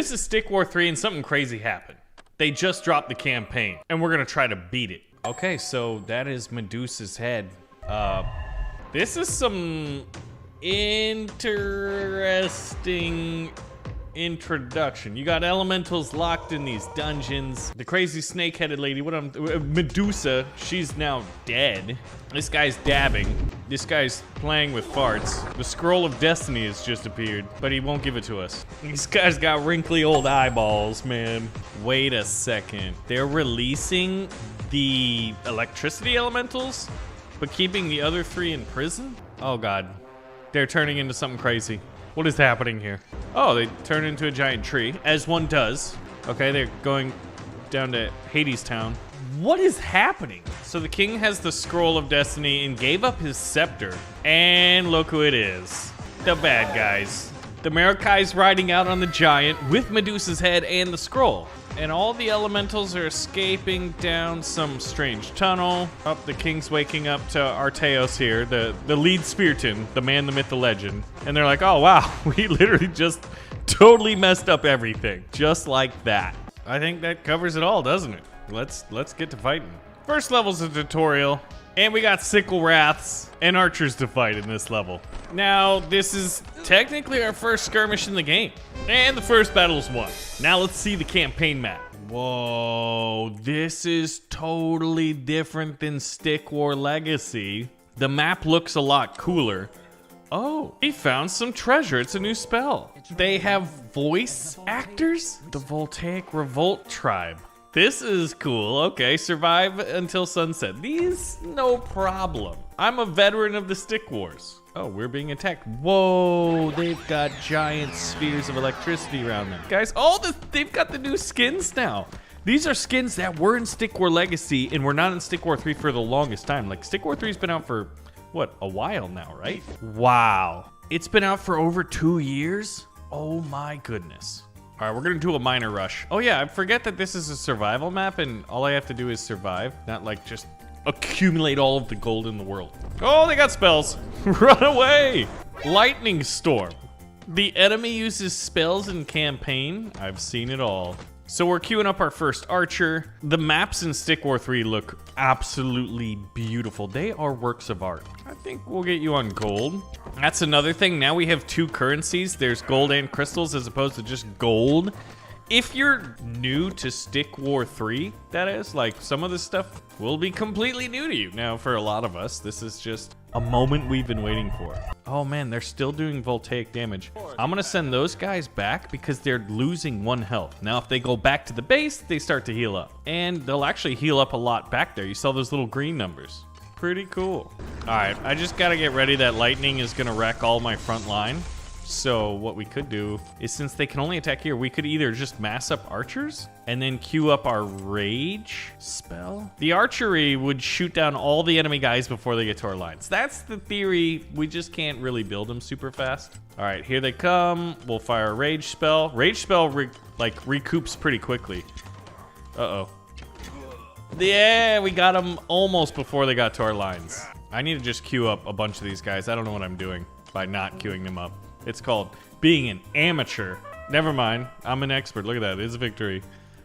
This is Stick War 3 and something crazy happened. They just dropped the campaign and we're gonna try to beat it. Okay, so that is Medusa's head. This is some interesting introduction. You got elementals locked in these dungeons. The crazy snake-headed lady, Medusa, she's now dead. This guy's dabbing. This guy's playing with farts. The scroll of destiny has just appeared, but he won't give it to us. These guys got wrinkly old eyeballs, man. Wait a second. They're releasing the electricity elementals, but keeping the other three in prison? Oh God, they're turning into something crazy. What is happening here? Oh, they turn into a giant tree, as one does. Okay, they're going down to Hades Town. What is happening? So the king has the scroll of destiny and gave up his scepter. And look who it is. The bad guys. The Maracai's riding out on the giant with Medusa's head and the scroll. And all the elementals are escaping down some strange tunnel. Oh, the king's waking up to Arteos here, the lead Spearton, the man, the myth, the legend. And they're like, oh wow, we literally just totally messed up everything. Just like that. I think that covers it all, doesn't it? Let's get to fighting. First level's a tutorial. And we got sickle wraths and archers to fight in this level. Now, this is technically our first skirmish in the game. And the first battle's won. Now let's see the campaign map. Whoa, this is totally different than Stick War Legacy. The map looks a lot cooler. Oh, we found some treasure. It's a new spell. They have voice actors? The Voltaic Revolt Tribe. This is cool. Okay, survive until sunset. These, no problem. I'm a veteran of the Stick Wars. Oh, we're being attacked. Whoa, they've got giant spheres of electricity around them. Guys, they've got the new skins now. These are skins that were in Stick War Legacy and were not in Stick War 3 for the longest time. Like, Stick War 3's been out for, what, a while now, right? Wow. It's been out for over 2 years? Oh my goodness. All right, we're gonna do a minor rush. Oh yeah, I forget that this is a survival map and all I have to do is survive, not like just accumulate all of the gold in the world. Oh, they got spells. Run away. Lightning Storm. The enemy uses spells in campaign. I've seen it all. So we're queuing up our first archer. The maps in Stick War 3 look absolutely beautiful. They are works of art. I think we'll get you on gold. That's another thing. Now we have two currencies. There's gold and crystals as opposed to just gold. If you're new to Stick War 3, that is, like, some of this stuff will be completely new to you. Now, for a lot of us, this is just a moment we've been waiting for. Oh man, they're still doing voltaic damage. I'm gonna send those guys back because they're losing 1 health. Now, if they go back to the base, they start to heal up. And they'll actually heal up a lot back there. You saw those little green numbers. Pretty cool. All right, I just gotta get ready that lightning is gonna wreck all my front line. So what we could do is, since they can only attack here, we could either just mass up archers and then queue up our rage spell. The archery would shoot down all the enemy guys before they get to our lines. That's the theory. We just can't really build them super fast. All right, here they come. We'll fire a rage spell. Rage spell recoups pretty quickly. Uh-oh. Yeah, we got them almost before they got to our lines. I need to just queue up a bunch of these guys. I don't know what I'm doing by not queuing them up. It's called being an amateur. Never mind, I'm an expert. Look at that, it's a victory.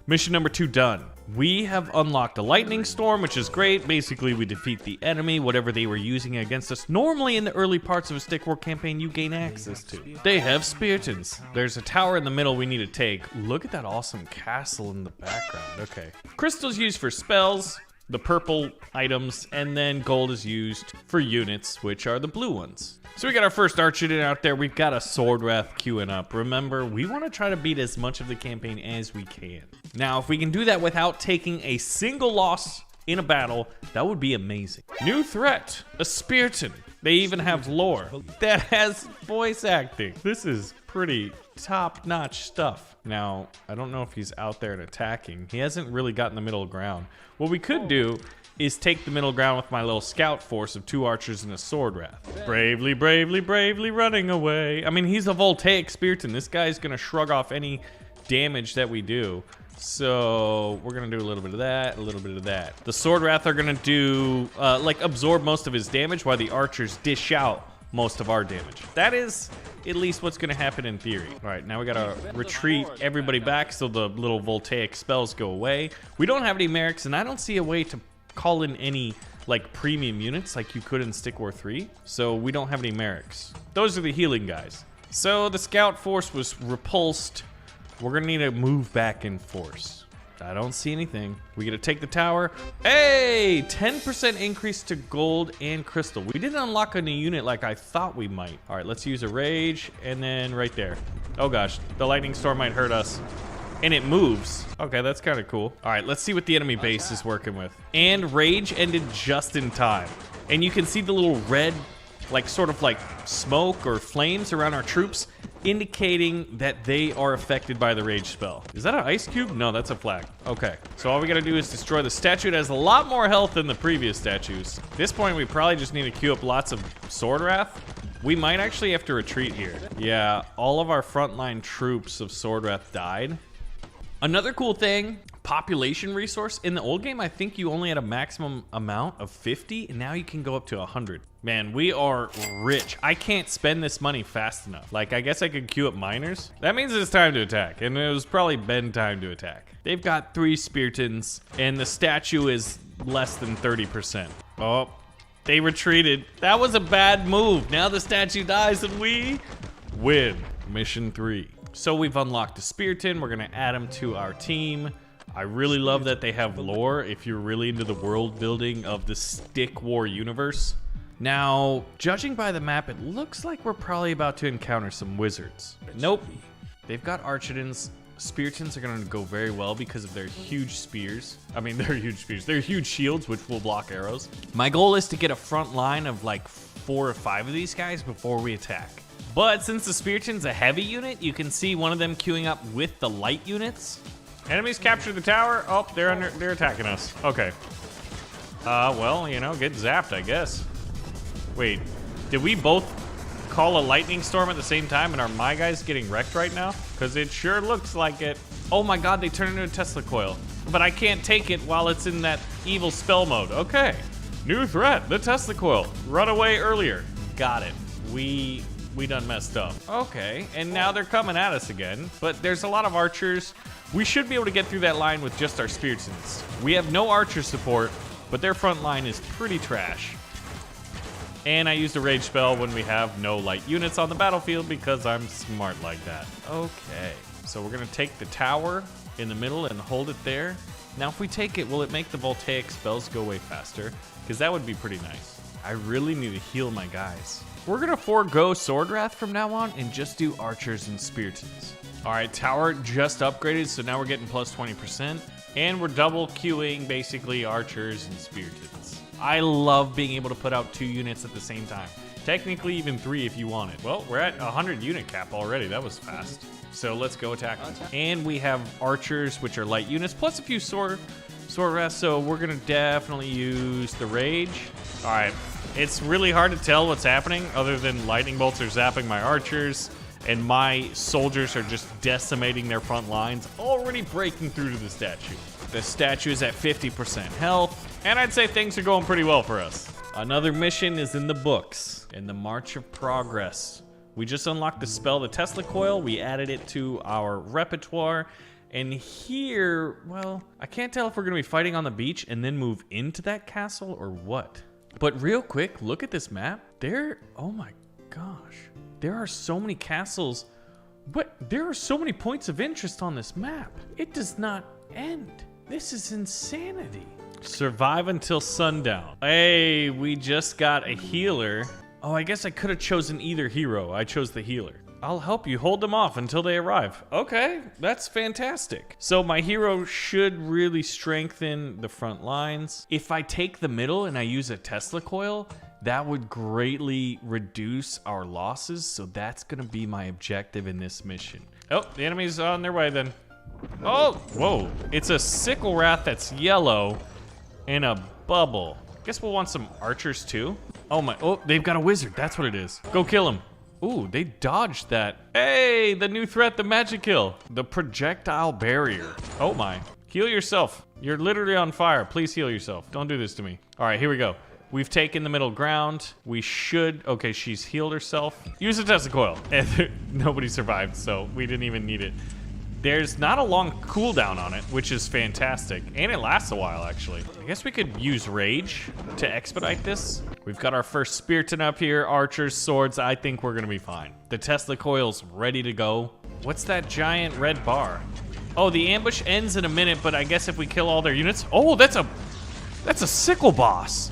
Mission number 2 done. We have unlocked a lightning storm, which is great. Basically, we defeat the enemy, whatever they were using against us. Normally, in the early parts of a Stick War campaign, you gain access to. They have Speartons. There's a tower in the middle we need to take. Look at that awesome castle in the background. Okay. Crystals used for spells, the purple items, and then gold is used for units, which are the blue ones. So we got our first archer out there. We've got a sword wrath queuing up. Remember, we want to try to beat as much of the campaign as we can. Now, if we can do that without taking a single loss in a battle, that would be amazing. New threat, a Spearton. They even have lore that has voice acting. This is pretty top-notch stuff. Now, I don't know if he's out there and attacking. He hasn't really gotten the middle ground. What we could do is take the middle ground with my little scout force of 2 archers and a sword wrath. Bravely, bravely, bravely running away. I mean, he's a voltaic Spearton. This guy's gonna shrug off any damage that we do. So we're gonna do a little bit of that, a little bit of that. The sword wrath are gonna do, like, absorb most of his damage while the archers dish out most of our damage. That is at least what's gonna happen in theory. All right, now we gotta retreat everybody back so the little voltaic spells go away. We don't have any Merrics, and I don't see a way to call in any like premium units like you could in Stick War 3. So we don't have any Merrics. Those are the healing guys. So the scout force was repulsed. We're gonna need to move back in force. I don't see anything. We gotta take the tower. Hey, 10% increase to gold and crystal. We didn't unlock a new unit like I thought we might. All right, let's use a rage, and then right there. Oh gosh, the lightning storm might hurt us. And it moves. Okay, that's kind of cool. All right, let's see what the enemy base is working with. And rage ended just in time. And you can see the little red, like sort of like smoke or flames around our troops, indicating that they are affected by the rage spell. Is that an ice cube? No, that's a flag. Okay, so all we gotta do is destroy the statue. It has a lot more health than the previous statues. At this point, we probably just need to queue up lots of Sword Wrath. We might actually have to retreat here. Yeah, all of our frontline troops of Sword Wrath died. Another cool thing, population resource. In the old game, I think you only had a maximum amount of 50, and now you can go up to 100. Man, we are rich. I can't spend this money fast enough. Like, I guess I could queue up miners. That means it's time to attack, and it was probably been time to attack. They've got 3 Speartons, and the statue is less than 30%. Oh, they retreated. That was a bad move. Now the statue dies, and we win. Mission 3. So we've unlocked a Spearton. We're gonna add him to our team. I really love that they have lore if you're really into the world building of the Stick War universe. Now, judging by the map, it looks like we're probably about to encounter some wizards. Nope. They've got Archidons. Speartons are gonna go very well because of their huge spears. I mean, they're huge spears. They're huge shields, which will block arrows. My goal is to get a front line of like 4 or 5 of these guys before we attack. But since the Spearton's a heavy unit, you can see one of them queuing up with the light units. Enemies capture the tower. Oh, they're attacking us. Okay. Well, you know, get zapped, I guess. Wait, did we both call a lightning storm at the same time and are my guys getting wrecked right now? Because it sure looks like it. Oh my god, they turn into a Tesla coil. But I can't take it while it's in that evil spell mode. Okay. New threat, the Tesla coil. Run away earlier. Got it. We done messed up. Okay, and now they're coming at us again. But there's a lot of archers. We should be able to get through that line with just our Speartons. We have no archer support, but their front line is pretty trash. And I used a rage spell when we have no light units on the battlefield because I'm smart like that. Okay, so we're gonna take the tower in the middle and hold it there. Now if we take it, will it make the voltaic spells go away faster? Because that would be pretty nice. I really need to heal my guys. We're gonna forego Sword Wrath from now on and just do archers and Speartons. All right, tower just upgraded, so now we're getting plus 20%. And we're double queuing basically archers and Speartons. I love being able to put out 2 units at the same time. Technically even 3 if you want it. Well, we're at 100 unit cap already. That was fast. So let's go attack. And we have archers, which are light units, plus a few sword wrath. So we're gonna definitely use the rage. All right, it's really hard to tell what's happening other than lightning bolts are zapping my archers and my soldiers are just decimating their front lines, already breaking through to the statue. The statue is at 50% health, and I'd say things are going pretty well for us. Another mission is in the books, in the March of Progress. We just unlocked the spell, the Tesla Coil. We added it to our repertoire. And here, well, I can't tell if we're gonna be fighting on the beach and then move into that castle or what. But real quick, look at this map. Oh my gosh. There are so many castles. There are so many points of interest on this map. It does not end. This is insanity. Survive until sundown. Hey, we just got a healer. Oh, I guess I could have chosen either hero. I chose the healer. I'll help you hold them off until they arrive. Okay, that's fantastic. So my hero should really strengthen the front lines. If I take the middle and I use a Tesla coil, that would greatly reduce our losses. So that's gonna be my objective in this mission. Oh, the enemy's on their way then. Oh, whoa. It's a Sickle Wrath that's yellow and a bubble. Guess we'll want some archers too. Oh, they've got a wizard. That's what it is. Go kill him. Ooh, they dodged that. Hey, the new threat, the magic kill. The projectile barrier. Oh my. Heal yourself. You're literally on fire. Please heal yourself. Don't do this to me. All right, here we go. We've taken the middle ground. We should... Okay, she's healed herself. Use a Tesla coil. And nobody survived, so we didn't even need it. There's not a long cooldown on it, which is fantastic. And it lasts a while, actually. I guess we could use Rage to expedite this. We've got our first Spearton up here. Archers, swords. I think we're going to be fine. The Tesla coil's ready to go. What's that giant red bar? Oh, the ambush ends in a minute, but I guess if we kill all their units... Oh, that's a sickle boss.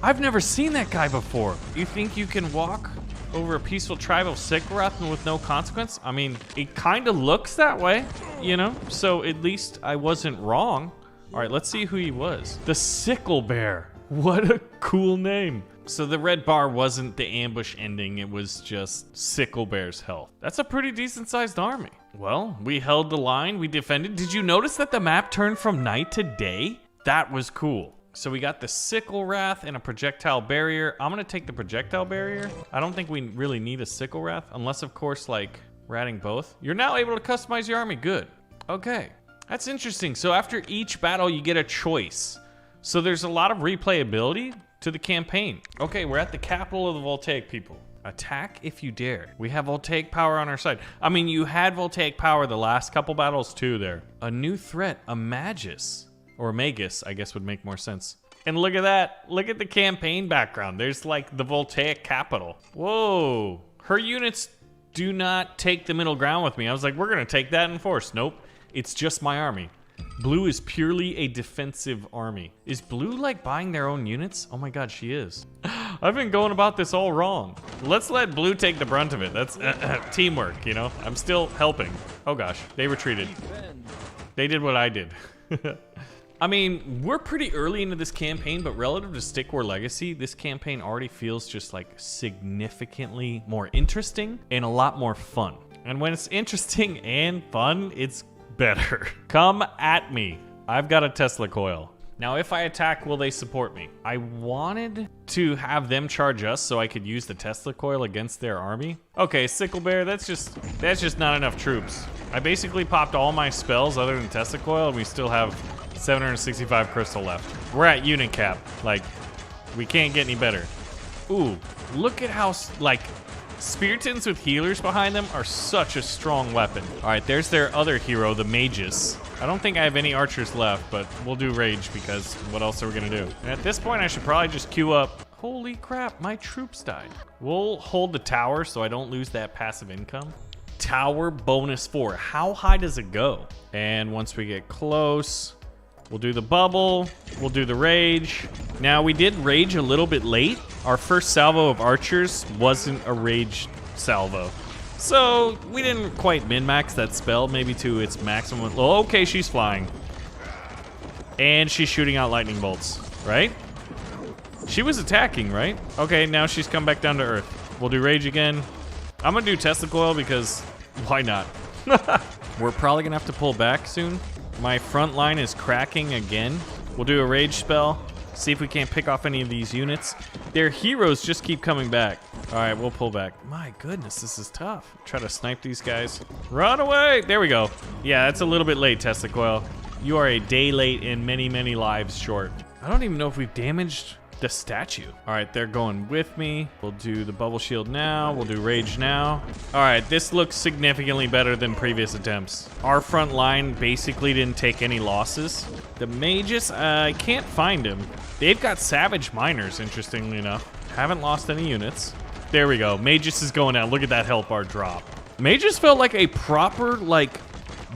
I've never seen that guy before. You think you can walk over a peaceful tribal Sigurath with no consequence? I mean, it kind of looks that way, you know? So at least I wasn't wrong. All right, let's see who he was. The Sickle Bear. What a cool name. So the red bar wasn't the ambush ending. It was just Sickle Bear's health. That's a pretty decent sized army. Well, we held the line. We defended. Did you notice that the map turned from night to day? That was cool. So we got the Sickle Wrath and a projectile barrier. I'm gonna take the projectile barrier. I don't think we really need a Sickle Wrath, unless of course, like, we're adding both. You're now able to customize your army, good. Okay, that's interesting. So after each battle, you get a choice. So there's a lot of replayability to the campaign. Okay, we're at the capital of the Voltaic people. Attack if you dare. We have Voltaic power on our side. I mean, you had Voltaic power the last couple battles too there. A new threat, a Magus. Or Magus, I guess would make more sense. And look at that. Look at the campaign background. There's like the Voltaic capital. Whoa. Her units do not take the middle ground with me. I was like, we're going to take that in force. Nope. It's just my army. Blue is purely a defensive army. Is Blue like buying their own units? Oh my god, she is. I've been going about this all wrong. Let's let Blue take the brunt of it. That's teamwork, you know? I'm still helping. Oh gosh, they retreated. They did what I did. I mean, we're pretty early into this campaign, but relative to Stick War Legacy, this campaign already feels just like significantly more interesting and a lot more fun. And when it's interesting and fun, it's better. Come at me. I've got a Tesla coil. Now, if I attack, will they support me? I wanted to have them charge us so I could use the Tesla coil against their army. Okay, Sickle Bear, that's just not enough troops. I basically popped all my spells other than Tesla coil, and we still have 765 crystal left. We're at unit cap. Like, we can't get any better. Ooh, look at how, like, Speartons with healers behind them are such a strong weapon. All right, there's their other hero, the Magus. I don't think I have any archers left, but we'll do Rage because what else are we gonna do? And at this point, I should probably just queue up. Holy crap, my troops died. We'll hold the tower so I don't lose that passive income. Tower bonus 4. How high does it go? And once we get close, we'll do the bubble, we'll do the Rage. Now, we did Rage a little bit late. Our first salvo of archers wasn't a Rage salvo. So, we didn't quite min-max that spell, maybe to its maximum. Oh, okay, she's flying. And she's shooting out lightning bolts, right? She was attacking, right? Okay, now she's come back down to earth. We'll do Rage again. I'm gonna do Tesla coil because why not? We're probably gonna have to pull back soon. My front line is cracking again. We'll do a Rage spell. See if we can't pick off any of these units. Their heroes just keep coming back. All right, we'll pull back. My goodness, this is tough. Try to snipe these guys. Run away! There we go. Yeah, that's a little bit late, Tesla coil. You are a day late and many, many lives short. I don't even know if we've damaged the statue. All right, they're going with me. We'll do the bubble shield now. We'll do Rage now. All right, this looks significantly better than previous attempts. Our front line basically didn't take any losses. The Magus, I can't find him. They've got Savage Miners, interestingly enough. Haven't lost any units. There we go. Magus is going down. Look at that health bar drop. Magus felt like a proper, like,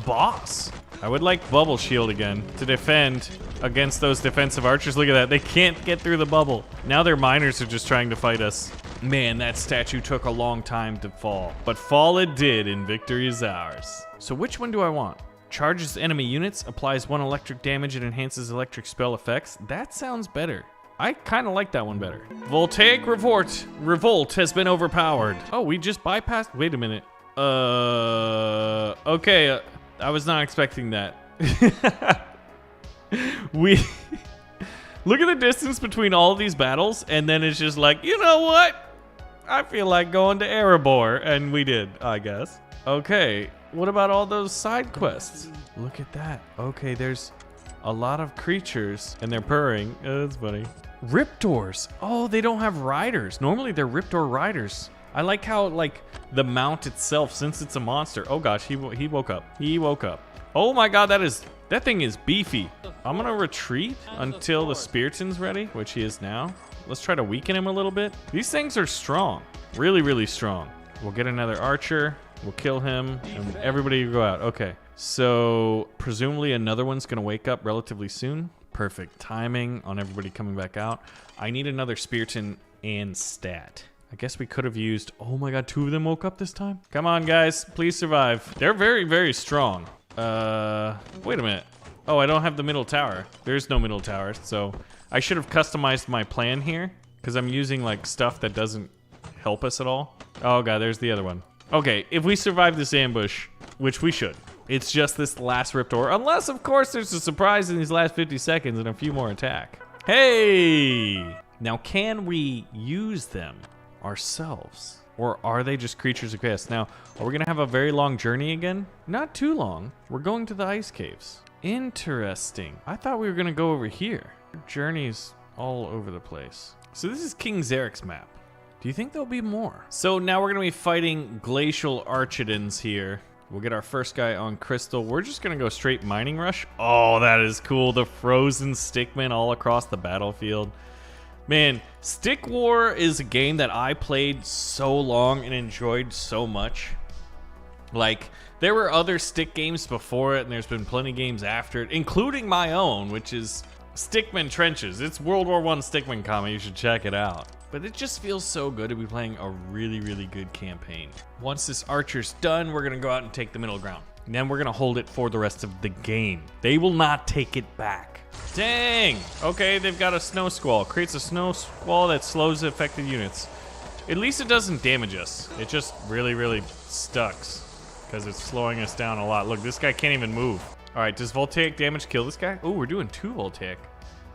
boss. I would like bubble shield again to defend against those defensive archers. Look at that. They can't get through the bubble. Now their miners are just trying to fight us. Man, that statue took a long time to fall. But fall it did, and victory is ours. So which one do I want? Charges enemy units, applies 1 electric damage, and enhances electric spell effects. That sounds better. I kind of like that one better. Voltaic Revolt has been overpowered. Oh, we just bypassed. Wait a minute. Okay. I was not expecting that. We look at the distance between all of these battles, and then it's just like, you know what? I feel like going to Erebor, and we did, I guess. Okay, what about all those side quests? Look at that. Okay, there's a lot of creatures, and they're purring. Oh, that's funny. Riptors. Oh, they don't have riders. Normally they're Riptor riders. I like how, like, the mount itself, since it's a monster. Oh gosh, he woke up. He woke up. Oh my god, that thing is beefy. I'm gonna retreat until the Spiriton's ready, which he is now. Let's try to weaken him a little bit. These things are strong. Really, really strong. We'll get another archer. We'll kill him, and everybody will go out. Okay. So, presumably another one's gonna wake up relatively soon. Perfect timing on everybody coming back out. I need another Spiriton and stat. I guess we could have used... Oh my god, 2 of them woke up this time? Come on, guys. Please survive. They're very, very strong. Wait a minute. Oh, I don't have the middle tower. There's no middle tower, so... I should have customized my plan here, because I'm using, like, stuff that doesn't help us at all. Oh god, there's the other one. Okay, if we survive this ambush, which we should, it's just this last Riptor, unless, of course, there's a surprise in these last 50 seconds and a few more attack. Hey! Now, can we use them ourselves? Or are they just creatures of chaos? Now, are we gonna have a very long journey again? Not too long. We're going to the ice caves. Interesting. I thought we were gonna go over here. Journeys all over the place. So this is King Zarek's map. Do you think there'll be more? So now we're gonna be fighting Glacial Archidons here. We'll get our first guy on Crystal. We're just gonna go straight Mining Rush. Oh, that is cool. The frozen stickmen all across the battlefield. Man, Stick War is a game that I played so long and enjoyed so much. Like, there were other stick games before it, and there's been plenty of games after it, including my own, which is Stickman Trenches. It's World War I Stickman comic. You should check it out. But it just feels so good to be playing a really, really good campaign. Once this archer's done, we're gonna go out and take the middle ground. And then we're gonna hold it for the rest of the game. They will not take it back. Dang! Okay, they've got a snow squall. Creates a snow squall that slows the affected units. At least it doesn't damage us. It just really, really stucks. Because it's slowing us down a lot. Look, this guy can't even move. Alright, does voltaic damage kill this guy? Oh, we're doing 2 voltaic.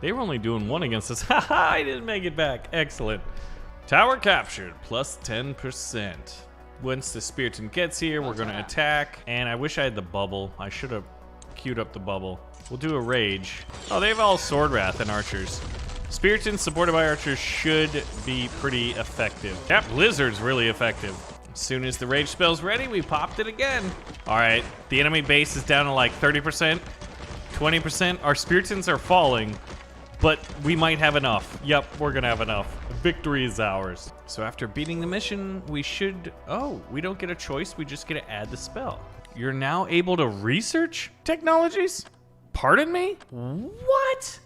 They were only doing 1 against us. Haha, I didn't make it back. Excellent. Tower captured, plus 10%. Once the Spiriton gets here, we're gonna attack. And I wish I had the bubble. I should have queued up the bubble. We'll do a rage. Oh, they have all Sword Wrath and archers. Spiritons supported by archers should be pretty effective. That Blizzard's really effective. As soon as the rage spell's ready, we popped it again. All right, the enemy base is down to like 30%, 20%. Our Spiritons are falling, but we might have enough. Yep, we're gonna have enough. Victory is ours. So after beating the mission, we should... Oh, we don't get a choice. We just get to add the spell. You're now able to research technologies? Pardon me? What?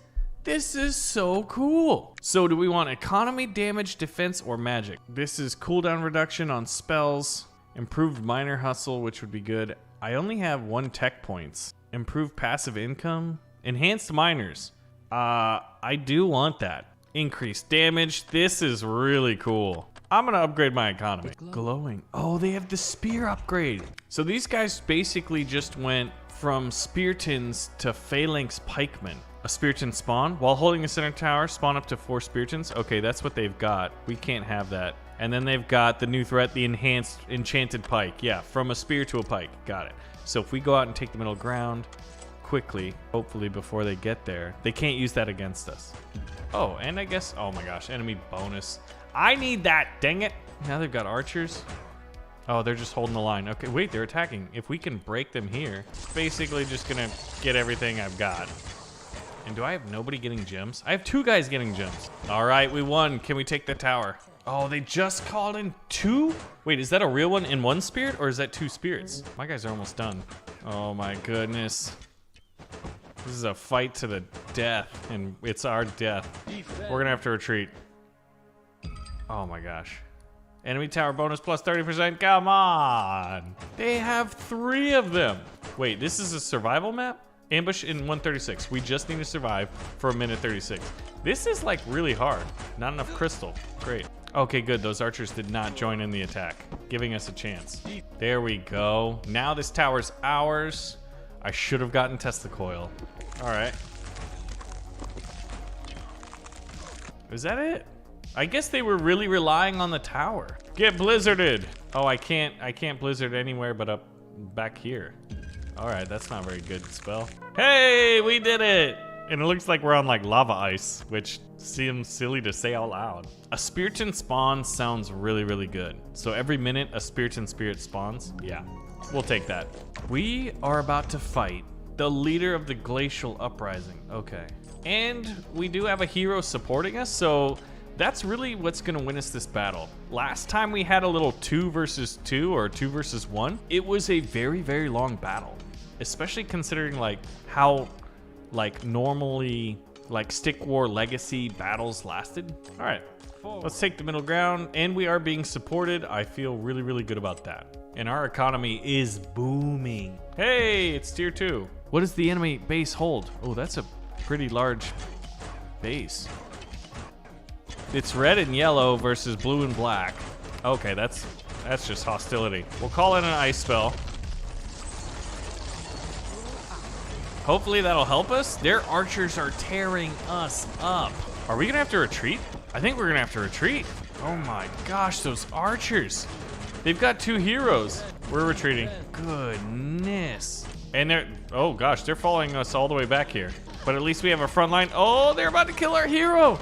This is so cool. So do we want economy, damage, defense, or magic? This is cooldown reduction on spells, improved miner hustle, which would be good. I only have 1 tech points. Improved passive income, enhanced miners. I do want that. Increased damage. This is really cool. I'm gonna upgrade my economy. Glowing. Oh, they have the spear upgrade. So these guys basically just went from Spiritons to Phalanx Pikemen. A Spiriton spawn. While holding the center tower, spawn up to 4 Spiritons. Okay, that's what they've got. We can't have that. And then they've got the new threat, the enhanced Enchanted Pike. Yeah, from a spear to a pike. Got it. So if we go out and take the middle ground quickly, hopefully before they get there, they can't use that against us. Oh, and I guess, oh my gosh, enemy bonus. I need that, dang it. Now they've got archers. Oh, they're just holding the line. Okay, wait, they're attacking. If we can break them here, basically just gonna get everything I've got. And do I have nobody getting gems? I have 2 guys getting gems. All right, we won. Can we take the tower? Oh, they just called in 2? Wait, is that a real one in 1 spirit, or is that 2 spirits? My guys are almost done. Oh my goodness. This is a fight to the death, and it's our death. We're gonna have to retreat. Oh my gosh. Enemy tower bonus plus 30%, come on! They have 3 of them. Wait, this is a survival map? Ambush in 136. We just need to survive for 1:36. This is like really hard. Not enough crystal. Great. Okay, good. Those archers did not join in the attack, giving us a chance. There we go. Now this tower's ours. I should have gotten Testicoil. All right. Is that it? I guess they were really relying on the tower. Get blizzarded. Oh, I can't blizzard anywhere but up back here. All right, that's not a very good spell. Hey, we did it! And it looks like we're on like lava ice, which seems silly to say out loud. A Spiriton spawn sounds really, really good. So every minute a Spiriton spirit spawns? Yeah, we'll take that. We are about to fight the leader of the Glacial uprising. Okay. And we do have a hero supporting us, so that's really what's gonna win us this battle. Last time we had a little 2 versus 2 or 2 versus 1, it was a very, very long battle. Especially considering like how like normally like Stick War Legacy battles lasted. All right, let's take the middle ground, and we are being supported. I feel really, really good about that. And our economy is booming. Hey, it's tier 2. What does the enemy base hold? Oh, that's a pretty large base. It's red and yellow versus blue and black. Okay, that's just hostility. We'll call in an ice spell. Hopefully that'll help us. Their archers are tearing us up. Are we gonna have to retreat? I think we're gonna have to retreat. Oh my gosh, those archers. They've got 2 heroes. We're retreating. Goodness. And they're, oh gosh, they're following us all the way back here. But at least we have a front line. Oh, they're about to kill our hero.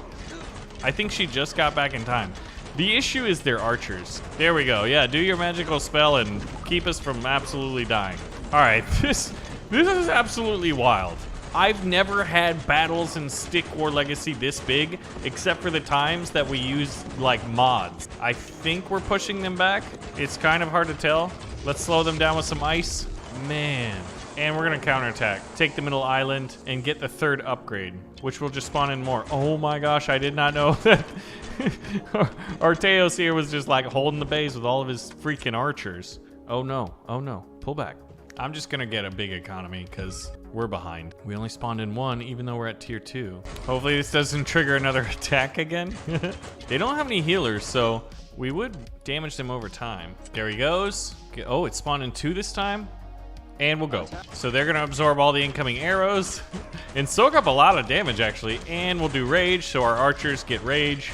I think she just got back in time. The issue is their archers. There we go. Yeah, do your magical spell and keep us from absolutely dying. All right, this is absolutely wild. I've never had battles in Stick War Legacy this big, except for the times that we use like mods. I think we're pushing them back. It's kind of hard to tell. Let's slow them down with some ice. Man. And we're gonna counterattack. Take the middle island and get the 3rd upgrade, which will just spawn in more. Oh my gosh, I did not know that Arteos here was just like holding the base with all of his freaking archers. Oh no, pull back. I'm just gonna get a big economy because we're behind. We only spawned in 1 even though we're at tier 2. Hopefully this doesn't trigger another attack again. They don't have any healers, so we would damage them over time. There he goes. Oh, it spawned in 2 this time. And we'll go. So they're gonna absorb all the incoming arrows and soak up a lot of damage actually. And we'll do rage, so our archers get rage.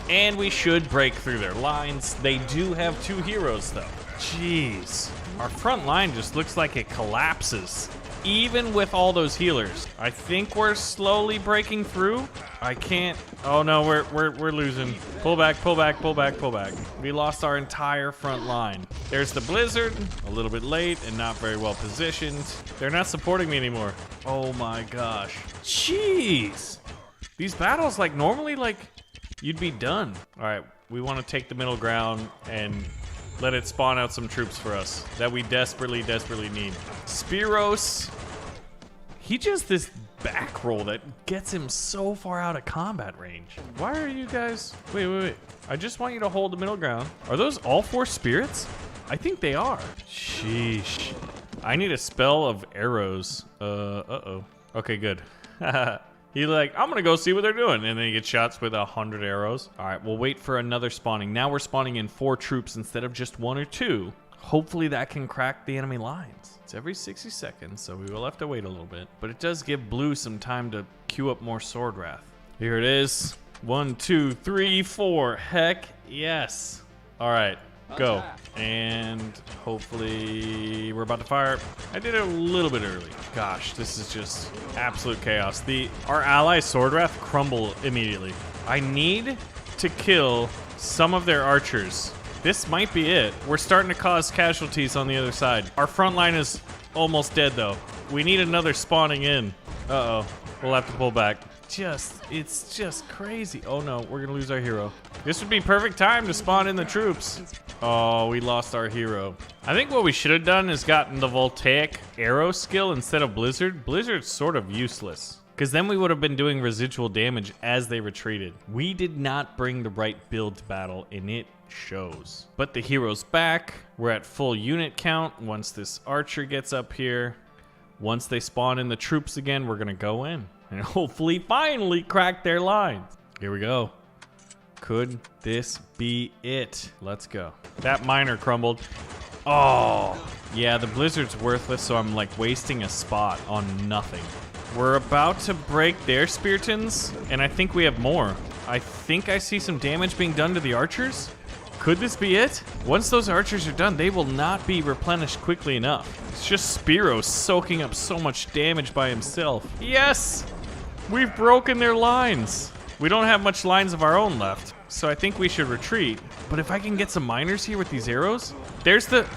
And we should break through their lines. They do have 2 heroes though. Jeez. Our front line just looks like it collapses, even with all those healers. I think we're slowly breaking through. I can't. Oh no, we're losing. Pull back, pull back, pull back, pull back. We lost our entire front line. There's the blizzard, a little bit late and not very well positioned. They're not supporting me anymore. Oh my gosh. Jeez. These battles, like normally, like you'd be done. All right, we want to take the middle ground and let it spawn out some troops for us that we desperately, desperately need. Spiros, he just this back roll that gets him so far out of combat range. Why are you guys, wait. I just want you to hold the middle ground. Are those all 4 spirits? I think they are. Sheesh. I need a spell of arrows. Uh-oh. Okay, good. He like, I'm gonna go see what they're doing. And then he gets shots with 100 arrows. All right, we'll wait for another spawning. Now we're spawning in 4 troops instead of just 1 or 2. Hopefully that can crack the enemy lines. It's every 60 seconds, so we will have to wait a little bit. But it does give blue some time to queue up more Sword Wrath. Here it is. 1, 2, 3, 4. Heck yes. All right. Go. And hopefully we're about to fire. I did it a little bit early. Gosh, this is just absolute chaos. Our ally Sword Wrath crumble immediately. I need to kill some of their archers. This might be it. We're starting to cause casualties on the other side. Our front line is almost dead though. We need another spawning in. Uh-oh. We'll have to pull back. It's just crazy. Oh no, we're gonna lose our hero. This would be perfect time to spawn in the troops. Oh, we lost our hero. I think what we should have done is gotten the Voltaic arrow skill instead of Blizzard. Blizzard's sort of useless, because then we would have been doing residual damage as they retreated. We did not bring the right build to battle, and it shows. But the hero's back. We're at full unit count. Once this archer gets up here, once they spawn in the troops again, we're gonna go in and hopefully finally crack their lines. Here we go. Could this be it? Let's go. That miner crumbled. Oh, yeah, the blizzard's worthless, so I'm like wasting a spot on nothing. We're about to break their Spiritons, and I think we have more. I think I see some damage being done to the archers. Could this be it? Once those archers are done, they will not be replenished quickly enough. It's just Spiro soaking up so much damage by himself. Yes! We've broken their lines. We don't have much lines of our own left, so I think we should retreat. But if I can get some miners here with these arrows, there's the...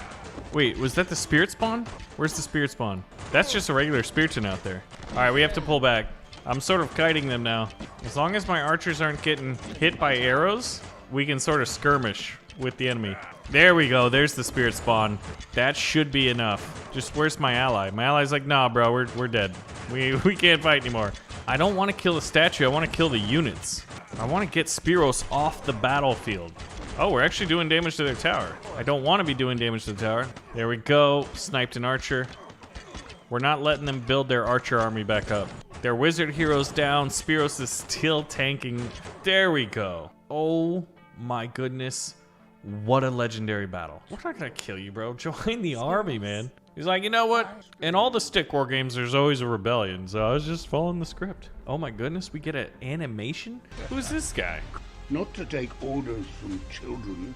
Wait, was that the spirit spawn? Where's the spirit spawn? That's just a regular spiriton out there. All right, we have to pull back. I'm sort of kiting them now. As long as my archers aren't getting hit by arrows, we can sort of skirmish with the enemy. There we go. There's the spirit spawn. That should be enough. Just where's my ally? My ally's like, nah, bro, we're dead. We can't fight anymore. I don't want to kill the statue. I want to kill the units. I want to get Spiros off the battlefield. Oh, we're actually doing damage to their tower. I don't want to be doing damage to the tower. There we go. Sniped an archer. We're not letting them build their archer army back up. Their wizard hero's down. Spiros is still tanking. There we go. Oh my goodness. What a legendary battle. We're not gonna kill you, bro. Join the army, man. He's like, you know what? In all the stick war games, there's always a rebellion, so I was just following the script. Oh my goodness, we get an animation? Who's this guy? Not to take orders from children.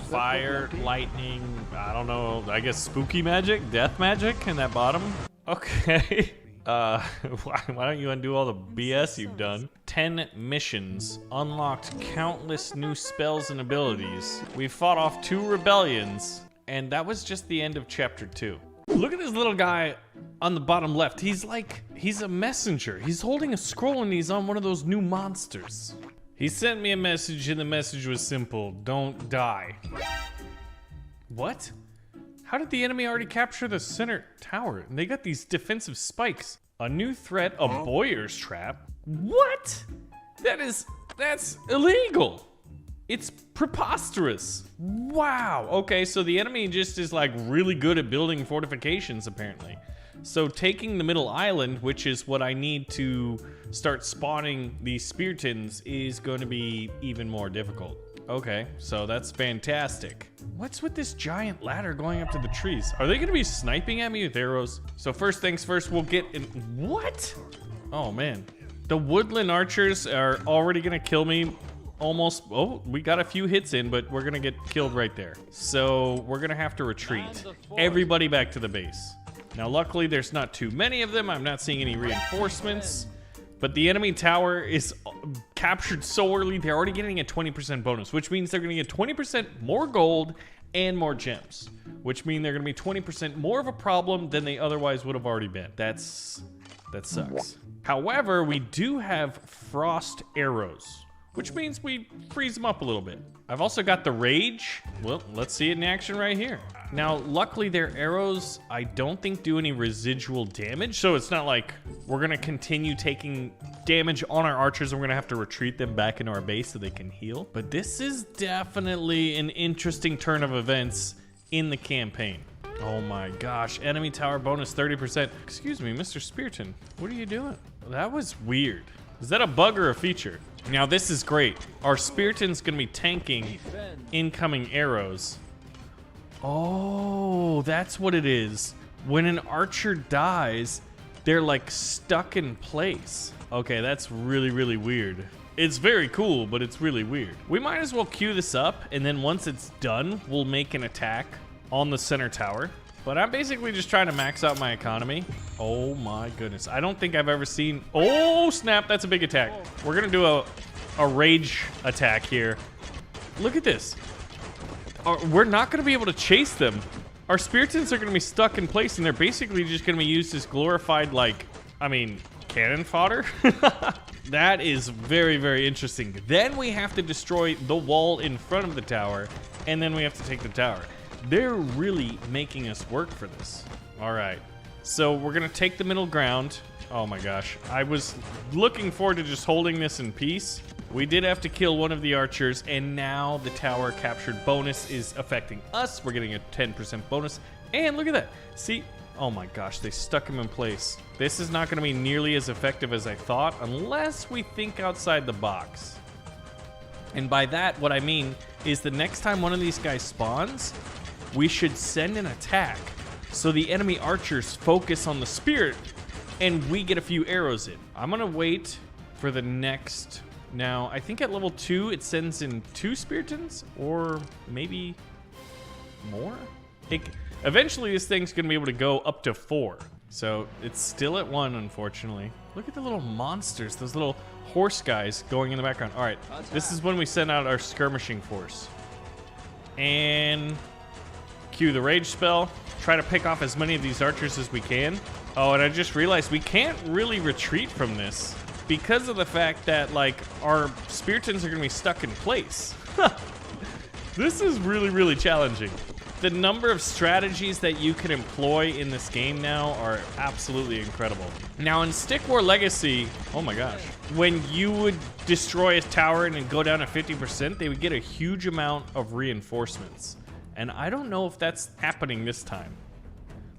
Fire, lightning, I don't know, I guess spooky magic, death magic in that bottom. Okay. Why don't you undo all the BS you've done? 10 missions, unlocked countless new spells and abilities. We fought off 2 rebellions, and that was just the end of chapter 2. Look at this little guy on the bottom left. He's a messenger. He's holding a scroll and he's on one of those new monsters. He sent me a message and the message was simple. Don't die. What? How did the enemy already capture the center tower? And they got these defensive spikes. A new threat, a Boyer's trap. What? That's illegal. It's preposterous. Wow. Okay, so the enemy just is like really good at building fortifications apparently. So taking the middle island, which is what I need to start spawning these speartons, is going to be even more difficult. Okay, so that's fantastic. What's with this giant ladder going up to the trees? Are they going to be sniping at me with arrows? So first things first, we'll get in. What? Oh man. The woodland archers are already going to kill me. Almost. Oh, we got a few hits in, but we're going to get killed right there. So we're going to have to retreat. Everybody back to the base. Now, luckily, there's not too many of them. I'm not seeing any reinforcements. But the enemy tower is captured so early, they're already getting a 20% bonus, which means they're going to get 20% more gold and more gems, which mean they're going to be 20% more of a problem than they otherwise would have already been. That sucks. However, we do have frost arrows, which means we freeze them up a little bit. I've also got the rage. Well, let's see it in action right here. Now, luckily their arrows, I don't think do any residual damage. So it's not like we're gonna continue taking damage on our archers and we're gonna have to retreat them back into our base so they can heal. But this is definitely an interesting turn of events in the campaign. Oh my gosh, enemy tower bonus 30%. Excuse me, Mr. Spearton, what are you doing? That was weird. Is that a bug or a feature? Now this is great. Our Spearton's gonna be tanking incoming arrows. Oh, that's what it is. When an archer dies, they're like stuck in place. Okay, that's really, really weird. It's very cool, but it's really weird. We might as well queue this up, and then once it's done, we'll make an attack on the center tower. But I'm basically just trying to max out my economy. Oh my goodness. I don't think I've ever seen... Oh, snap, that's a big attack. We're gonna do a rage attack here. Look at this. We're not gonna be able to chase them. Our Speartons are gonna be stuck in place and they're basically just gonna be used as glorified, like, I mean, cannon fodder? That is very, very interesting. Then we have to destroy the wall in front of the tower, and then we have to take the tower. They're really making us work for this. All right, so we're gonna take the middle ground. Oh my gosh, I was looking forward to just holding this in peace. We did have to kill one of the archers, and now the tower captured bonus is affecting us. We're getting a 10% bonus, and look at that. See, oh my gosh, they stuck him in place. This is not gonna be nearly as effective as I thought, unless we think outside the box. And by that, what I mean is the next time one of these guys spawns, we should send an attack so the enemy archers focus on the spirit and we get a few arrows in. I'm gonna wait for the next Now, I think at level 2, it sends in 2 Spiritons, or maybe more? Eventually, this thing's gonna be able to go up to 4. So, it's still at 1, unfortunately. Look at the little monsters, those little horse guys going in the background. All right, this is when we send out our skirmishing force. And cue the rage spell. Try to pick off as many of these archers as we can. Oh, and I just realized we can't really retreat from this because of the fact that, like, our Spiritons are going to be stuck in place. This is really, really challenging. The number of strategies that you can employ in this game now are absolutely incredible. Now, in Stick War Legacy, oh my gosh, when you would destroy a tower and go down to 50%, they would get a huge amount of reinforcements. And I don't know if that's happening this time.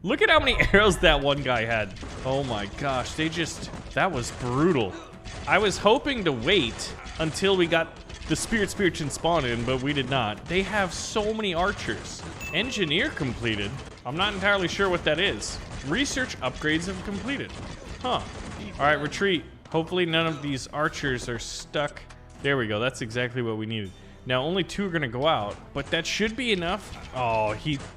Look at how many arrows that one guy had. Oh my gosh, that was brutal. I was hoping to wait until we got the Spiritron spawn in, but we did not. They have so many archers. Engineer completed. I'm not entirely sure what that is. Research upgrades have completed. Huh. All right, retreat. Hopefully none of these archers are stuck. There we go, that's exactly what we needed. Now, only 2 are gonna go out, but that should be enough. Oh,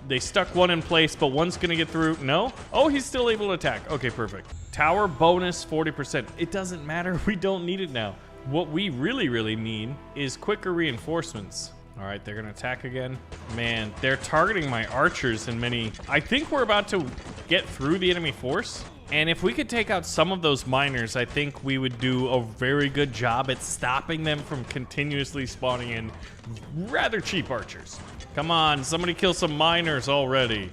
they stuck 1 in place, but 1's gonna get through. No? Oh, he's still able to attack. Okay, perfect. Tower bonus 40%. It doesn't matter, we don't need it now. What we really, really need is quicker reinforcements. All right, they're gonna attack again. Man, they're targeting my archers in many. I think we're about to get through the enemy force. And if we could take out some of those miners, I think we would do a very good job at stopping them from continuously spawning in rather cheap archers. Come on, somebody kill some miners already.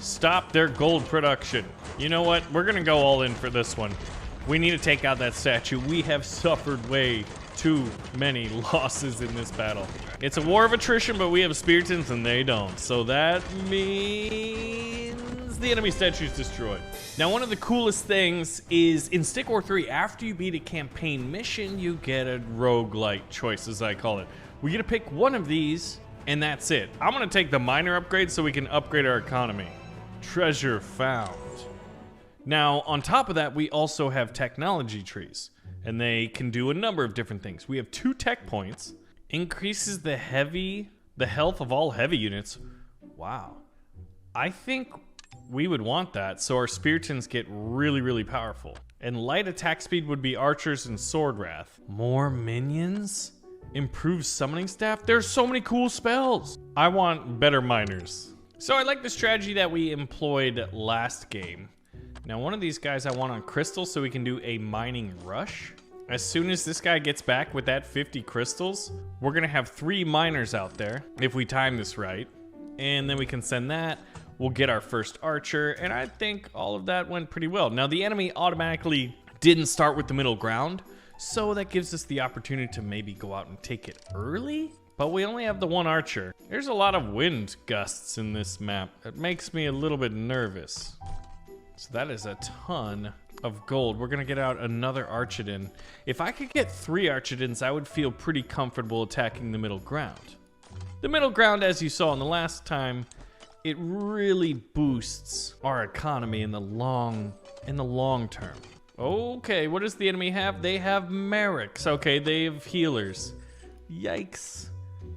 Stop their gold production. You know what? We're gonna go all in for this one. We need to take out that statue. We have suffered way too many losses in this battle. It's a war of attrition, but we have Spiritons and they don't. So that means the enemy statue is destroyed. Now, one of the coolest things is in Stick War 3, after you beat a campaign mission, you get a roguelike choice, as I call it. We get to pick one of these, and that's it. I'm gonna take the minor upgrade so we can upgrade our economy. Treasure found. Now, on top of that, we also have technology trees, and they can do a number of different things. We have 2 tech points, increases the health of all heavy units. Wow. I think we would want that, so our Spiritons get really, really powerful. And light attack speed would be archers and sword wrath. More minions? Improved summoning staff? There's so many cool spells. I want better miners. So I like the strategy that we employed last game. Now, one of these guys I want on crystal so we can do a mining rush. As soon as this guy gets back with that 50 crystals, we're gonna have 3 miners out there, if we time this right. And then we can send that. We'll get our first archer, and I think all of that went pretty well. Now, the enemy automatically didn't start with the middle ground, so that gives us the opportunity to maybe go out and take it early. But we only have the 1 archer. There's a lot of wind gusts in this map. It makes me a little bit nervous. So that is a ton of gold. We're gonna get out another Archidon. If I could get 3 Archidons, I would feel pretty comfortable attacking the middle ground. The middle ground, as you saw in the last time, it really boosts our economy in the long term. Okay, what does the enemy have? They have Merrics. Okay, they have healers. Yikes.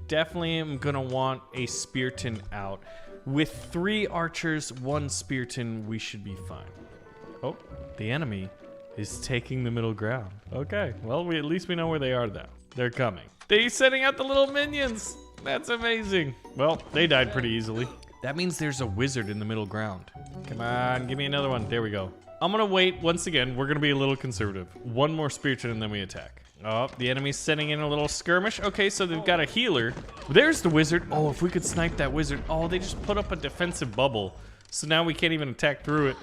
Definitely am gonna want a Spiriton out. With 3 archers, 1 Spiriton, we should be fine. Oh, the enemy is taking the middle ground. Okay, well, at least we know where they are now. They're coming. They're sending out the little minions. That's amazing. Well, they died pretty easily. That means there's a wizard in the middle ground. Come on, give me another one. There we go. I'm gonna wait. Once again, we're gonna be a little conservative. 1 more Spiriton and then we attack. Oh, the enemy's sending in a little skirmish. Okay, so they've got a healer. There's the wizard. Oh, if we could snipe that wizard. Oh, they just put up a defensive bubble. So now we can't even attack through it.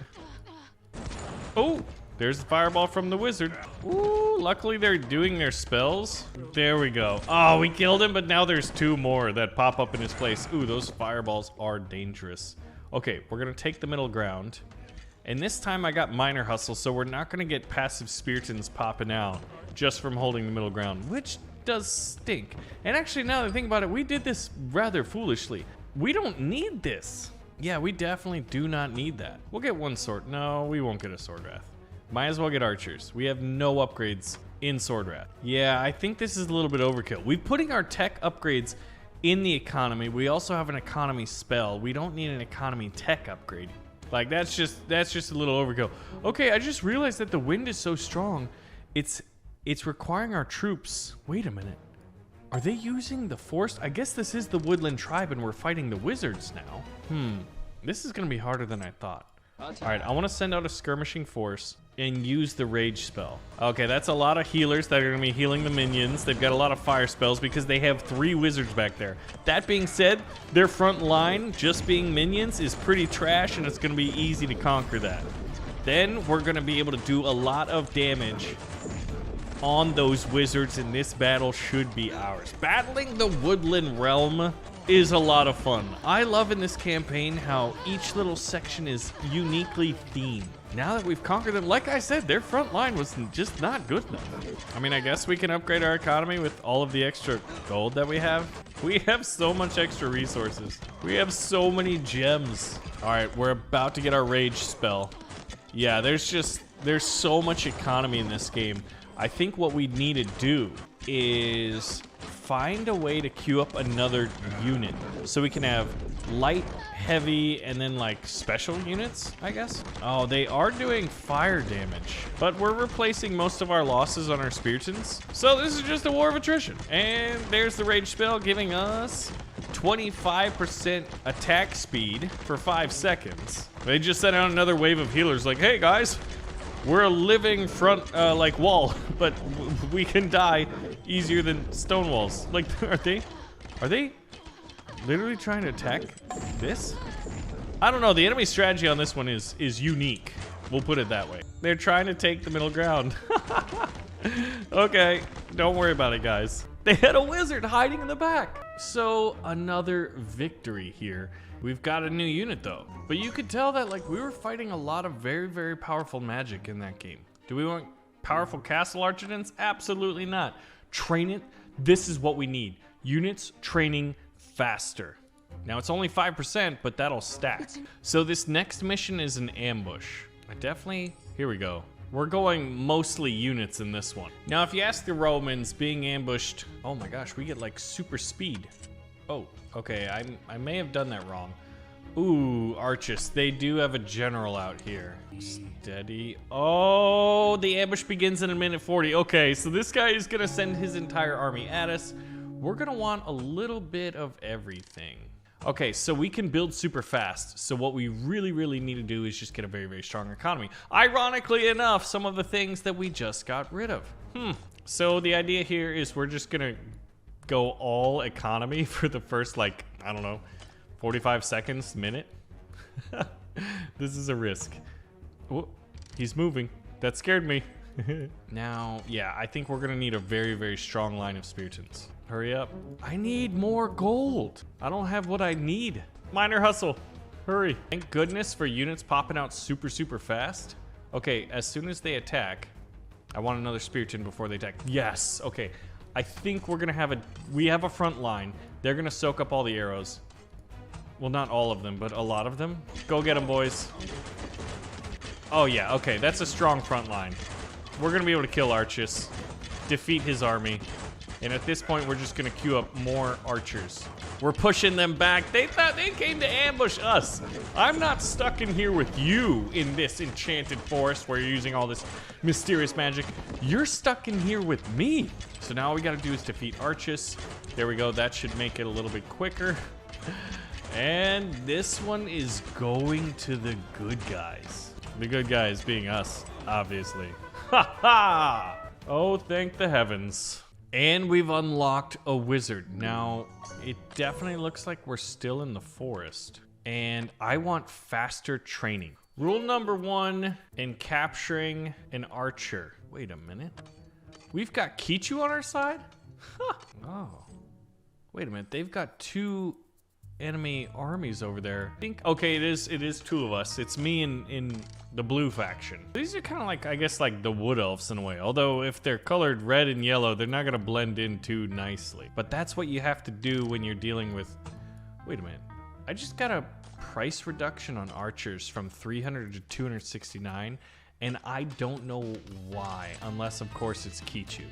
Oh, there's the fireball from the wizard. Ooh, luckily they're doing their spells. There we go. Oh, we killed him, but now there's 2 more that pop up in his place. Ooh, those fireballs are dangerous. Okay, we're gonna take the middle ground. And this time I got minor hustle, so we're not gonna get passive Spiritons popping out just from holding the middle ground, which does stink. And actually, now that I think about it, we did this rather foolishly. We don't need this. Yeah, we definitely do not need that. We'll get 1 sword. No, we won't get a sword wrath. Might as well get archers. We have no upgrades in Sword Wrath. Yeah, I think this is a little bit overkill. We're putting our tech upgrades in the economy. We also have an economy spell. We don't need an economy tech upgrade. Like, that's just a little overkill. Okay, I just realized that the wind is so strong. It's requiring our troops. Wait a minute. Are they using the forest? I guess this is the woodland tribe and we're fighting the wizards now. This is gonna be harder than I thought. All right, I want to send out a skirmishing force and use the rage spell. Okay, that's a lot of healers that are gonna be healing the minions. They've got a lot of fire spells because they have 3 wizards back there. That being said, their front line, just being minions, is pretty trash and it's gonna be easy to conquer that. Then we're gonna be able to do a lot of damage on those wizards, and this battle should be ours. Battling the woodland realm is a lot of fun. I love in this campaign how each little section is uniquely themed. Now that we've conquered them, like I said, their front line was just not good enough. I mean, I guess we can upgrade our economy with all of the extra gold that we have. We have so much extra resources. We have so many gems. All right, we're about to get our rage spell. Yeah, there's so much economy in this game. I think what we need to do is find a way to queue up another unit so we can have light, heavy, and then like special units, I guess. Oh, they are doing fire damage, but we're replacing most of our losses on our Spiritans. So this is just a war of attrition. And there's the rage spell giving us 25% attack speed for 5 seconds. They just sent out another wave of healers like, hey guys, we're a living front, like, wall, but we can die easier than stone walls. Like, are they literally trying to attack this? I don't know. The enemy strategy on this one is unique. We'll put it that way. They're trying to take the middle ground. Okay, don't worry about it, guys. They had a wizard hiding in the back. So, another victory here. We've got a new unit though, but you could tell that like we were fighting a lot of very, very powerful magic in that game. Do we want powerful castle architects? Absolutely not. Train it. This is what we need. Units training faster. Now it's only 5%, but that'll stack. So this next mission is an ambush. Here we go. We're going mostly units in this one. Now, if you ask the Romans, being ambushed, oh my gosh, we get like super speed. Oh, okay, I may have done that wrong. Ooh, Archis, they do have a general out here. Steady. Oh, the ambush begins in 1:40. Okay, so this guy is gonna send his entire army at us. We're gonna want a little bit of everything. Okay, so we can build super fast. So what we really, really need to do is just get a very, very strong economy. Ironically enough, some of the things that we just got rid of. So the idea here is we're just gonna go all economy for the first, like, I don't know, 45 seconds, minute. This is a risk. Oh, he's moving. That scared me. Now, yeah, I think we're gonna need a very, very strong line of Spiritans. Hurry up. I need more gold. I don't have what I need. Minor hustle. Hurry. Thank goodness for units popping out super, super fast. Okay, as soon as they attack, I want another Spiritan before they attack. Yes, okay. I think we're gonna we have a front line. They're gonna soak up all the arrows. Well, not all of them, but a lot of them. Go get them, boys. Oh yeah, okay, that's a strong front line. We're gonna be able to kill Archis, defeat his army, and at this point, we're just gonna queue up more archers. We're pushing them back. They thought they came to ambush us. I'm not stuck in here with you in this enchanted forest where you're using all this mysterious magic. You're stuck in here with me. So now all we gotta do is defeat Archis. There we go, that should make it a little bit quicker. And this one is going to the good guys. The good guys being us, obviously. Ha ha! Oh, thank the heavens. And we've unlocked a wizard. Now, it definitely looks like we're still in the forest. And I want faster training. Rule number 1 in capturing an archer. Wait a minute. We've got Kichu on our side? Huh. Oh. Wait a minute. They've got 2 enemy armies over there. I think, okay, it is 2 of us. It's me in the blue faction. These are kind of like, I guess, like the wood elves in a way. Although if they're colored red and yellow, they're not gonna blend in too nicely. But that's what you have to do when you're dealing with, wait a minute. I just got a price reduction on archers from 300 to 269, And I don't know why, unless of course it's Kichu.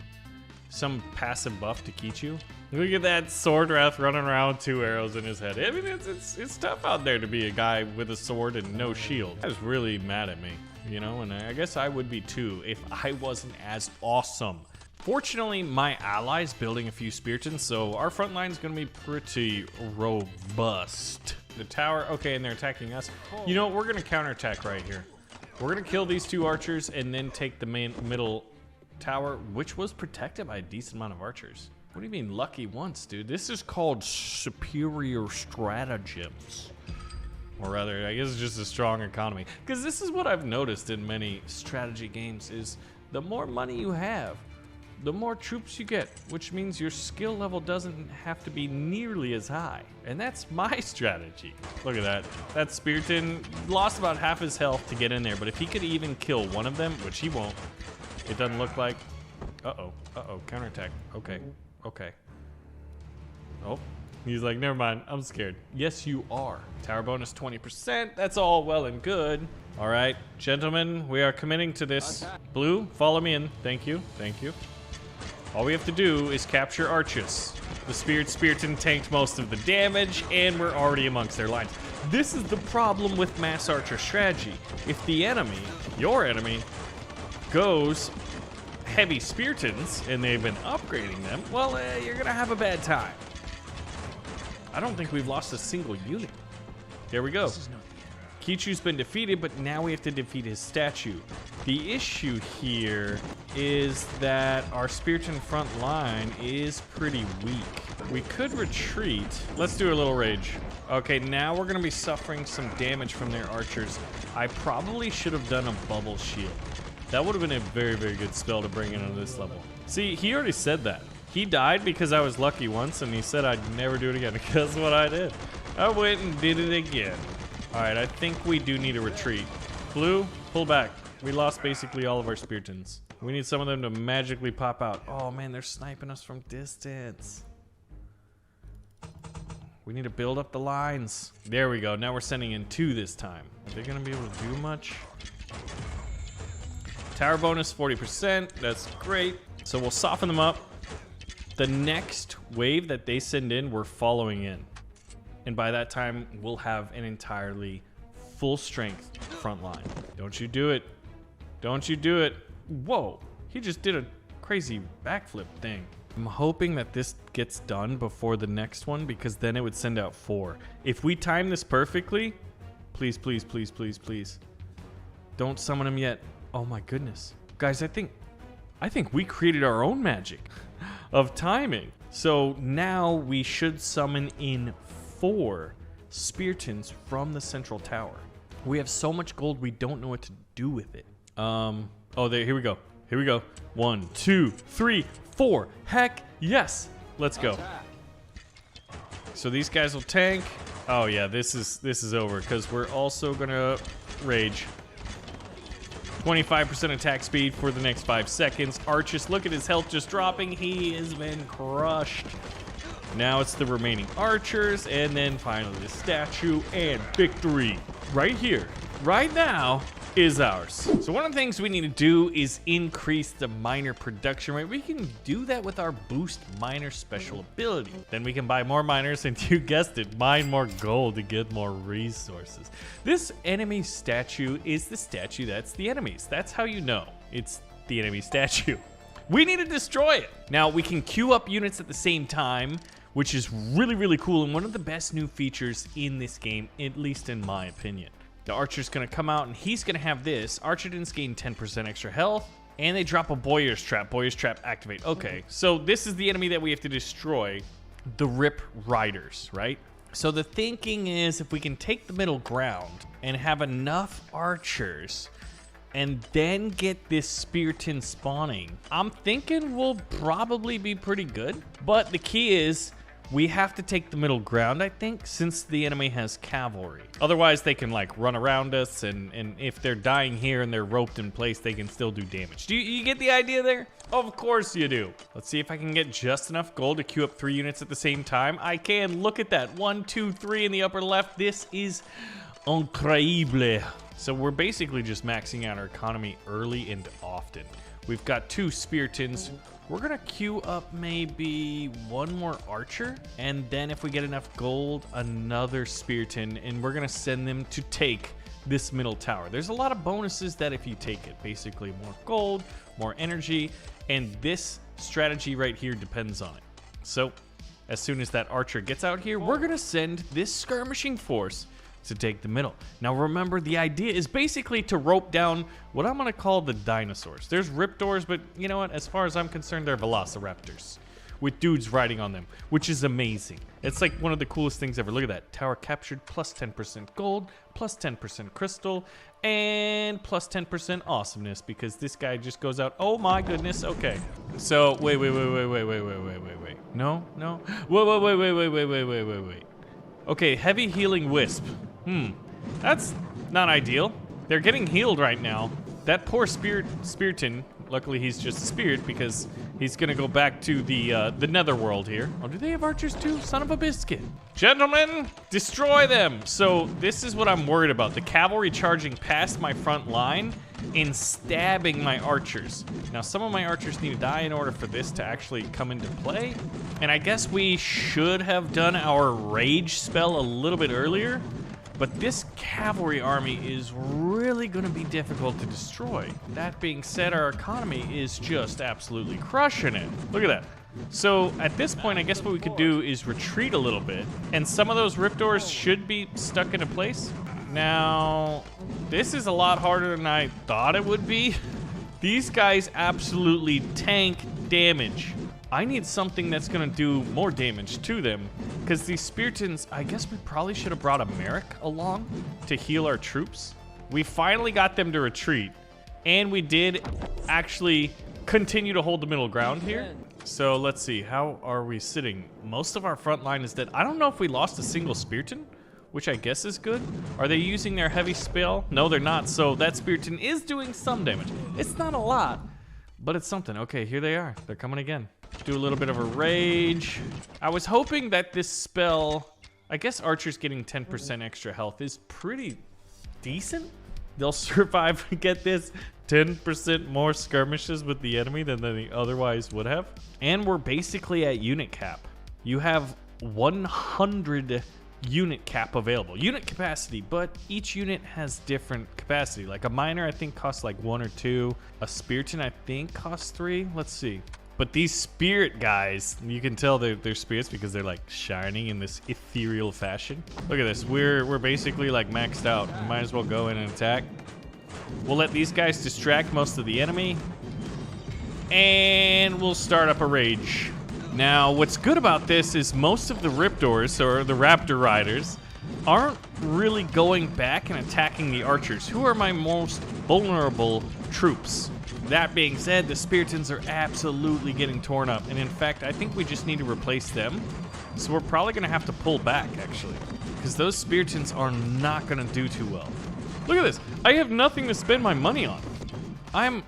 Some passive buff to Kichu. Look at that sword wrath running around with 2 arrows in his head. I mean, it's tough out there to be a guy with a sword and no shield. That was really mad at me, you know, and I guess I would be too if I wasn't as awesome. Fortunately, my ally's building a few Speartons, so our front line's gonna be pretty robust. The tower, okay, and they're attacking us. You know what, we're gonna counterattack right here. We're gonna kill these 2 archers and then take the middle tower, which was protected by a decent amount of archers. What do you mean lucky once, dude? This is called superior stratagems. Or rather, I guess it's just a strong economy. Because this is what I've noticed in many strategy games is the more money you have, the more troops you get, which means your skill level doesn't have to be nearly as high. And that's my strategy. Look at that. That Spearton lost about half his health to get in there, but if he could even kill one of them, which he won't, it doesn't look like. Uh-oh, counterattack. Okay. Oh, he's like, never mind, I'm scared. Yes, you are. Tower bonus 20%, that's all well and good. All right, gentlemen, we are committing to this. Blue, follow me in, thank you. All we have to do is capture archers. The Spearton tanked most of the damage, and we're already amongst their lines. This is the problem with mass archer strategy. If the enemy, your enemy, goes heavy Speartons, and they've been upgrading them, well, you're gonna have a bad time. I don't think we've lost a single unit. There we go. Kichu's been defeated, but now we have to defeat his statue. The issue here is that our Spearton front line is pretty weak. We could retreat. Let's do a little rage. Okay, now we're gonna be suffering some damage from their archers. I probably should have done a bubble shield. That would have been a very, very good spell to bring in on this level. See, he already said that. He died because I was lucky once, and he said I'd never do it again. Guess what I did? I went and did it again. All right, I think we do need a retreat. Blue, pull back. We lost basically all of our Speartons. We need some of them to magically pop out. Oh man, they're sniping us from distance. We need to build up the lines. There we go. Now we're sending in 2 this time. Are they gonna be able to do much? Tower bonus 40%, that's great. So we'll soften them up. The next wave that they send in, we're following in. And by that time, we'll have an entirely full strength front line. Don't you do it. Don't you do it. Whoa, he just did a crazy backflip thing. I'm hoping that this gets done before the next one because then it would send out 4. If we time this perfectly, please, please, please, please, please. Don't summon him yet. Oh my goodness. Guys, I think we created our own magic of timing. So now we should summon in 4 Speartons from the central tower. We have so much gold, we don't know what to do with it. Here we go. Here we go. 1, 2, 3, 4. Heck yes. Let's go. So these guys will tank. Oh yeah, this is over because we're also gonna rage. 25% attack speed for the next 5 seconds. Archus, look at his health just dropping. He has been crushed. Now it's the remaining archers, and then finally the statue, and victory right here, right now, is ours. So one of the things we need to do is increase the miner production rate. We can do that with our boost miner special ability. Then we can buy more miners, and you guessed it, mine more gold to get more resources. This enemy statue is the statue that's the enemies. That's how you know it's the enemy statue. We need to destroy it. Now we can queue up units at the same time, which is really, really cool, and one of the best new features in this game, at least in my opinion. The archer's gonna come out, and he's gonna have this. Archerdons gain 10% extra health, and they drop a Boyer's Trap. Boyer's Trap activate. Okay, so this is the enemy that we have to destroy, the Rip Riders, right? So the thinking is if we can take the middle ground and have enough archers and then get this Spearton spawning, I'm thinking we'll probably be pretty good. But the key is we have to take the middle ground, I think, since the enemy has cavalry. Otherwise, they can like run around us, and if they're dying here and they're roped in place, they can still do damage. Do you get the idea there? Of course you do. Let's see if I can get just enough gold to queue up 3 units at the same time. I can. Look at that. 1, 2, 3 in the upper left. This is Incroyable. So we're basically just maxing out our economy early and often. We've got 2 Speartons. We're gonna queue up maybe 1 more Archer, and then if we get enough gold, another Spearton, and we're gonna send them to take this middle tower. There's a lot of bonuses that if you take it, basically more gold, more energy, and this strategy right here depends on it. So as soon as that Archer gets out here, we're gonna send this skirmishing force to take the middle. Now remember, the idea is basically to rope down what I'm gonna call the dinosaurs. There's Riptors, but you know what? As far as I'm concerned, they're Velociraptors with dudes riding on them, which is amazing. It's like one of the coolest things ever. Look at that. Tower captured, plus 10% gold, plus 10% crystal, and plus 10% awesomeness, because this guy just goes out. Oh my goodness, okay. So, wait. No. Wait. Okay, heavy healing wisp. That's not ideal. They're getting healed right now. That poor Spearton, luckily he's just a spirit because he's gonna go back to the netherworld here. Oh, do they have archers too? Son of a biscuit. Gentlemen, destroy them. So this is what I'm worried about. The cavalry charging past my front line and stabbing my archers. Now, some of my archers need to die in order for this to actually come into play. And I guess we should have done our rage spell a little bit earlier. But this cavalry army is really going to be difficult to destroy. That being said, our economy is just absolutely crushing it. Look at that. So at this point, I guess what we could do is retreat a little bit. And some of those Riptors should be stuck into place. Now, this is a lot harder than I thought it would be. These guys absolutely tank damage. I need something that's gonna do more damage to them, because these Speartons, I guess we probably should have brought a Merrick along to heal our troops. We finally got them to retreat, and we did actually continue to hold the middle ground here. So let's see, how are we sitting? Most of our front line is dead. I don't know if we lost a single Spearton, which I guess is good. Are they using their heavy spell? No, they're not, so that Spearton is doing some damage. It's not a lot, but it's something. Okay, here they are. They're coming again. Do a little bit of a rage. I was hoping that this spell, I guess archers getting 10% extra health is pretty decent. They'll survive and get this 10% more skirmishes with the enemy than they otherwise would have. And we're basically at unit cap. You have 100 unit cap available. Unit capacity, but each unit has different capacity. Like a miner, I think, costs like 1 or 2. A Spearton, I think, costs 3. Let's see. But these spirit guys, you can tell they're spirits because they're like shining in this ethereal fashion. Look at this. We're basically like maxed out. We might as well go in and attack. We'll let these guys distract most of the enemy. And we'll start up a rage. Now, what's good about this is most of the Riptors, or the Raptor Riders, aren't really going back and attacking the archers, who are my most vulnerable troops. That being said, the Speartons are absolutely getting torn up, and in fact, I think we just need to replace them. So we're probably gonna have to pull back, actually, because those Speartons are not gonna do too well. Look at this. I have nothing to spend my money on. I'm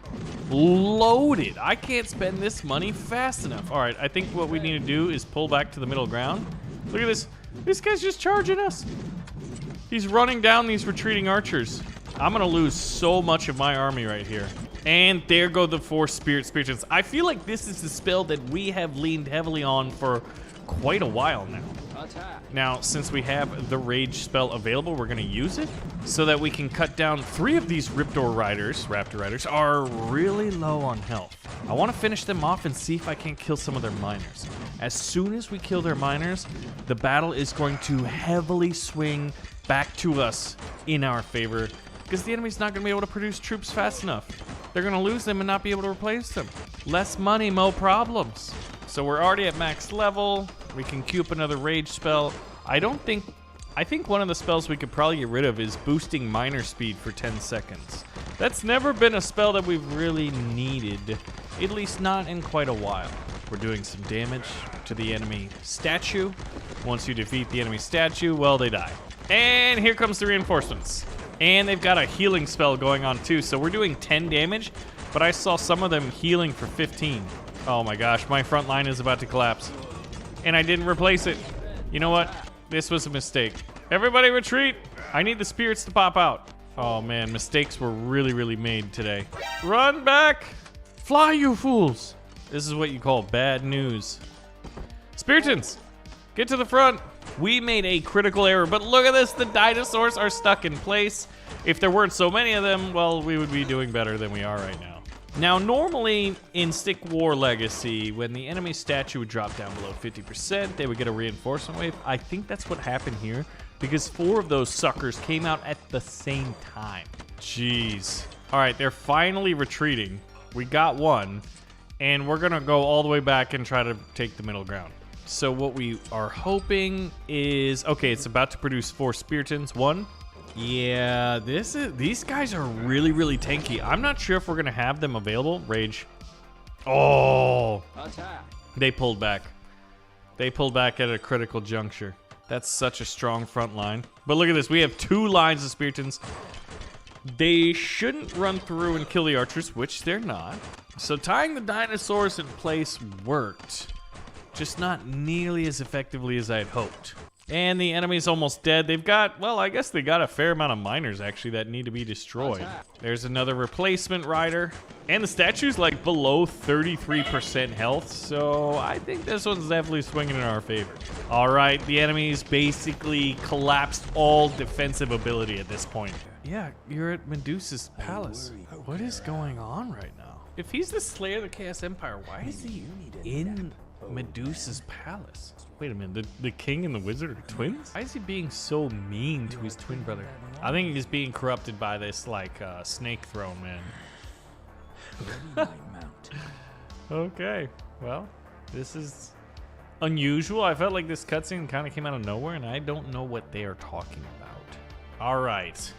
loaded. I can't spend this money fast enough. All right, I think what we need to do is pull back to the middle ground. Look at this. This guy's just charging us. He's running down these retreating archers. I'm gonna lose so much of my army right here. And there go the 4 Speartons. I feel like this is the spell that we have leaned heavily on for quite a while now. Now, since we have the rage spell available, we're gonna use it so that we can cut down 3 of these Raptor Riders are really low on health. I want to finish them off and see if I can kill some of their miners. As soon as we kill their miners, the battle is going to heavily swing back to us in our favor, because the enemy's not gonna be able to produce troops fast enough. They're gonna lose them and not be able to replace them. Less money, more problems. So we're already at max level. We can queue up another rage spell. I think one of the spells we could probably get rid of is boosting miner speed for 10 seconds. That's never been a spell that we've really needed, at least not in quite a while. We're doing some damage to the enemy statue. Once you defeat the enemy statue, well, they die. And here comes the reinforcements. And they've got a healing spell going on too, so we're doing 10 damage, but I saw some of them healing for 15. Oh my gosh, my front line is about to collapse. And I didn't replace it. You know what? This was a mistake. Everybody retreat. I need the spirits to pop out. Oh man, mistakes were really made today. Run back. Fly, you fools. This is what you call bad news. Spiritans, get to the front. We made a critical error, but look at this. The dinosaurs are stuck in place. If there weren't so many of them, well, we would be doing better than we are right now. Now, normally in Stick War Legacy, when the enemy statue would drop down below 50%, they would get a reinforcement wave. I think that's what happened here because 4 of those suckers came out at the same time. Jeez. All right, they're finally retreating. We got one, and we're gonna go all the way back and try to take the middle ground. So what we are hoping is, okay, it's about to produce 4 Spiritans. 1. Yeah, these guys are really tanky. I'm not sure if we're gonna have them available. Rage. Oh, attack. They pulled back. They pulled back at a critical juncture. That's such a strong front line. But look at this. We have 2 lines of Spiritans. They shouldn't run through and kill the archers, which they're not. So tying the dinosaurs in place worked. Just not nearly as effectively as I had hoped. And the enemy's almost dead. They've got, well, I guess they got a fair amount of miners, actually, that need to be destroyed. There's another replacement rider. And the statue's, like, below 33% health, so I think this one's definitely swinging in our favor. All right, the enemy's basically collapsed all defensive ability at this point. Yeah, you're at Medusa's palace. What is going on right now? If he's the Slayer of the Chaos Empire, why is he in Medusa's palace? Wait a minute, the king and the wizard are twins? Why is he being so mean to his twin brother? I think he's being corrupted by this, like, snake throne, man. Okay, well, this is unusual. I felt like this cutscene kind of came out of nowhere, and I don't know what they are talking about. All right.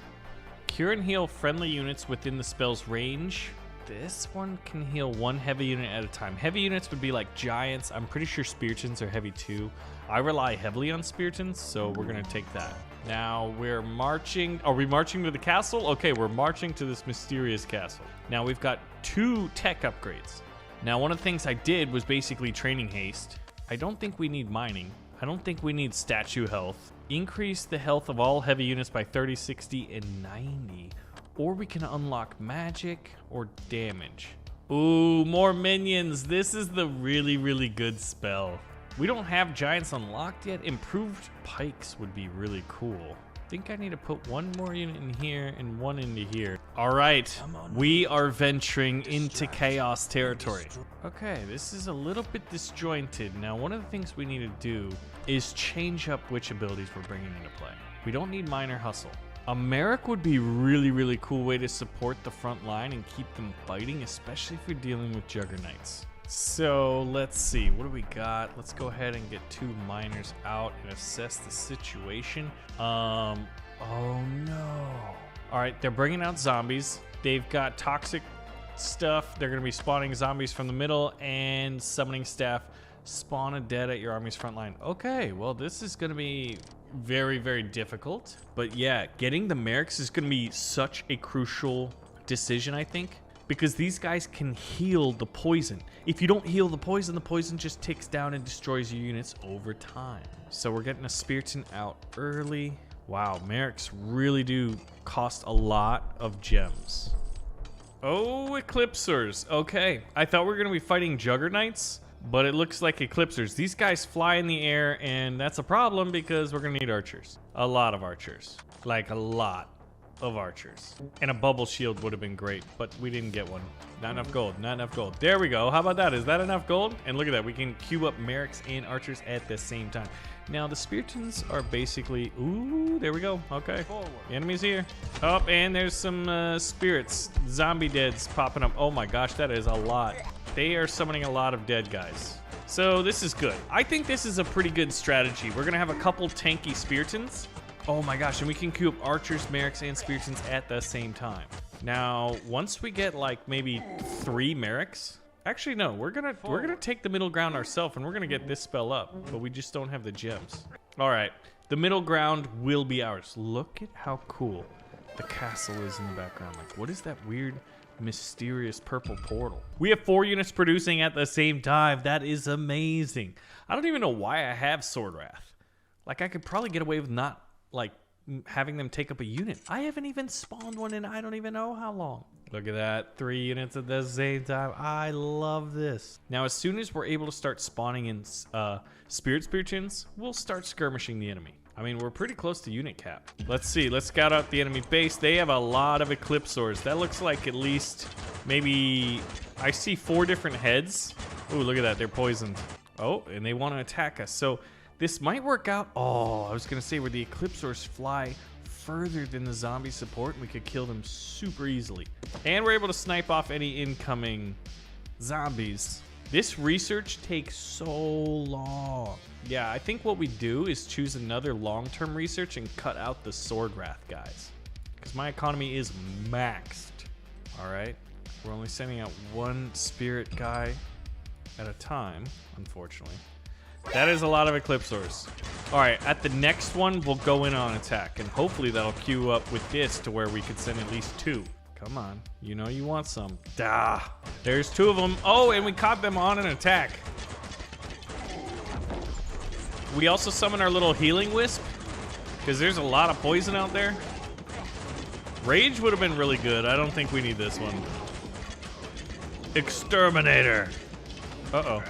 Cure and heal friendly units within the spell's range. This one can heal 1 heavy unit at a time. Heavy units would be like giants. I'm pretty sure Spiritans are heavy too. I rely heavily on Spiritans, so we're gonna take that. Now we're marching. Are we marching to the castle? Okay, we're marching to this mysterious castle. Now we've got 2 tech upgrades. Now one of the things I did was basically training haste. I don't think we need mining. I don't think we need statue health. Increase the health of all heavy units by 30, 60, and 90. Or we can unlock magic or damage. Ooh, more minions. This is the really good spell. We don't have giants unlocked yet. Improved pikes would be really cool. I think I need to put 1 more unit in here and 1 into here. All right, we are venturing into chaos territory. Okay, this is a little bit disjointed. Now, one of the things we need to do is change up which abilities we're bringing into play. We don't need minor hustle. A Merrick would be really cool way to support the front line and keep them fighting, especially if you're dealing with Juggernauts. So let's see, what do we got? Let's go ahead and get 2 miners out and assess the situation. Oh no. All right, they're bringing out zombies. They've got toxic stuff. They're gonna be spawning zombies from the middle and summoning staff. Spawn a dead at your army's front line. Okay, well this is gonna be very difficult. But yeah, getting the Merrics is gonna be such a crucial decision, I think. Because these guys can heal the poison. If you don't heal the poison just ticks down and destroys your units over time. So we're getting a Spiritan out early. Wow, Merrics really do cost a lot of gems. Oh, Eclipsers. Okay, I thought we were gonna be fighting Juggernauts, but it looks like Eclipsers. These guys fly in the air, and that's a problem because we're gonna need archers. A lot of archers. Like a lot of archers. And a bubble shield would have been great, but we didn't get one. Not enough gold, not enough gold. There we go. How about that? Is that enough gold? And look at that. We can queue up Merrics and archers at the same time. Now, the Spiritans are basically... Ooh, there we go. Okay. The enemy's here. Oh, and there's some spirits. Zombie deads popping up. Oh my gosh, that is a lot. They are summoning a lot of dead guys. So this is good. I think this is a pretty good strategy. We're going to have a couple tanky Spiritans. Oh my gosh, and we can queue up archers, Merrics, and Spiritans at the same time. Now, once we get like maybe 3 Merrics, actually no, we're gonna take the middle ground ourselves, and we're gonna get this spell up, but we just don't have the gems. All right, the middle ground will be ours. Look at how cool the castle is in the background. Like, what is that weird, mysterious purple portal? We have 4 units producing at the same time. That is amazing. I don't even know why I have Sword Wrath. Like, I could probably get away with not like having them take up a unit. I haven't even spawned one in I don't even know how long. Look at that, 3 units at the same time. I love this. Now, as soon as we're able to start spawning in Spirits, we'll start skirmishing the enemy. I mean, we're pretty close to unit cap. Let's see, let's scout out the enemy base. They have a lot of Eclipsors. That looks like at least maybe, I see 4 different heads. Ooh, look at that, they're poisoned. Oh, and they want to attack us. So this might work out. Oh, I was gonna say where the Eclipsors fly further than the zombie support, and we could kill them super easily. And we're able to snipe off any incoming zombies. This research takes so long. Yeah, I think what we do is choose another long-term research and cut out the Sword Wrath guys, because my economy is maxed. All right, we're only sending out 1 spirit guy at a time, unfortunately. That is a lot of Eclipsors. All right, at the next one, we'll go in on attack, and hopefully that'll queue up with this to where we could send at least 2. Come on, you know you want some. Dah, there's 2 of them. Oh, and we caught them on an attack. We also summon our little healing wisp, because there's a lot of poison out there. Rage would have been really good. I don't think we need this one. Exterminator. Uh-oh.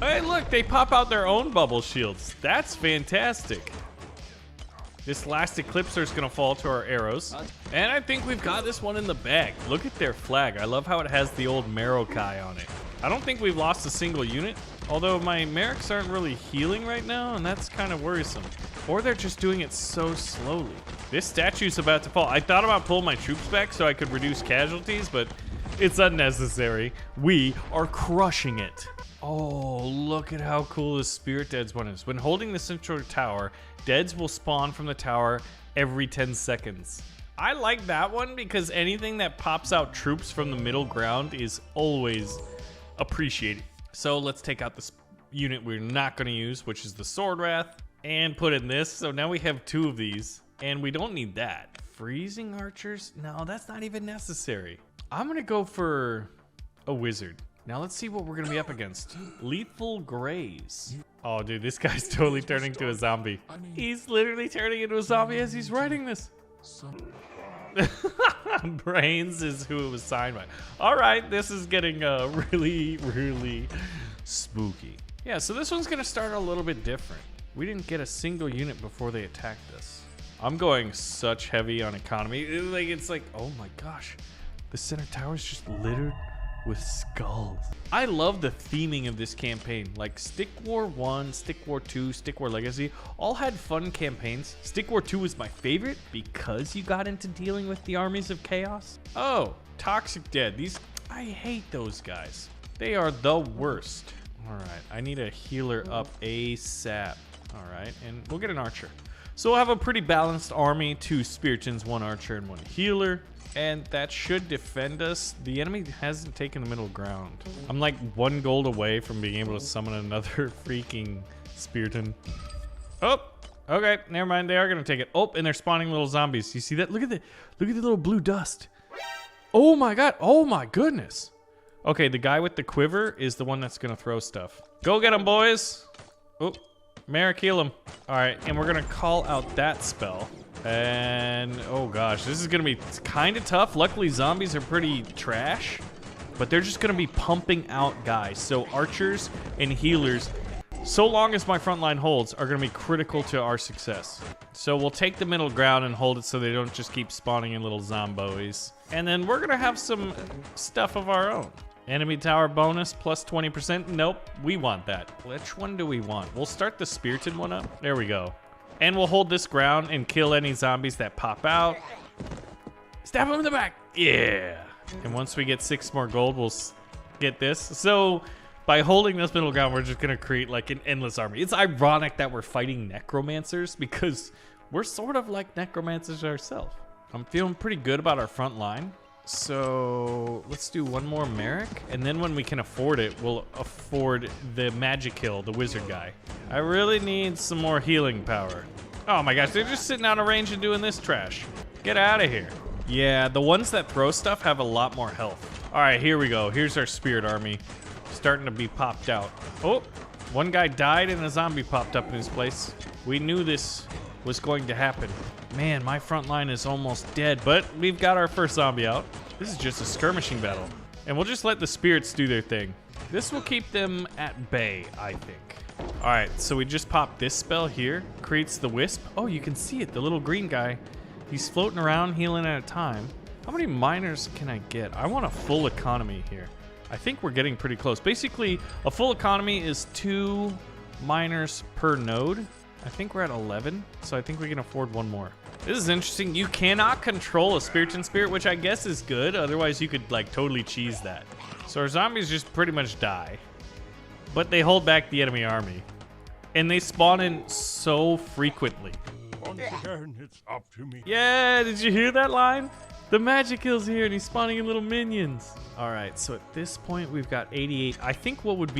Hey, look, they pop out their own bubble shields. That's fantastic. This last Eclipsor is gonna fall to our arrows. And I think we've got this one in the bag. Look at their flag. I love how it has the old Marokai on it. I don't think we've lost a single unit, although my Merrics aren't really healing right now, and that's kind of worrisome. Or they're just doing it so slowly. This statue's about to fall. I thought about pulling my troops back so I could reduce casualties, but it's unnecessary. We are crushing it. Oh, look at how cool this Spirit Deads one is. When holding the central tower, Deads will spawn from the tower every 10 seconds. I like that one because anything that pops out troops from the middle ground is always appreciated. So let's take out this unit we're not going to use, which is the Sword Wrath, and put in this. So now we have 2 of these, and we don't need that. Freezing archers? No, that's not even necessary. I'm going to go for a wizard. Now let's see what we're gonna be up against. Lethal Graze. Oh, dude, this guy's totally turning to a zombie. He's literally turning into a zombie as he's writing this. Brains is who it was signed by. All right, this is getting really, really spooky. Yeah, so this one's gonna start a little bit different. We didn't get a single unit before they attacked us. I'm going such heavy on economy. It's like, oh my gosh. The center tower is just littered with skulls. I love the theming of this campaign. Like Stick War 1, Stick War 2, Stick War Legacy, all had fun campaigns. Stick War 2 was my favorite because you got into dealing with the armies of chaos. Oh, Toxic Dead. I hate those guys. They are the worst. All right, I need a healer up ASAP. All right, and we'll get an archer. So we'll have a pretty balanced army, 2 Spiritans, 1 archer, and 1 healer. And that should defend us. The enemy hasn't taken the middle ground. I'm like 1 gold away from being able to summon another freaking Spiritan. Oh, okay, never mind. They are gonna take it. Oh, and they're spawning little zombies. You see that? Look at the little blue dust. Oh my god. Oh my goodness. Okay, the guy with the quiver is the one that's gonna throw stuff. Go get him, boys. Oh, Merrick, heal him. All right, and we're gonna call out that spell. And oh gosh, this is gonna be kind of tough. Luckily, zombies are pretty trash, but they're just gonna be pumping out guys. So archers and healers, so long as my front line holds, are gonna be critical to our success. So we'll take the middle ground and hold it so they don't just keep spawning in little zombies. And then we're gonna have some stuff of our own. Enemy tower bonus plus 20%. Nope, we want that. Which one do we want? We'll start the Spirited one up. There we go. And we'll hold this ground and kill any zombies that pop out. Stab them in the back. Yeah. And once we get 6 more gold, we'll get this. So by holding this middle ground, we're just going to create like an endless army. It's ironic that we're fighting necromancers because we're sort of like necromancers ourselves. I'm feeling pretty good about our front line. So let's do 1 more Merrick, and then when we can afford it, we'll afford the magic hill, the wizard guy. I really need some more healing power. Oh my gosh, they're just sitting out of range and doing this trash. Get out of here. Yeah, the ones that throw stuff have a lot more health. All right, here we go. Here's our spirit army starting to be popped out. Oh, One guy died and a zombie popped up in his place. We knew this was going to happen. Man, my front line is almost dead, but we've got our first zombie out. This is just a skirmishing battle. And we'll just let the spirits do their thing. This will keep them at bay, I think. All right, so we just popped this spell here. Creates the wisp. Oh, you can see it, the little green guy. He's floating around, healing at a time. How many miners can I get? I want a full economy here. I think we're getting pretty close. Basically, a full economy is 2 miners per node. I think we're at 11, so I think we can afford one more. This is interesting. You cannot control a Spiriton Spirit, which I guess is good. Otherwise, you could like totally cheese that. So our zombies just pretty much die. But they hold back the enemy army. And they spawn in so frequently. Once again, it's up to me. Yeah, did you hear that line? The magic kill's here and he's spawning in little minions. All right, so at this point we've got 88. I think what would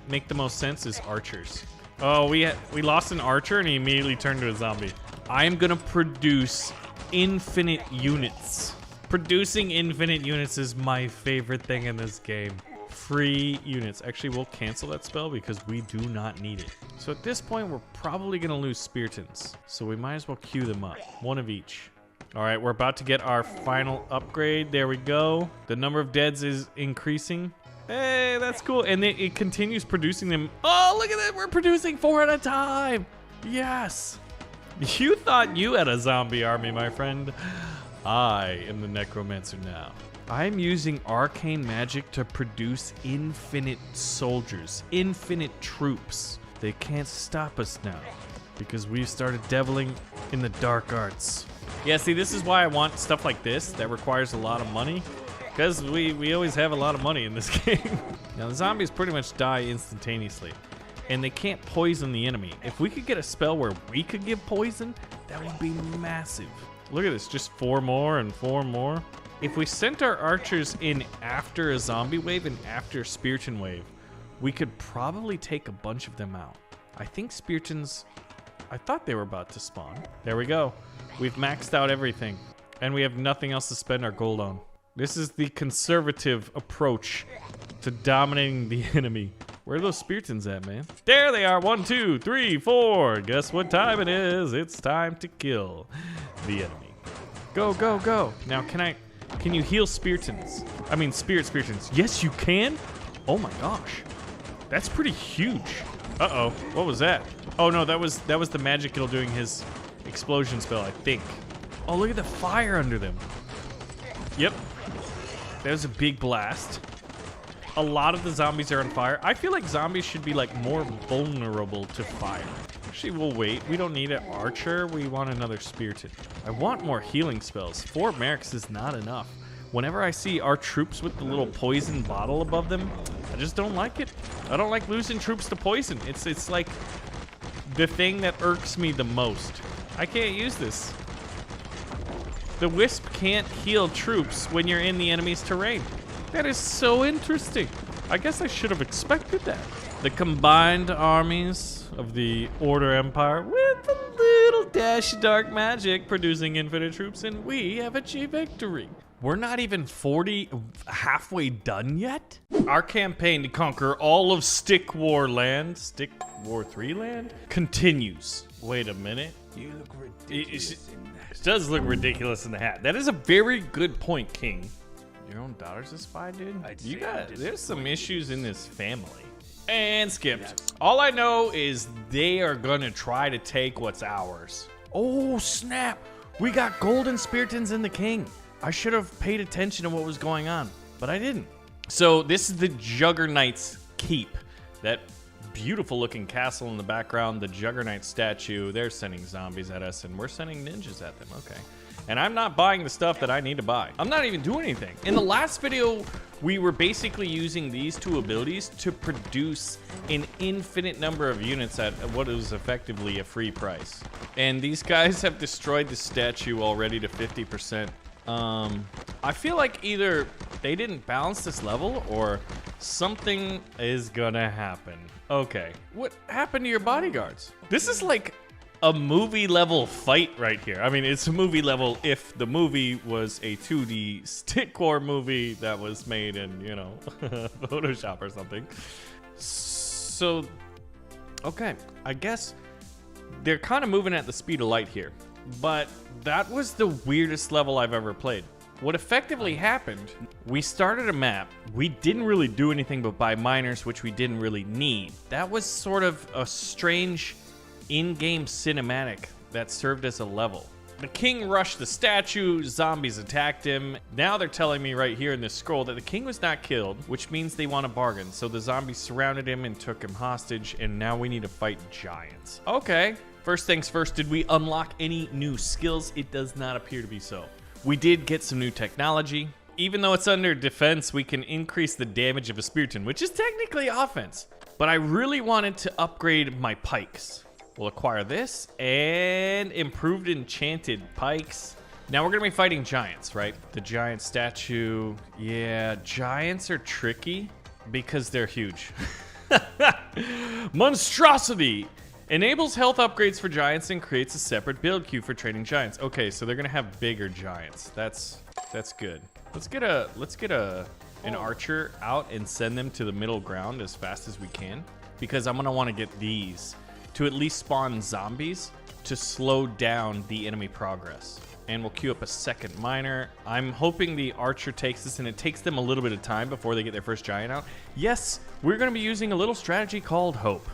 make the most sense is archers. Oh, we lost an archer and he immediately turned to a zombie. I am gonna produce infinite units. Producing infinite units is my favorite thing in this game. Free units. Actually, we'll cancel that spell because we do not need it. So at this point, we're probably gonna lose Spiritons. So we might as well queue them up. One of each. All right, we're about to get our final upgrade. There we go. The number of deads is increasing. Hey, that's cool. And it continues producing them. Oh, look at that. We're producing 4 at a time. Yes. You thought you had a zombie army, my friend. I am the necromancer now. I'm using arcane magic to produce infinite soldiers, infinite troops. They can't stop us now because we've started deviling in the dark arts. Yeah, see, this is why I want stuff like this that requires a lot of money, because we always have a lot of money in this game. Now, the zombies pretty much die instantaneously, and they can't poison the enemy. If we could get a spell where we could give poison, that would be massive. Look at this, just 4 more and 4 more. If we sent our archers in after a zombie wave and after a Spiriton wave, we could probably take a bunch of them out. I think Spiritons, I thought they were about to spawn. There we go. We've maxed out everything, and we have nothing else to spend our gold on. This is the conservative approach to dominating the enemy. Where are those Spiritons at, man? There they are. 1, 2, 3, 4. Guess what time it is? It's time to kill the enemy. Go, go, go. Now, can you heal Spiritons? I mean, Spiritons. Yes, you can. Oh my gosh. That's pretty huge. Uh-oh. What was that? Oh no, that was the Magical doing his explosion spell, I think. Oh, look at the fire under them. Yep. That was a big blast. A lot of the zombies are on fire. I feel like zombies should be like more vulnerable to fire. Actually, we'll wait. We don't need an archer. We want another Spiriton. I want more healing spells. 4 mercs is not enough. Whenever I see our troops with the little poison bottle above them, I just don't like it. I don't like losing troops to poison. It's like the thing that irks me the most. I can't use this. The wisp can't heal troops when you're in the enemy's terrain. That is so interesting. I guess I should have expected that. The combined armies of the Order Empire with a little dash of dark magic producing infinite troops, and we have achieved victory. We're not even halfway done yet? Our campaign to conquer all of Stick War land, Stick War 3 land, continues. Wait a minute. You look ridiculous in that. It does look ridiculous in the hat. That is a very good point, King. Your own daughter's a spy, dude? There's some issues in this family. And skipped. All I know is they are gonna try to take what's ours. Oh, snap. We got golden Spiritons in the King. I should have paid attention to what was going on, but I didn't. So this is the Juggernight's Keep. That beautiful looking castle in the background, the Juggernaut statue. They're sending zombies at us and we're sending ninjas at them, okay. And I'm not buying the stuff that I need to buy. I'm not even doing anything. In the last video, we were basically using these 2 abilities to produce an infinite number of units at what is effectively a free price. And these guys have destroyed the statue already to 50%. I feel like either they didn't balance this level or something is gonna happen. Okay, what happened to your bodyguards? This is like a movie level fight right here. I mean, it's a movie level if the movie was a 2D Stick War movie that was made in, you know, Photoshop or something. So Okay, I guess they're kind of moving at the speed of light here, but that was the weirdest level I've ever played. What effectively happened, we started a map. We didn't really do anything but buy miners, which we didn't really need. That was sort of a strange in-game cinematic that served as a level. The king rushed the statue, zombies attacked him. Now they're telling me right here in this scroll that the king was not killed, which means they want a bargain. So the zombies surrounded him and took him hostage, and now we need to fight giants. Okay, first things first, did we unlock any new skills? It does not appear to be so. We did get some new technology. Even though it's under defense, we can increase the damage of a spearton, which is technically offense. But I really wanted to upgrade my pikes. We'll acquire this and improved enchanted pikes. Now we're gonna be fighting giants, right? The giant statue. Yeah, giants are tricky because they're huge. Monstrosity enables health upgrades for giants and creates a separate build queue for training giants. Okay, so they're gonna have bigger giants. That's good. Let's get an archer out and send them to the middle ground as fast as we can, because I'm gonna want to get these to at least spawn zombies to slow down the enemy progress. And we'll queue up a second miner. I'm hoping the archer takes this, and it takes them a little bit of time before they get their first giant out. Yes, we're gonna be using a little strategy called hope.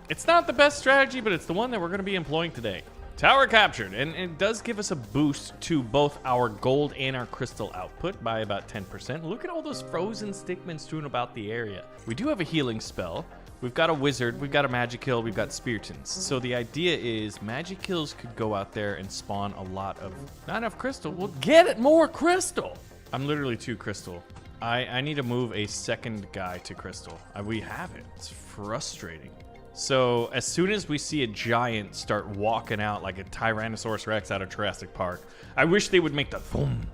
It's not the best strategy, but it's the one that we're gonna be employing today. Tower captured, and it does give us a boost to both our gold and our crystal output by about 10%. Look at all those frozen stickmen strewn about the area. We do have a healing spell. We've got a wizard, we've got a magic kill, we've got speartons. So the idea is magic kills could go out there and spawn a lot of, not enough crystal, we'll get it more crystal. I'm literally 2 crystal. I need to move a second guy to crystal. We have it, it's frustrating. So as soon as we see a giant start walking out like a Tyrannosaurus Rex out of Jurassic Park, I wish they would make the boom,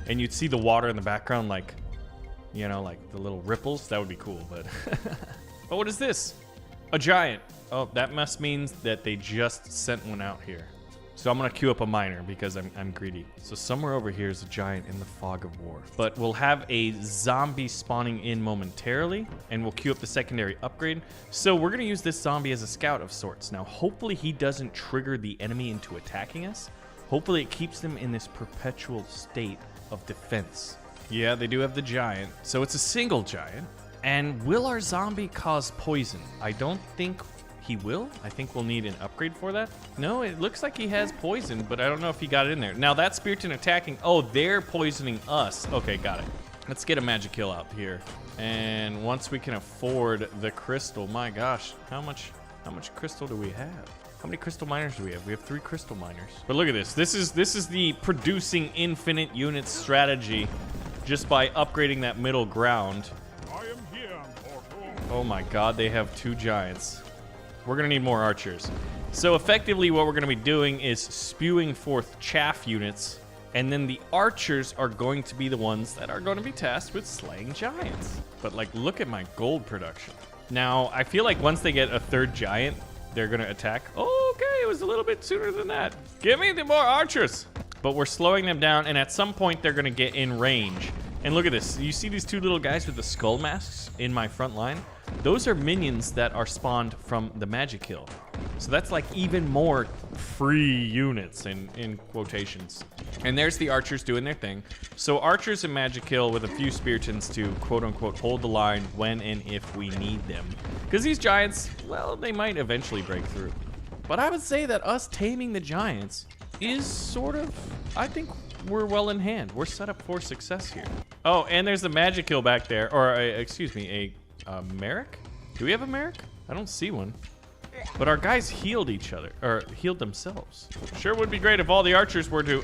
and you'd see the water in the background, like, you know, like the little ripples. That would be cool, but. Oh, what is this? A giant. Oh, that must mean that they just sent one out here. So I'm gonna queue up a miner because I'm greedy. So somewhere over here is a giant in the fog of war. But we'll have a zombie spawning in momentarily, and we'll queue up the secondary upgrade. So we're gonna use this zombie as a scout of sorts. Now, hopefully he doesn't trigger the enemy into attacking us. Hopefully it keeps them in this perpetual state of defense. Yeah, they do have the giant. So it's a single giant. And will our zombie cause poison? I don't think he will. I think we'll need an upgrade for that. No, it looks like he has poison, but I don't know if he got it in there. Now that spearton attacking, oh, they're poisoning us. Okay, got it. Let's get a magic kill out here. And once we can afford the crystal, my gosh, how much crystal do we have? How many crystal miners do we have? We have 3 crystal miners. But look at this. This is the producing infinite units strategy just by upgrading that middle ground. Oh my god, they have 2 giants. We're gonna need more archers. So effectively what we're gonna be doing is spewing forth chaff units, and then the archers are going to be the ones that are gonna be tasked with slaying giants. But like, look at my gold production. Now, I feel like once they get a 3rd giant, they're gonna attack. Oh, okay, it was a little bit sooner than that. Give me the more archers. But we're slowing them down, and at some point they're gonna get in range. And look at this. You see these 2 little guys with the skull masks in my front line? Those are minions that are spawned from the magic kill. So that's like even more free units in quotations. And there's the archers doing their thing. So archers and magic kill with a few speartons to quote unquote hold the line when and if we need them. Because these giants, well, they might eventually break through. But I would say that us taming the giants is sort of, I think we're well in hand. We're set up for success here. Oh, and there's the magic kill back there, or excuse me, a Merrick? Do we have a Merrick? I don't see one. But our guys healed each other, or healed themselves. Sure would be great if all the archers were to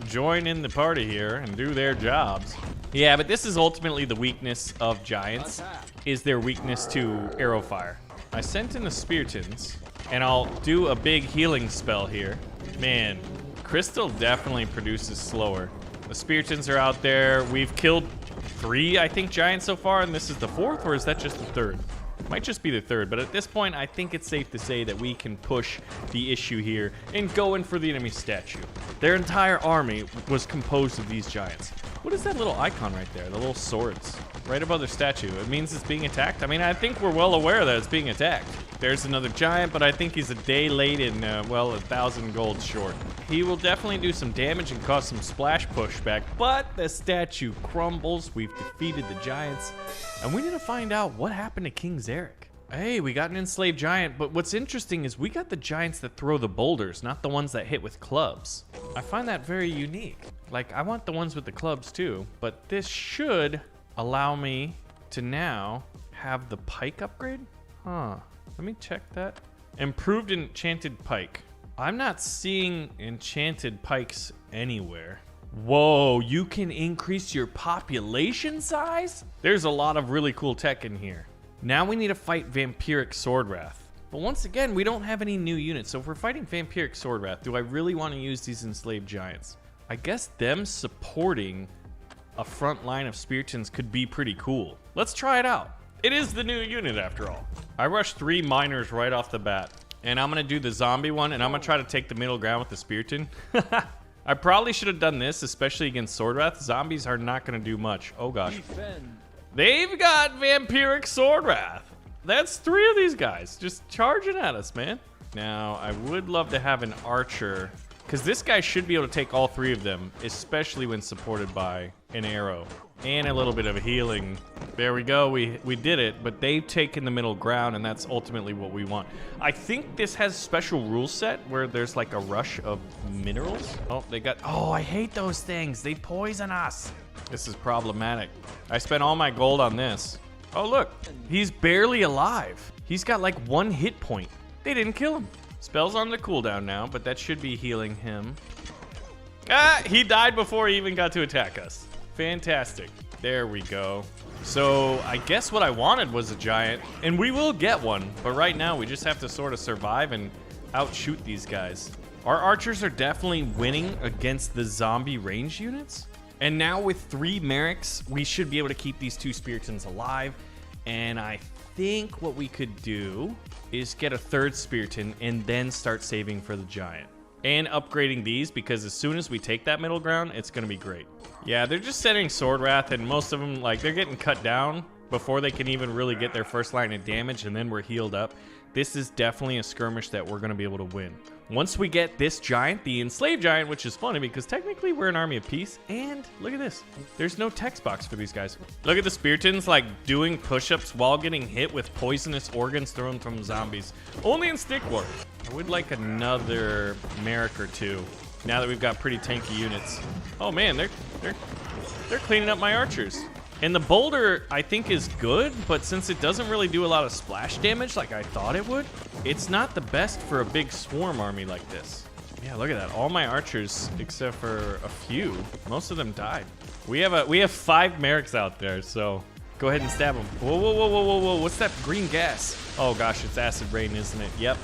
join in the party here and do their jobs. Yeah, but this is ultimately the weakness of giants, is their weakness to arrow fire. I sent in the speartons, and I'll do a big healing spell here. Man, crystal definitely produces slower. The speartons are out there. We've killed 3, I think, giants so far, and this is the 4th, or is that just the 3rd? Might just be the 3rd, but at this point, I think it's safe to say that we can push the issue here and go in for the enemy statue. Their entire army was composed of these giants. What is that little icon right there? The little swords right above the statue. It means it's being attacked. I mean, I think we're well aware that it's being attacked. There's another giant, but I think he's a day late and, well, 1,000 gold short. He will definitely do some damage and cause some splash pushback, but the statue crumbles. We've defeated the giants, and we need to find out what happened to King Zarek. Hey, we got an enslaved giant, but what's interesting is we got the giants that throw the boulders, not the ones that hit with clubs. I find that very unique. Like, I want the ones with the clubs too, but this should allow me to now have the pike upgrade? Huh, let me check that. Improved enchanted pike. I'm not seeing enchanted pikes anywhere. Whoa, you can increase your population size? There's a lot of really cool tech in here. Now we need to fight Vampiric Swordwrath. But once again, we don't have any new units. So if we're fighting Vampiric Swordwrath, do I really want to use these enslaved giants? I guess them supporting a front line of Spiritans could be pretty cool. Let's try it out. It is the new unit after all. I rushed 3 miners right off the bat. And I'm gonna do the zombie one, and I'm gonna try to take the middle ground with the Spiritan. I probably should have done this, especially against Swordwrath. Zombies are not gonna do much. Oh gosh. They've got Vampiric Swordwrath. That's 3 of these guys just charging at us, man. Now, I would love to have an archer, because this guy should be able to take all 3 of them, especially when supported by an arrow and a little bit of healing. There we go, we did it, but they've taken the middle ground, and that's ultimately what we want. I think this has a special rule set where there's like a rush of minerals. Oh, they got, oh, I hate those things. They poison us. This is problematic. I spent all my gold on this. Oh, look, he's barely alive. He's got like 1 hit point. They didn't kill him. Spell's on the cooldown now, but that should be healing him. Ah, he died before he even got to attack us. Fantastic. There we go. So I guess what I wanted was a giant, and we will get one, but right now we just have to sort of survive and outshoot these guys. Our archers are definitely winning against the zombie range units. And now with 3 Merrics, we should be able to keep these 2 Spiritans alive. And I think what we could do is get a 3rd Spiritan and then start saving for the giant. And upgrading these, because as soon as we take that middle ground, it's gonna be great. Yeah, they're just setting Swordwrath, and most of them, like, they're getting cut down before they can even really get their first line of damage, and then we're healed up. This is definitely a skirmish that we're gonna be able to win. Once we get this giant, the enslaved giant, which is funny because technically we're an army of peace, and look at this. There's no text box for these guys. Look at the Spiritans like doing push-ups while getting hit with poisonous organs thrown from zombies. Only in Stick War. I would like another Merrick or 2 now that we've got pretty tanky units. Oh man, they're cleaning up my archers. And the boulder, I think, is good, but since it doesn't really do a lot of splash damage like I thought it would, it's not the best for a big swarm army like this. Yeah, look at that. All my archers, except for a few, most of them died. We have 5 Merrics out there, so go ahead and stab them. Whoa, whoa, whoa, whoa, whoa, whoa. What's that green gas? Oh gosh, it's acid rain, isn't it? Yep,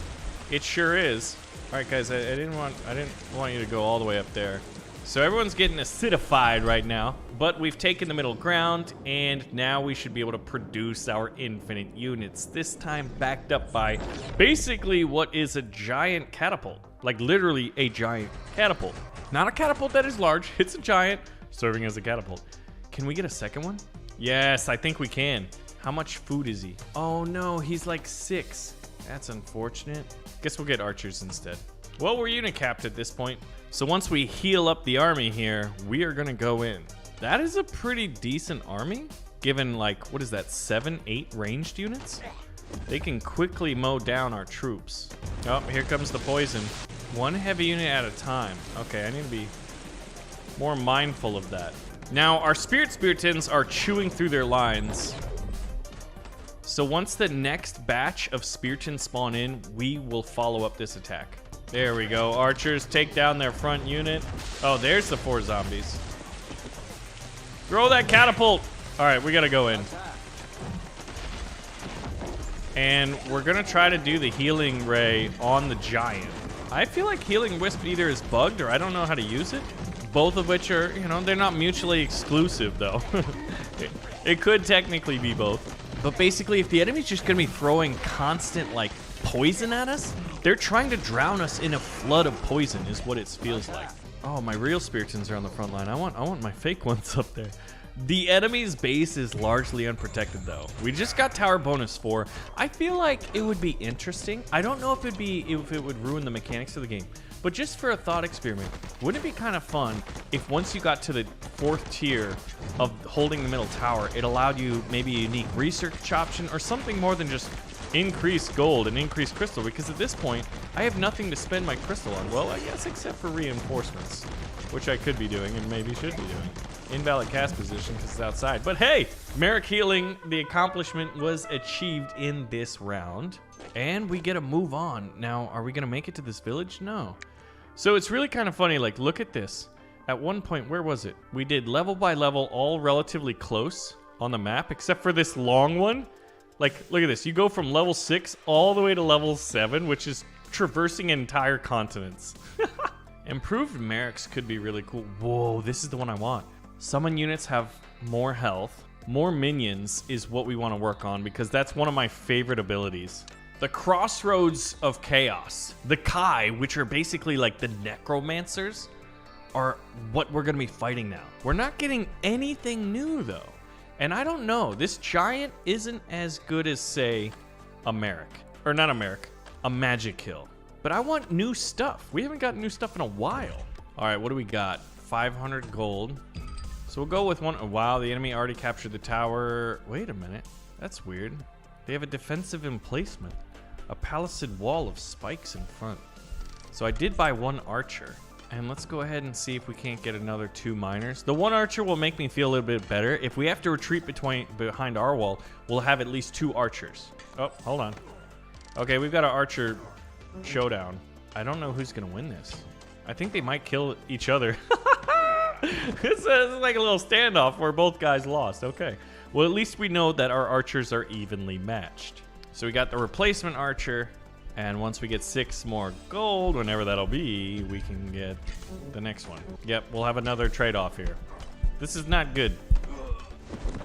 it sure is. All right, guys, I didn't want you to go all the way up there. So everyone's getting acidified right now, but we've taken the middle ground, and now we should be able to produce our infinite units, this time backed up by basically what is a giant catapult. Like literally a giant catapult. Not a catapult that is large, it's a giant serving as a catapult. Can we get a second one? Yes, I think we can. How much food is he? Oh no, he's like 6. That's unfortunate. Guess we'll get archers instead. Well, we're unit capped at this point. So once we heal up the army here, we are gonna go in. That is a pretty decent army, given like, what is that, 7, 8 ranged units? They can quickly mow down our troops. Oh, here comes the poison. 1 heavy unit at a time. Okay, I need to be more mindful of that. Now, our Spiritans are chewing through their lines. So once the next batch of Spiritans spawn in, we will follow up this attack. There we go. Archers take down their front unit. Oh, there's the 4 zombies. Throw that catapult. All right, we gotta go in. And we're gonna try to do the healing ray on the giant. I feel like healing wisp either is bugged or I don't know how to use it. Both of which are, you know, they're not mutually exclusive though. It could technically be both. But basically, if the enemy's just gonna be throwing constant like poison at us, they're trying to drown us in a flood of poison is what it feels like. Oh, my real Spiritons are on the front line. I want my fake ones up there. The enemy's base is largely unprotected though. We just got tower bonus 4. I feel like it would be interesting. I don't know if it would ruin the mechanics of the game, but just for a thought experiment, wouldn't it be kind of fun if once you got to the 4th tier of holding the middle tower, it allowed you maybe a unique research option or something more than just increase gold and increase crystal, because at this point I have nothing to spend my crystal on. Well, I guess except for reinforcements, which I could be doing and maybe should be doing. Invalid cast position because it's outside. But hey, Merrick healing, the accomplishment was achieved in this round. And we get to move on. Now, are we going to make it to this village? No. So it's really kind of funny. Like, look at this. At one point, where was it? We did level by level, all relatively close on the map, except for this long one. Like, look at this. You go from level 6 all the way to level 7, which is traversing entire continents. Improved Merrics could be really cool. Whoa, this is the one I want. Summon units have more health. More minions is what we want to work on because that's one of my favorite abilities. The Crossroads of Chaos. The Kai, which are basically like the necromancers, are what we're going to be fighting now. We're not getting anything new though. And I don't know, this giant isn't as good as, say, a Merrick. Or not a Merrick, a Magic Hill. But I want new stuff. We haven't gotten new stuff in a while. All right, what do we got? 500 gold. So we'll go with one. Oh, wow, the enemy already captured the tower. Wait a minute. That's weird. They have a defensive emplacement. A palisade wall of spikes in front. So I did buy one archer. And let's go ahead and see if we can't get another 2 miners. The 1 archer will make me feel a little bit better. If we have to retreat behind our wall, we'll have at least 2 archers. Oh, hold on. Okay, we've got an archer showdown. I don't know who's going to win this. I think they might kill each other. It's like a little standoff where both guys lost. Okay. Well, at least we know that our archers are evenly matched. So we got the replacement archer. And once we get 6 more gold, whenever that'll be, we can get the next one. Yep, we'll have another trade-off here. This is not good.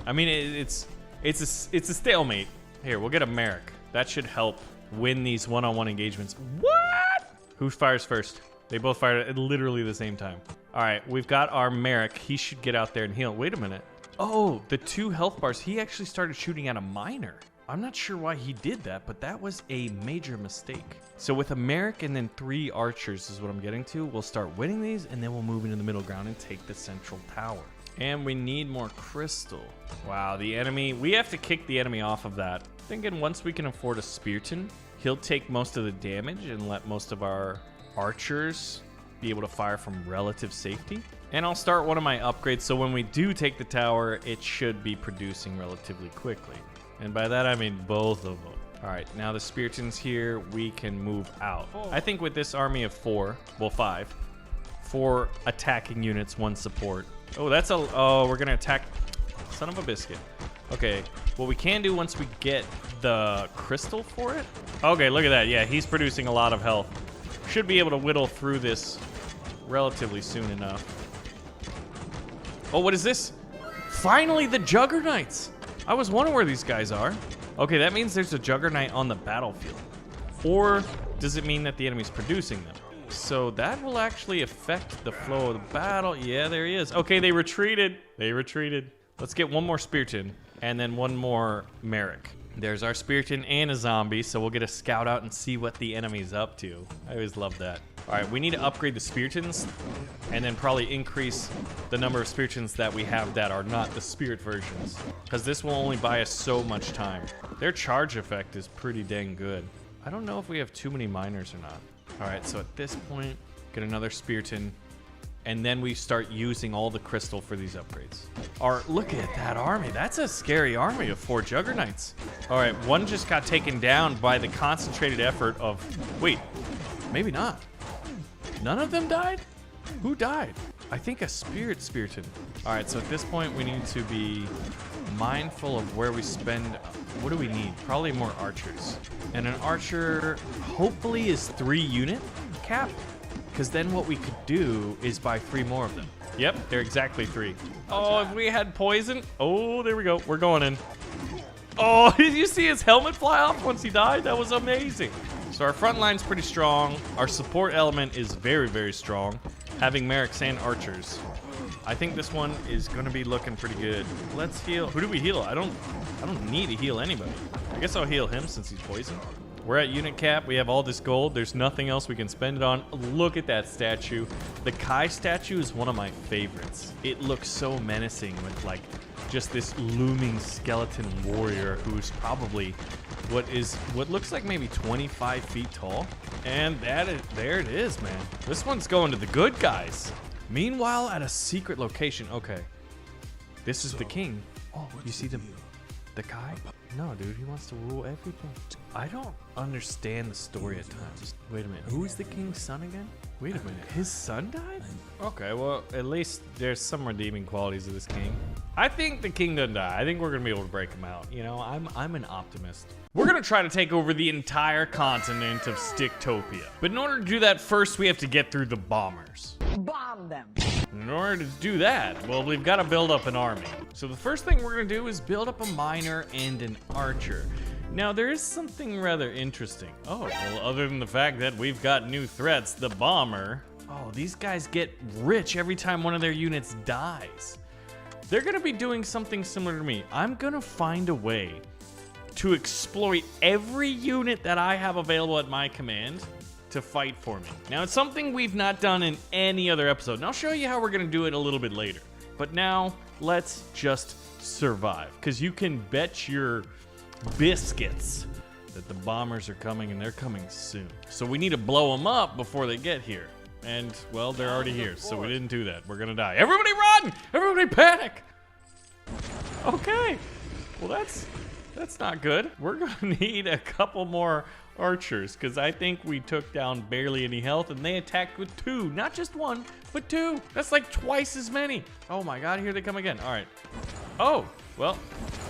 I mean, it's a stalemate. Here, we'll get a Merrick. That should help win these one-on-one engagements. What? Who fires first? They both fired at literally the same time. All right, we've got our Merrick. He should get out there and heal. Wait a minute. Oh, the 2 health bars. He actually started shooting at a miner. I'm not sure why he did that, but that was a major mistake. So with a Merrick and then 3 archers is what I'm getting to. We'll start winning these, and then we'll move into the middle ground and take the central tower. And we need more crystal. Wow, the enemy. We have to kick the enemy off of that. Thinking once we can afford a Spearton, he'll take most of the damage and let most of our archers be able to fire from relative safety. And I'll start one of my upgrades, so when we do take the tower, it should be producing relatively quickly. And by that, I mean both of them. All right, now the Spearton's here, we can move out. I think with this army of 4, well 5, 4 attacking units, 1 support. Oh, we're gonna attack, son of a biscuit. Okay, what we can do once we get the crystal for it. Okay, look at that, yeah, he's producing a lot of health. Should be able to whittle through this relatively soon enough. Oh, what is this? Finally, the Juggernauts! I was wondering where these guys are. Okay, that means there's a Juggernaut on the battlefield. Or does it mean that the enemy's producing them? So that will actually affect the flow of the battle. Yeah, there he is. Okay, they retreated. They retreated. Let's get one more Spearton and then one more Merrick. There's our Spearton and a zombie, so we'll get a scout out and see what the enemy's up to. I always love that. All right, we need to upgrade the Speartons and then probably increase the number of Speartons that we have that are not the spirit versions, because this will only buy us so much time. Their charge effect is pretty dang good. I don't know if we have too many miners or not. All right, so at this point, get another Spearton, and then we start using all the crystal for these upgrades. Look at that army. That's a scary army of 4 Juggernauts. All right, one just got taken down by the concentrated effort of... Wait, maybe not. None of them died? Who died? I think a Spearton. All right, so at this point, we need to be mindful of where we spend. What do we need? Probably more archers. And an archer, hopefully, is 3 unit cap. Because then what we could do is buy 3 more of them. Yep, they're exactly 3. Oh, if we had poison. Oh, there we go. We're going in. Oh, did you see his helmet fly off once he died? That was amazing. So our front line's pretty strong. Our support element is very, very strong. having Merrics and archers. I think this one is gonna be looking pretty good. Let's heal. Who do we heal? I don't need to heal anybody. I guess I'll heal him since he's poisoned. We're at unit cap. We have all this gold. There's nothing else we can spend it on. Look at that statue. The Kai statue is one of my favorites. It looks so menacing with like just this looming skeleton warrior who's probably what looks like maybe 25 feet tall. And there it is, man. This one's going to the good guys. Meanwhile, at a secret location. Okay. This is the king. Oh, you see the Kai? No, dude, he wants to rule everything. I don't understand the story at times. Wait a minute, who is the king's son again? Wait a minute, his son died? Okay, well, at least there's some redeeming qualities of this king. I think the king doesn't die. I think we're gonna be able to break him out. You know, I'm an optimist. We're gonna try to take over the entire continent of Sticktopia. But in order to do that, first we have to get through the bombers. Bomb them. In order to do that, well, we've got to build up an army. So the first thing we're going to do is build up a miner and an archer. Now, there is something rather interesting. Oh, well, other than the fact that we've got new threats, the bomber. Oh, these guys get rich every time one of their units dies. They're going to be doing something similar to me. I'm going to find a way to exploit every unit that I have available at my command to fight for me. Now, it's something we've not done in any other episode, and I'll show you how we're gonna do it a little bit later. But now, let's just survive, because you can bet your biscuits that the bombers are coming, and they're coming soon. So we need to blow them up before they get here. And, well, they're already here, so we didn't do that. We're gonna die. Everybody run! Everybody panic! Okay, well that's not good. We're gonna need a couple more archers, because I think we took down barely any health, and they attacked with 2. Not just 1, but 2. That's like twice as many. Oh my god, here they come again. All right. Oh, well,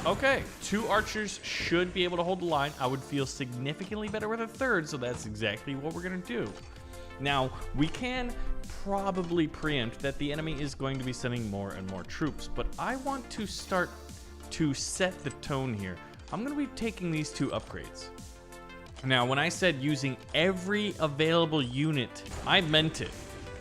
okay. 2 archers should be able to hold the line. I would feel significantly better with a 3rd, so that's exactly what we're gonna do. Now, we can probably preempt that the enemy is going to be sending more and more troops, but I want to start to set the tone here. I'm gonna be taking these 2 upgrades. Now, when I said using every available unit, I meant it.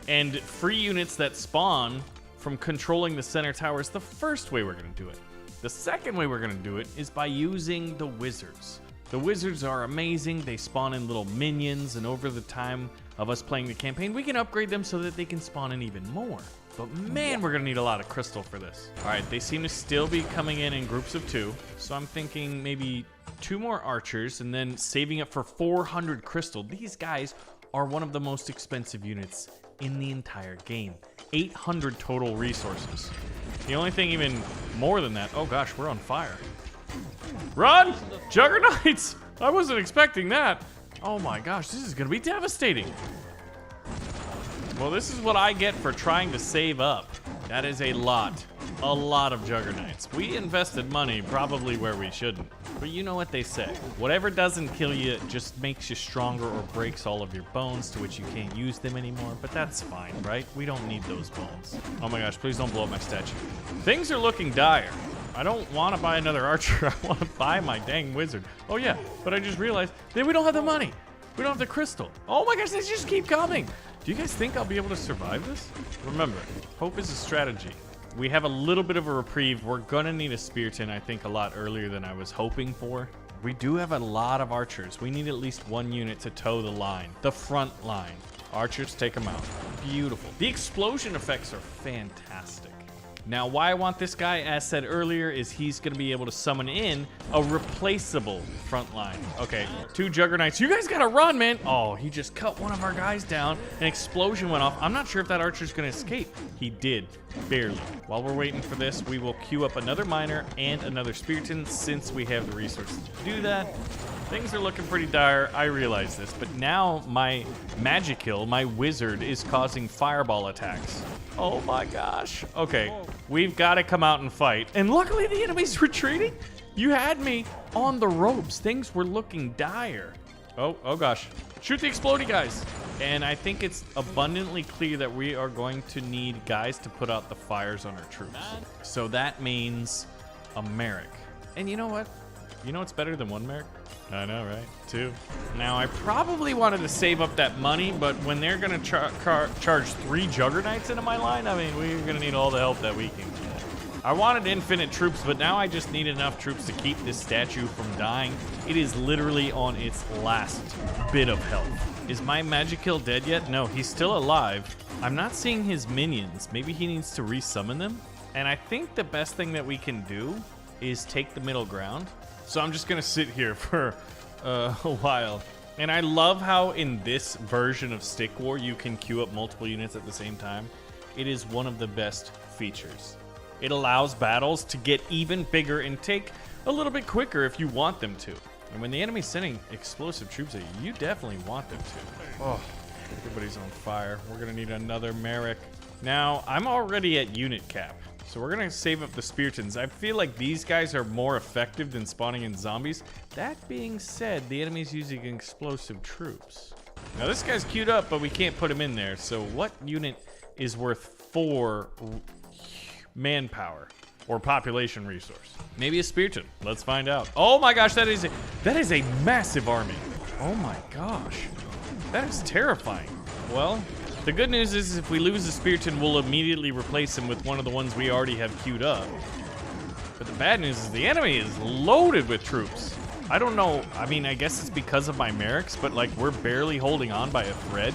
And free units that spawn from controlling the center tower is the first way we're gonna do it. The second way we're gonna do it is by using the wizards. The wizards are amazing. They spawn in little minions, and over the time of us playing the campaign, we can upgrade them so that they can spawn in even more. But man, we're gonna need a lot of crystal for this. All right, they seem to still be coming in groups of 2. So I'm thinking maybe 2 more archers and then saving up for 400 crystal. These guys are one of the most expensive units in the entire game. 800 total resources. The only thing even more than that, oh gosh, we're on fire. Run! Juggernauts! I wasn't expecting that. Oh my gosh, this is gonna be devastating. Well, this is what I get for trying to save up. That is a lot of juggernauts. We invested money probably where we shouldn't. But you know what they say. Whatever doesn't kill you just makes you stronger or breaks all of your bones to which you can't use them anymore. But that's fine, right? We don't need those bones. Oh my gosh, please don't blow up my statue. Things are looking dire. I don't want to buy another archer. I want to buy my dang wizard. Oh yeah, but I just realized that we don't have the money. We don't have the crystal. Oh my gosh, they just keep coming. Do you guys think I'll be able to survive this? Remember, hope is a strategy. We have a little bit of a reprieve. We're gonna need a spearton, I think, a lot earlier than I was hoping for. We do have a lot of archers. We need at least 1 unit to toe the line, the front line. Archers, take them out. Beautiful. The explosion effects are fantastic. Now, why I want this guy, as said earlier, is he's going to be able to summon in a replaceable front line. Okay, 2 juggernauts. You guys got to run, man. Oh, he just cut one of our guys down. An explosion went off. I'm not sure if that archer's going to escape. He did, barely. While we're waiting for this, we will queue up another miner and another spearton since we have the resources to do that. Things are looking pretty dire. I realize this, but now my Magikill, my wizard, is causing fireball attacks. Oh my gosh. Okay, we've got to come out and fight. And luckily the enemy's retreating. You had me on the ropes. Things were looking dire. Oh gosh. Shoot the explodey guys. And I think it's abundantly clear that we are going to need guys to put out the fires on our troops. So that means a Merric. And you know what? You know what's better than 1 Merrick? I know, right? 2. Now, I probably wanted to save up that money, but when they're gonna charge 3 Juggernauts into my line, I mean, we're gonna need all the help that we can get. I wanted infinite troops, but now I just need enough troops to keep this statue from dying. It is literally on its last bit of health. Is my Magikill dead yet? No, he's still alive. I'm not seeing his minions. Maybe he needs to resummon them. And I think the best thing that we can do is take the middle ground. So I'm just gonna sit here for a while. And I love how in this version of Stick War, you can queue up multiple units at the same time. It is one of the best features. It allows battles to get even bigger and take a little bit quicker if you want them to. And when the enemy's sending explosive troops at you, you definitely want them to. Oh, everybody's on fire. We're gonna need another Merrick. Now, I'm already at unit cap, so we're gonna save up the Speartons. I feel like these guys are more effective than spawning in zombies. That being said, the enemy's using explosive troops. Now this guy's queued up, but we can't put him in there. So what unit is worth 4 manpower or population resource? Maybe a Spearton. Let's find out. Oh my gosh, that is a massive army. Oh my gosh, that is terrifying. Well, the good news is if we lose a Spearton, we'll immediately replace him with one of the ones we already have queued up. But the bad news is the enemy is loaded with troops. I don't know, I mean, I guess it's because of my Merricks, but like we're barely holding on by a thread.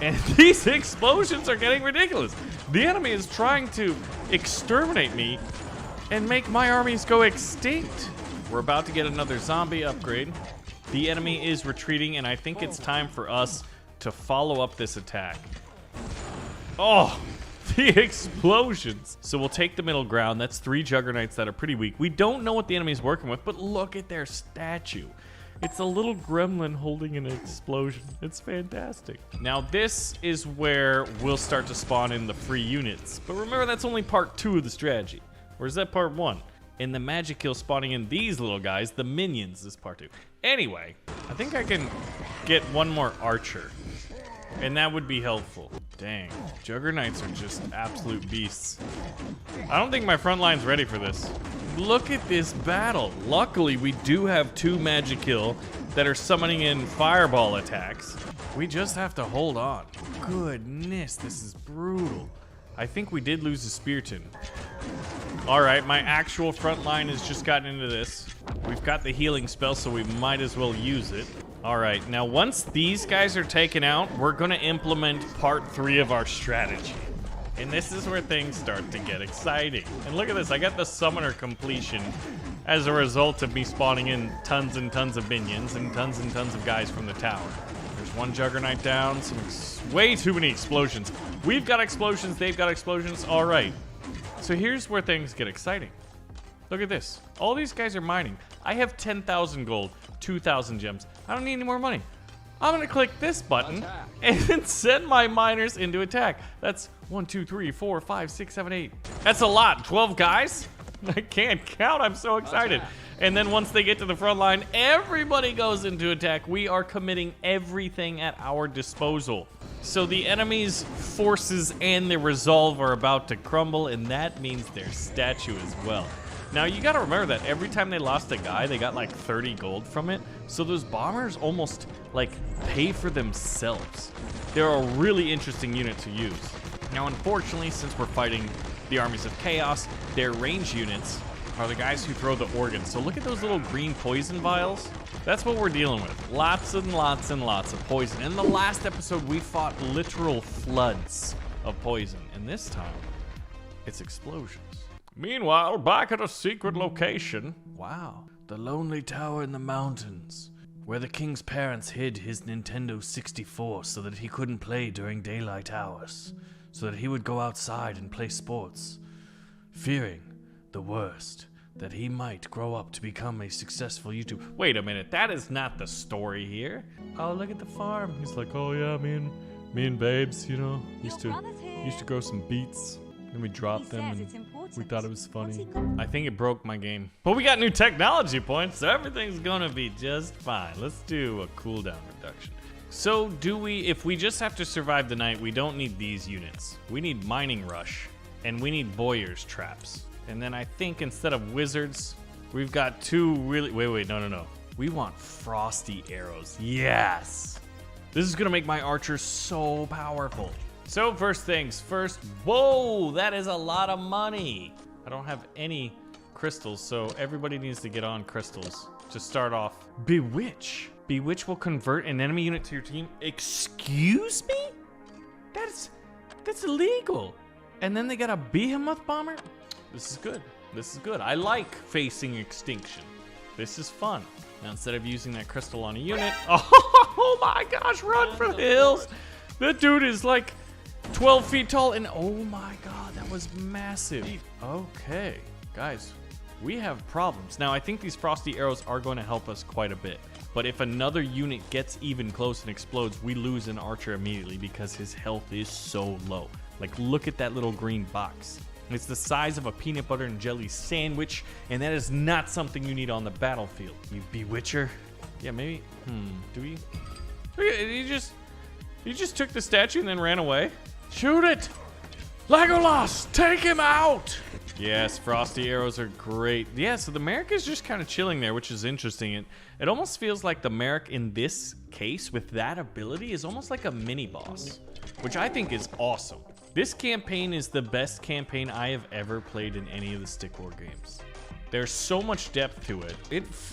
And these explosions are getting ridiculous. The enemy is trying to exterminate me and make my armies go extinct. We're about to get another zombie upgrade. The enemy is retreating, and I think it's time for us to follow up this attack. Oh, the explosions. So we'll take the middle ground. That's 3 Juggernauts that are pretty weak. We don't know what the enemy's working with, but look at their statue. It's a little gremlin holding an explosion. It's fantastic. Now this is where we'll start to spawn in the free units. But remember, that's only part 2 of the strategy. Or is that part 1? In the Magikill spawning in these little guys, the minions is part 2. Anyway, I think I can get 1 more archer. And that would be helpful. Dang, Juggernauts are just absolute beasts. I don't think my front line's ready for this. Look at this battle. Luckily, we do have 2 Magikill that are summoning in fireball attacks. We just have to hold on. Goodness, this is brutal. I think we did lose a Spearton. All right, my actual front line has just gotten into this. We've got the healing spell, so we might as well use it. All right, now once these guys are taken out, we're gonna implement part 3 of our strategy. And this is where things start to get exciting. And look at this, I got the summoner completion as a result of me spawning in tons and tons of minions and tons of guys from the tower. There's 1 Juggernaut down, way too many explosions. We've got explosions, they've got explosions, all right. So here's where things get exciting. Look at this, all these guys are mining. I have 10,000 gold, 2,000 gems. I don't need any more money. I'm gonna click this button and send my miners into attack. That's 1, 2, 3, 4, 5, 6, 7, 8. That's a lot, 12 guys? I can't count, I'm so excited. And then once they get to the front line, everybody goes into attack. We are committing everything at our disposal. So the enemy's forces and their resolve are about to crumble, and that means their statue as well. Now you gotta remember that every time they lost a guy, they got like 30 gold from it. So those bombers almost like pay for themselves. They're a really interesting unit to use. Now unfortunately, since we're fighting the armies of chaos, their range units are the guys who throw the organs. So look at those little green poison vials. That's what we're dealing with. Lots and lots and lots of poison. In the last episode, we fought literal floods of poison. And this time, it's explosions. Meanwhile, back at a secret location. Wow. The lonely tower in the mountains, where the king's parents hid his Nintendo 64 so that he couldn't play during daylight hours, so that he would go outside and play sports, fearing the worst, that he might grow up to become a successful YouTuber. Wait a minute, that is not the story here. Oh, look at the farm. He's like, oh yeah, me and babes, you know, used to grow some beets. Then we dropped them and we thought it was funny. I think it broke my game. But we got new technology points, so everything's gonna be just fine. Let's do a cooldown reduction. So if we just have to survive the night, we don't need these units. We need Mining Rush, and we need Boyer's Traps. And then I think instead of wizards, We've got two really, wait, no. We want frosty arrows. Yes. This is gonna make my archer so powerful. So first things first, whoa, that is a lot of money. I don't have any crystals, so everybody needs to get on crystals to start off. Bewitch. Bewitch will convert an enemy unit to your team. Excuse me? That's illegal. And then they got a behemoth bomber? This is good. This is good. I like facing extinction. This is fun. Now instead of using that crystal on a unit, oh my gosh, run for the hills. That dude is like 12 feet tall and oh my god, that was massive. Okay, guys, we have problems. Now I think these frosty arrows are going to help us quite a bit. But if another unit gets even close and explodes, we lose an archer immediately because his health is so low. Like, look at that little green box. It's the size of a peanut butter and jelly sandwich, and that is not something you need on the battlefield. You bewitcher. Yeah, maybe. Do we? He just took the statue and then ran away. Shoot it! Legolas, take him out! Yes, frosty arrows are great. Yeah, so the Merrick is just kind of chilling there, which is interesting. It almost feels like the Merrick in this case with that ability is almost like a mini boss, which I think is awesome. This campaign is the best campaign I have ever played in any of the Stick War games. There's so much depth to it.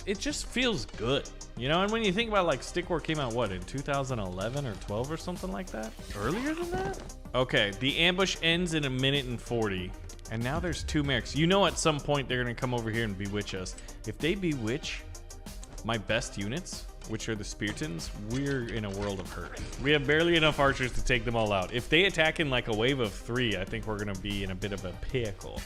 It just feels good, you know? And when you think about, like, Stick War came out, what, in 2011 or 12 or something like that? Earlier than that? Okay, the ambush ends in 1:40. And now there's two Merrics. You know at some point they're gonna come over here and bewitch us. If they bewitch my best units, which are the Speartons, we're in a world of hurt. We have barely enough archers to take them all out. If they attack in like a wave of 3, I think we're gonna be in a bit of a pickle.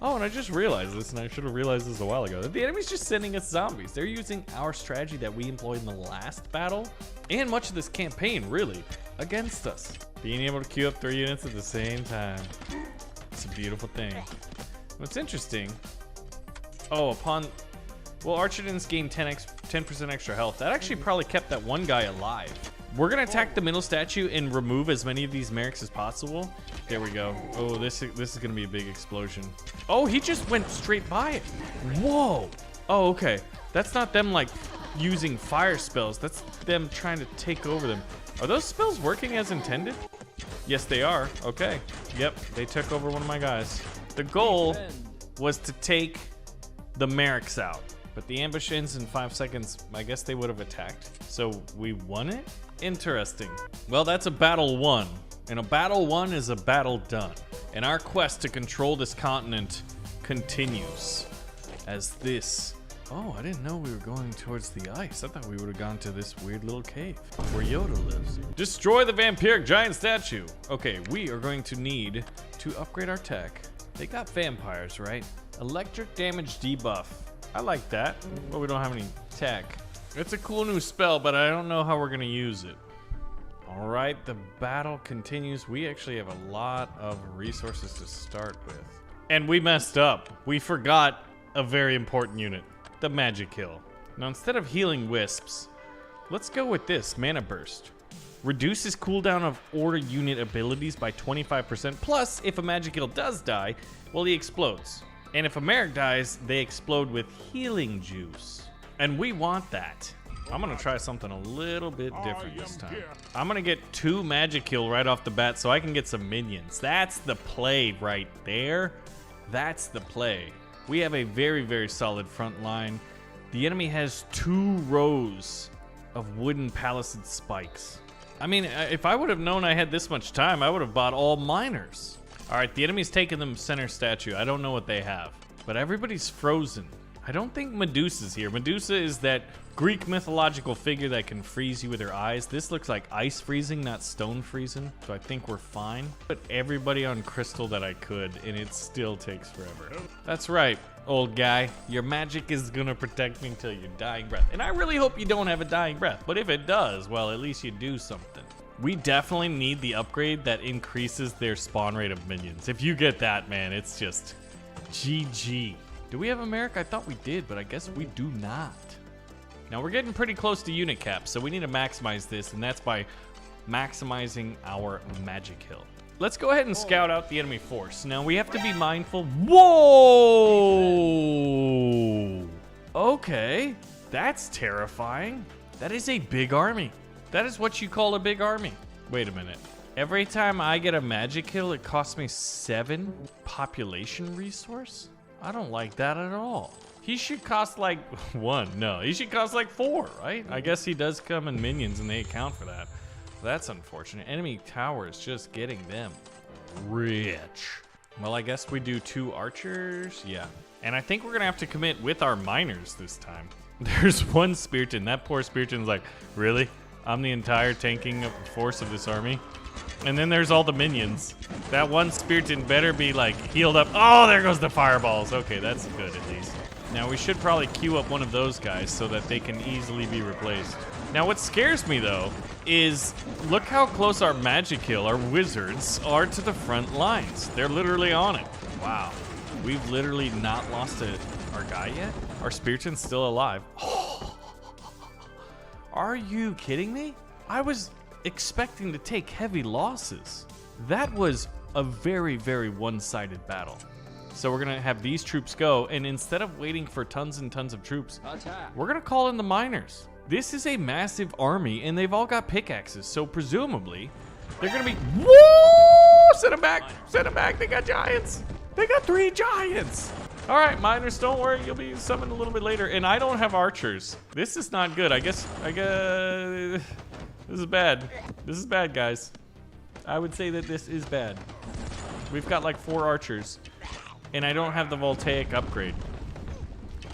Oh, and I just realized this, and I should have realized this a while ago. The enemy's just sending us zombies. They're using our strategy that we employed in the last battle, and much of this campaign, really, against us. Being able to queue up 3 units at the same time. It's a beautiful thing. What's interesting, well, Archidons gain 10% extra health. That actually probably kept that one guy alive. We're gonna attack the middle statue and remove as many of these Merrics as possible. There we go. Oh, this is gonna be a big explosion. Oh, he just went straight by it. Whoa. Oh, okay. That's not them like using fire spells. That's them trying to take over them. Are those spells working as intended? Yes, they are. Okay. Yep, they took over one of my guys. The goal was to take the Merrics out, but the ambush ends in 5 seconds. I guess they would have attacked. So we won it? Interesting. Well, that's a battle won, and a battle won is a battle done. And our quest to control this continent continues as this. Oh, I didn't know we were going towards the ice. I thought we would have gone to this weird little cave where Yoda lives. Destroy the Vampiric giant statue. Okay, we are going to need to upgrade our tech. They got vampires, right? Electric damage debuff. I like that, but we don't have any tech. It's a cool new spell, but I don't know how we're gonna use it. All right, the battle continues. We actually have a lot of resources to start with. And we messed up. We forgot a very important unit. The magic hill. Now instead of healing wisps, let's go with this mana burst. Reduces cooldown of order unit abilities by 25%. Plus, if a magic hill does die, well, he explodes. And if a Merrick dies, they explode with healing juice. And we want that. I'm gonna try something a little bit different this time. I'm gonna get 2 magic hill right off the bat so I can get some minions. That's the play right there. That's the play. We have a very, very solid front line. The enemy has 2 rows of wooden palisade spikes. I mean, if I would have known I had this much time, I would have bought all miners. All right, the enemy's taking them center statue. I don't know what they have, but everybody's frozen. I don't think Medusa's here. Medusa is that Greek mythological figure that can freeze you with her eyes. This looks like ice freezing, not stone freezing, so I think we're fine. Put everybody on crystal that I could, and it still takes forever. That's right, old guy. Your magic is gonna protect me until your dying breath. And I really hope you don't have a dying breath, but if it does, well, at least you do something. We definitely need the upgrade that increases their spawn rate of minions. If you get that, man, it's just GG. Do we have a Merrick? I thought we did, but I guess we do not. Now we're getting pretty close to unit cap, so we need to maximize this, and that's by maximizing our magic hill. Let's go ahead and scout out the enemy force. Now we have to be mindful. Whoa! Okay, that's terrifying. That is a big army. That is what you call a big army. Wait a minute. Every time I get a magic kill, it costs me 7 population resource? I don't like that at all. He should cost like 1. No, he should cost like 4, right? I guess he does come in minions and they account for that. That's unfortunate. Enemy towers just getting them rich. Well, I guess we do 2 archers. Yeah. And I think we're gonna have to commit with our miners this time. There's 1 Spearton. That poor Spearton's like, really? I'm the entire tanking force of this army? And then there's all the minions. That 1 Spearton better be like healed up. Oh, there goes the fireballs. Okay, that's good at least. Now we should probably queue up one of those guys so that they can easily be replaced. Now what scares me though is look how close our magic kill, our wizards, are to the front lines. They're literally on it. Wow. We've literally not lost our guy yet? Our Spearton's still alive. Are you kidding me? I was expecting to take heavy losses. That was a very, very one-sided battle. So we're gonna have these troops go, and instead of waiting for tons and tons of troops, we're gonna call in the miners. This is a massive army, and they've all got pickaxes, so presumably, they're gonna be, woo! Send them back, send them back, they got giants. They got 3 giants. All right, miners, don't worry, you'll be summoned a little bit later, and I don't have archers. This is not good, I guess, this is bad. This is bad, guys. I would say that this is bad. We've got like 4 archers. And I don't have the voltaic upgrade.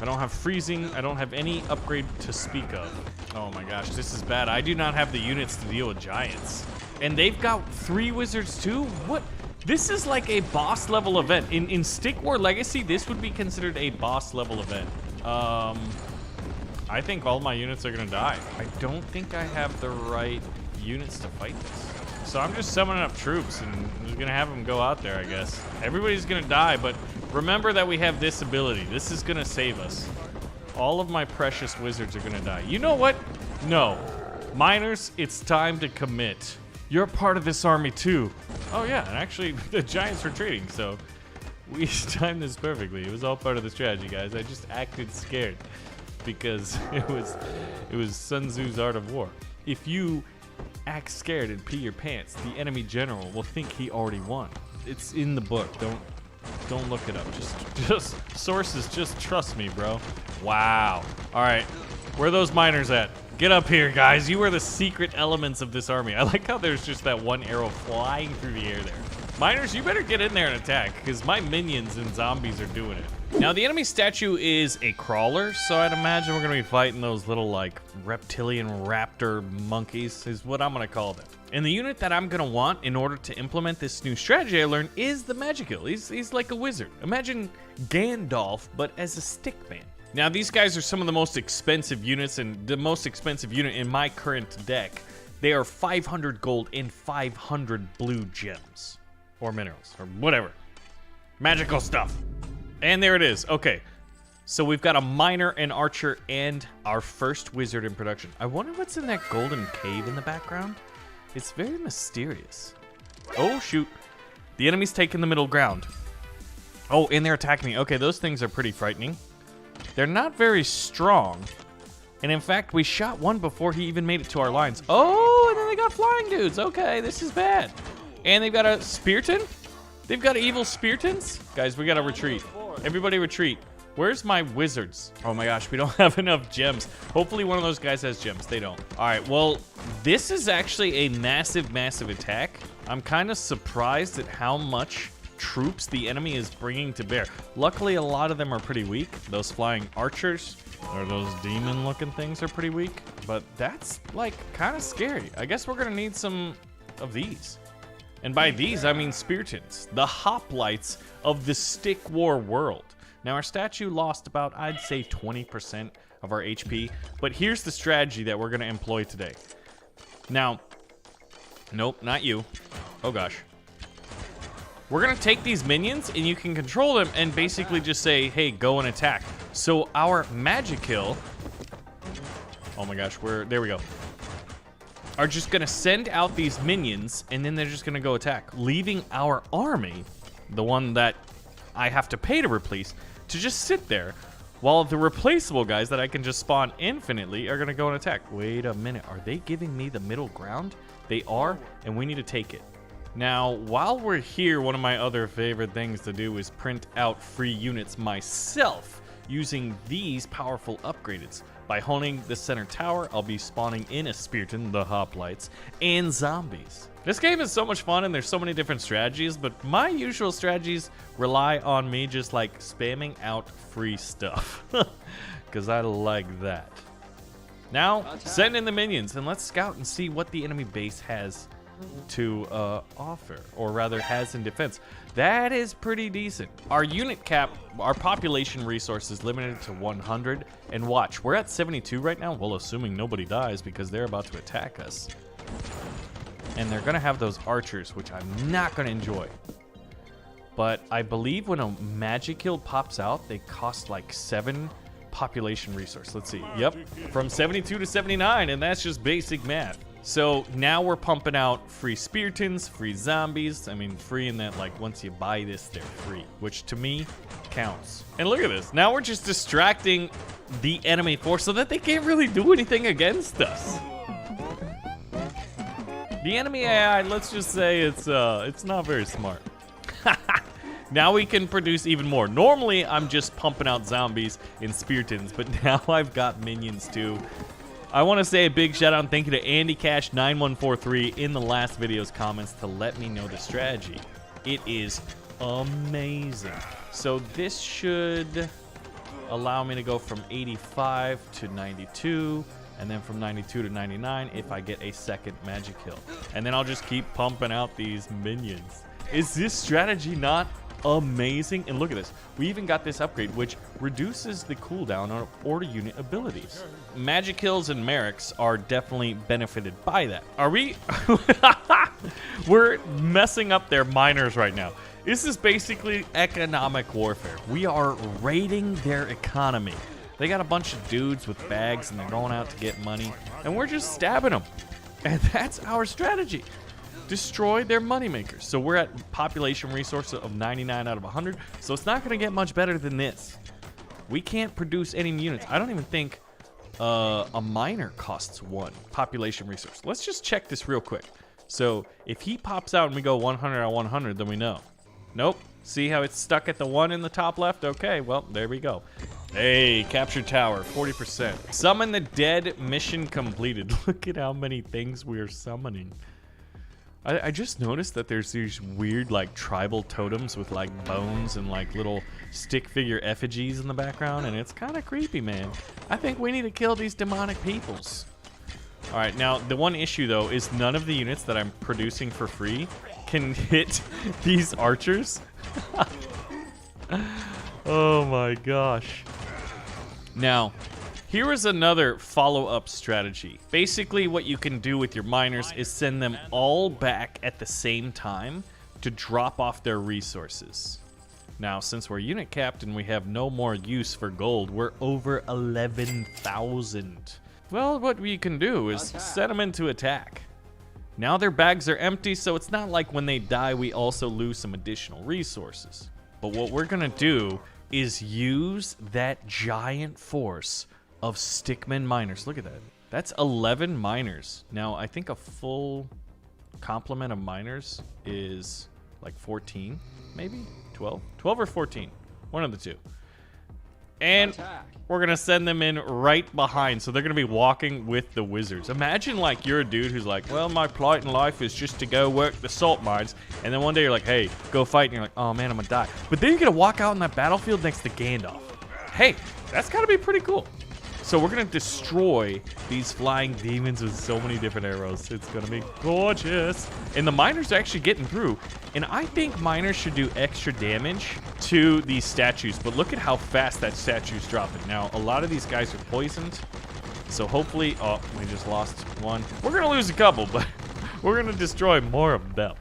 I don't have freezing. I don't have any upgrade to speak of. Oh my gosh, this is bad. I do not have the units to deal with giants. And they've got 3 wizards too? What? This is like a boss level event. In Stick War Legacy, this would be considered a boss level event. I think all my units are gonna die. I don't think I have the right units to fight this. So I'm just summoning up troops and I'm just gonna have them go out there, I guess. Everybody's gonna die, but remember that we have this ability. This is gonna save us. All of my precious wizards are gonna die. You know what? No. Miners, it's time to commit. You're part of this army too. Oh yeah, and actually the giants are retreating, so we timed this perfectly. It was all part of the strategy, guys. I just acted scared because it was Sun Tzu's Art of War. If you act scared and pee your pants, the enemy general will think he already won. It's in the book. Don't look it up. Just sources. Just trust me, bro. Wow. All right, where are those miners at? Get up here, guys. You are the secret elements of this army. I like how there's just that 1 arrow flying through the air there. Miners, you better get in there and attack, because my minions and zombies are doing it. Now, the enemy statue is a crawler, so I'd imagine we're going to be fighting those little, like, reptilian raptor monkeys, is what I'm going to call them. And the unit that I'm going to want in order to implement this new strategy I learned is the Magical. He's like a wizard. Imagine Gandalf, but as a stick man. Now, these guys are some of the most expensive units, and the most expensive unit in my current deck. They are 500 gold and 500 blue gems. Or minerals, or whatever. Magical stuff. And there it is. Okay. So we've got a miner, an archer, and our first wizard in production. I wonder what's in that golden cave in the background. It's very mysterious. Oh, shoot. The enemy's taking the middle ground. Oh, and they're attacking me. Okay, those things are pretty frightening. They're not very strong. And in fact, we shot one before he even made it to our lines. Oh, and then they got flying dudes. Okay, this is bad. And they've got a Spearton? They've got evil Speartons? Guys, we gotta retreat. Everybody retreat. Where's my wizards? Oh my gosh, we don't have enough gems. Hopefully one of those guys has gems. They don't. All right, well, this is actually a massive, massive attack. I'm kind of surprised at how much troops the enemy is bringing to bear. Luckily, a lot of them are pretty weak. Those flying archers, or those demon-looking things are pretty weak. But that's, like, kind of scary. I guess we're gonna need some of these. And by these, I mean Speartons, the hoplites of the Stick War world. Now, our statue lost about, I'd say, 20% of our HP, but here's the strategy that we're going to employ today. Now, nope, not you. Oh, gosh. We're going to take these minions, and you can control them and basically just say, hey, go and attack. So our magic kill, oh my gosh, there we go, are just gonna send out these minions, and then they're just gonna go attack, leaving our army, the one that I have to pay to replace, to just sit there while the replaceable guys that I can just spawn infinitely are going to go and attack. Wait a minute. Are they giving me the middle ground? They are, and we need to take it. Now, while we're here, one of my other favorite things to do is print out free units myself using these powerful upgrades. By holding the center tower, I'll be spawning in a Spearton, the hoplites, and zombies. This game is so much fun and there's so many different strategies, but my usual strategies rely on me just like spamming out free stuff. Because I like that. Now, send in the minions and let's scout and see what the enemy base has to offer, or rather has in defense. That is pretty decent. Our unit cap, our population resource is limited to 100, and watch, we're at 72 right now, well, assuming nobody dies because they're about to attack us. And they're gonna have those archers, which I'm not gonna enjoy. But I believe when a magic kill pops out, they cost like 7 population resource. Let's see, yep, from 72 to 79, and that's just basic math. So now we're pumping out free Speartons, free zombies. I mean, free in that, like, once you buy this, they're free, which to me counts. And look at this. Now we're just distracting the enemy force so that they can't really do anything against us. The enemy AI, let's just say it's not very smart. Now we can produce even more. Normally, I'm just pumping out zombies and Speartons, but now I've got minions too. I want to say a big shout out and thank you to Andy Cash 9143 in the last video's comments to let me know the strategy. It is amazing. So this should allow me to go from 85 to 92, and then from 92 to 99 if I get a second magic kill. And then I'll just keep pumping out these minions. Is this strategy not amazing? And look at this, we even got this upgrade which reduces the cooldown on order unit abilities. Magic kills and merrics are definitely benefited by that. Are we? We're messing up their miners right now. This is basically economic warfare. We are raiding their economy. They got a bunch of dudes with bags and they're going out to get money, and we're just stabbing them. And that's our strategy. Destroy their moneymakers. So we're at population resource of 99 out of 100, so it's not going to get much better than this. We can't produce any units. I don't even think a miner costs 1 population resource. Let's just check this real quick. So if he pops out and we go 100 out of 100, then we know. Nope. See how it's stuck at the 1 in the top left? Okay, well, there we go. Hey, captured tower, 40%. Summon the dead, mission completed. Look at how many things we are summoning. I just noticed that there's these weird, like, tribal totems with, like, bones and, like, little stick figure effigies in the background, and it's kind of creepy, man. I think we need to kill these demonic peoples. All right, now, the one issue, though, is none of the units that I'm producing for free can hit these archers. Oh, my gosh. Now, here is another follow-up strategy. Basically, what you can do with your miners is send them all back at the same time to drop off their resources. Now, since we're unit capped and we have no more use for gold, we're over 11,000. Well, what we can do is set them into attack. Now their bags are empty, so it's not like when they die, we also lose some additional resources. But what we're gonna do is use that giant force of stickman miners. Look at that. That's 11 miners. Now, I think a full complement of miners is like 14, maybe? 12? 12 or 14. One of the two. And we're going to send them in right behind. So they're going to be walking with the wizards. Imagine like you're a dude who's like, well, my plight in life is just to go work the salt mines. And then one day you're like, hey, go fight. And you're like, oh man, I'm going to die. But then you're going to walk out on that battlefield next to Gandalf. Hey, that's got to be pretty cool. So we're going to destroy these flying demons with so many different arrows. It's going to be gorgeous. And the miners are actually getting through. And I think miners should do extra damage to these statues. But look at how fast that statue's dropping. Now, a lot of these guys are poisoned. So hopefully... Oh, we just lost one. We're going to lose a couple, but we're going to destroy more of them.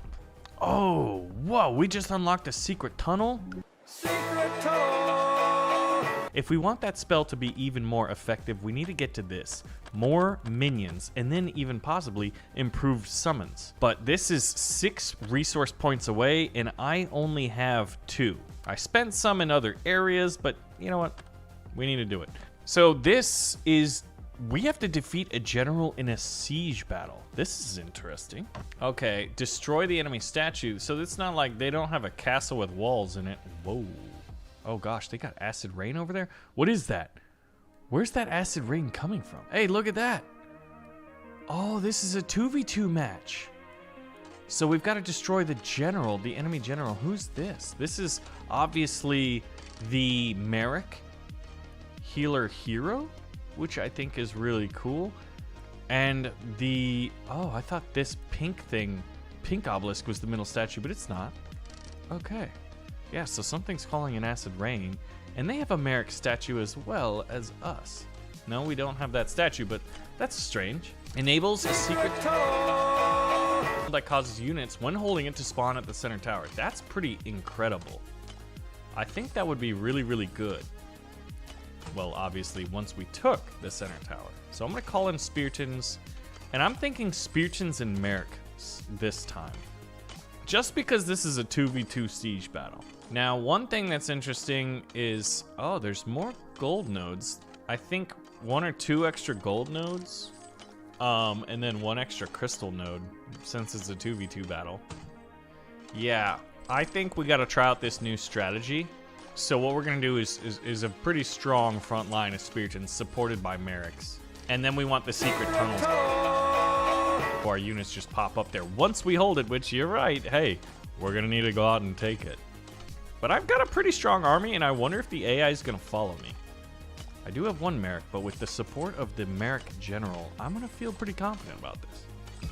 Oh, whoa. We just unlocked a secret tunnel. Secret tunnel! If we want that spell to be even more effective, we need to get to this. More minions, and then even possibly improved summons. But this is 6 resource points away, and I only have 2. I spent some in other areas, but you know what? We need to do it. So this is... We have to defeat a general in a siege battle. This is interesting. Okay, destroy the enemy statue. So it's not like they don't have a castle with walls in it. Whoa. Oh gosh, they got acid rain over there? What is that? Where's that acid rain coming from? Hey, look at that. Oh, this is a 2v2 match. So we've got to destroy the general, the enemy general. Who's this? This is obviously the Merrick healer hero, which I think is really cool. And the... Oh, I thought this pink thing, pink obelisk, was the middle statue, but it's not. Okay. Yeah, so something's calling an acid rain. And they have a Merrick statue as well as us. No, we don't have that statue, but that's strange. Enables a secret tunnel that causes units, when holding it, to spawn at the center tower. That's pretty incredible. I think that would be really, really good. Well, obviously, once we took the center tower. So I'm going to call in Speartons, and I'm thinking Speartons and Merrick this time. Just because this is a 2v2 siege battle. Now, one thing that's interesting is, oh, there's more gold nodes. I think 1 or 2 extra gold nodes, and then 1 extra crystal node, since it's a 2v2 battle. Yeah, I think we got to try out this new strategy. So what we're going to do is a pretty strong front line of Speartons supported by Merricks. And then we want the secret tunnels where our units just pop up there once we hold it, which you're right. Hey, we're going to need to go out and take it. But I've got a pretty strong army, and I wonder if the AI is going to follow me. I do have 1 Merrick, but with the support of the Merrick General, I'm going to feel pretty confident about this.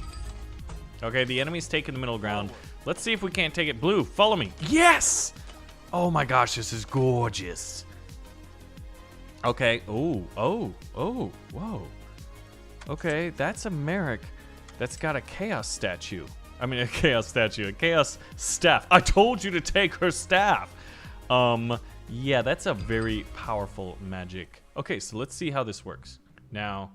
Okay, the enemy's taking the middle ground. Let's see if we can't take it. Blue, follow me. Yes! Oh my gosh, this is gorgeous. Okay. Oh, whoa. Okay, that's a Merrick that's got a chaos statue. I mean, a chaos statue, a chaos staff. I told you to take her staff. Yeah, that's a very powerful magic. Okay, so let's see how this works. Now,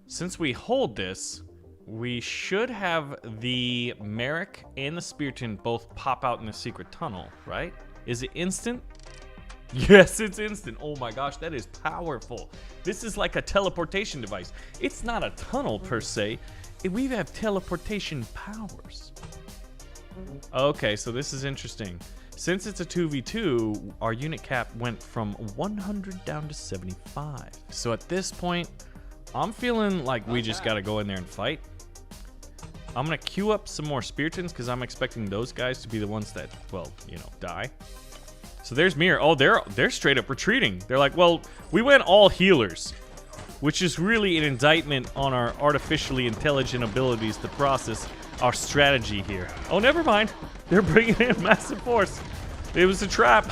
since we hold this, we should have the Merrick and the Spearton both pop out in the secret tunnel, right? Is it instant? Yes, it's instant. Oh my gosh, that is powerful. This is like a teleportation device. It's not a tunnel per se. We have teleportation powers. Okay, so this is interesting. Since it's a 2v2, our unit cap went from 100 down to 75. So at this point, I'm feeling like we just gotta go in there and fight. I'm gonna queue up some more Speartons because I'm expecting those guys to be the ones that, well, you know, die. So there's Mirror. Oh, they're straight up retreating. They're like, well, we went all healers, which is really an indictment on our artificially intelligent abilities to process our strategy here. Oh, never mind. They're bringing in massive force. It was a trap.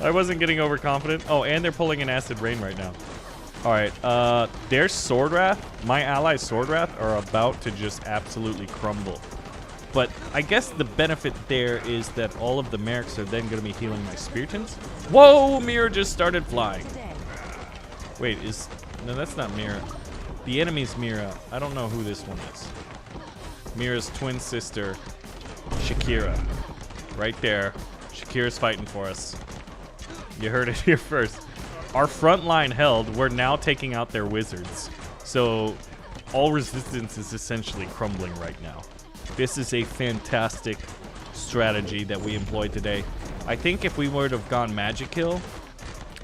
I wasn't getting overconfident. Oh, and they're pulling in acid rain right now. All right, their Sword Wrath, my allies' Sword Wrath, are about to just absolutely crumble. But I guess the benefit there is that all of the Merricks are then going to be healing my Speartons. Whoa, Mira just started flying. Wait, no, that's not Mira. The enemy's Mira. I don't know who this one is. Mira's twin sister, Shakira. Right there. Shakira's fighting for us. You heard it here first. Our front line held, we're now taking out their wizards. So all resistance is essentially crumbling right now. This is a fantastic strategy that we employed today. I think if we would have gone magic kill,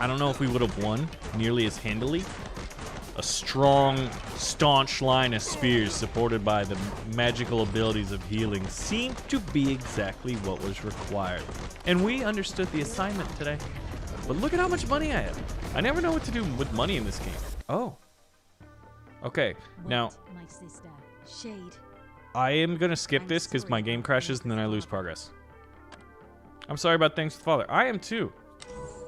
I don't know if we would have won nearly as handily. A strong, staunch line of spears supported by the magical abilities of healing seemed to be exactly what was required. And we understood the assignment today. But look at how much money I have. I never know what to do with money in this game. Oh. Okay, now My sister, Shade. I am going to skip this because my game crashes and then I lose progress. I'm sorry about things with Father. I am too.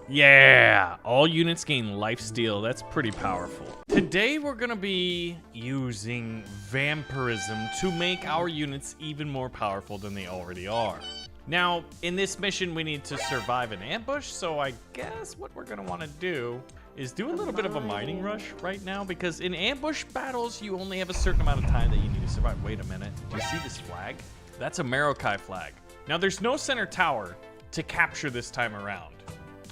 Yeah! All units gain lifesteal. That's pretty powerful. Today we're going to be using vampirism to make our units even more powerful than they already are. Now, in this mission, we need to survive an ambush, so I guess what we're going to want to do is do a little bit of a mining rush right now, because in ambush battles, you only have a certain amount of time that you need to survive. Wait a minute. Do you see this flag? That's a Marokai flag. Now, there's no center tower to capture this time around.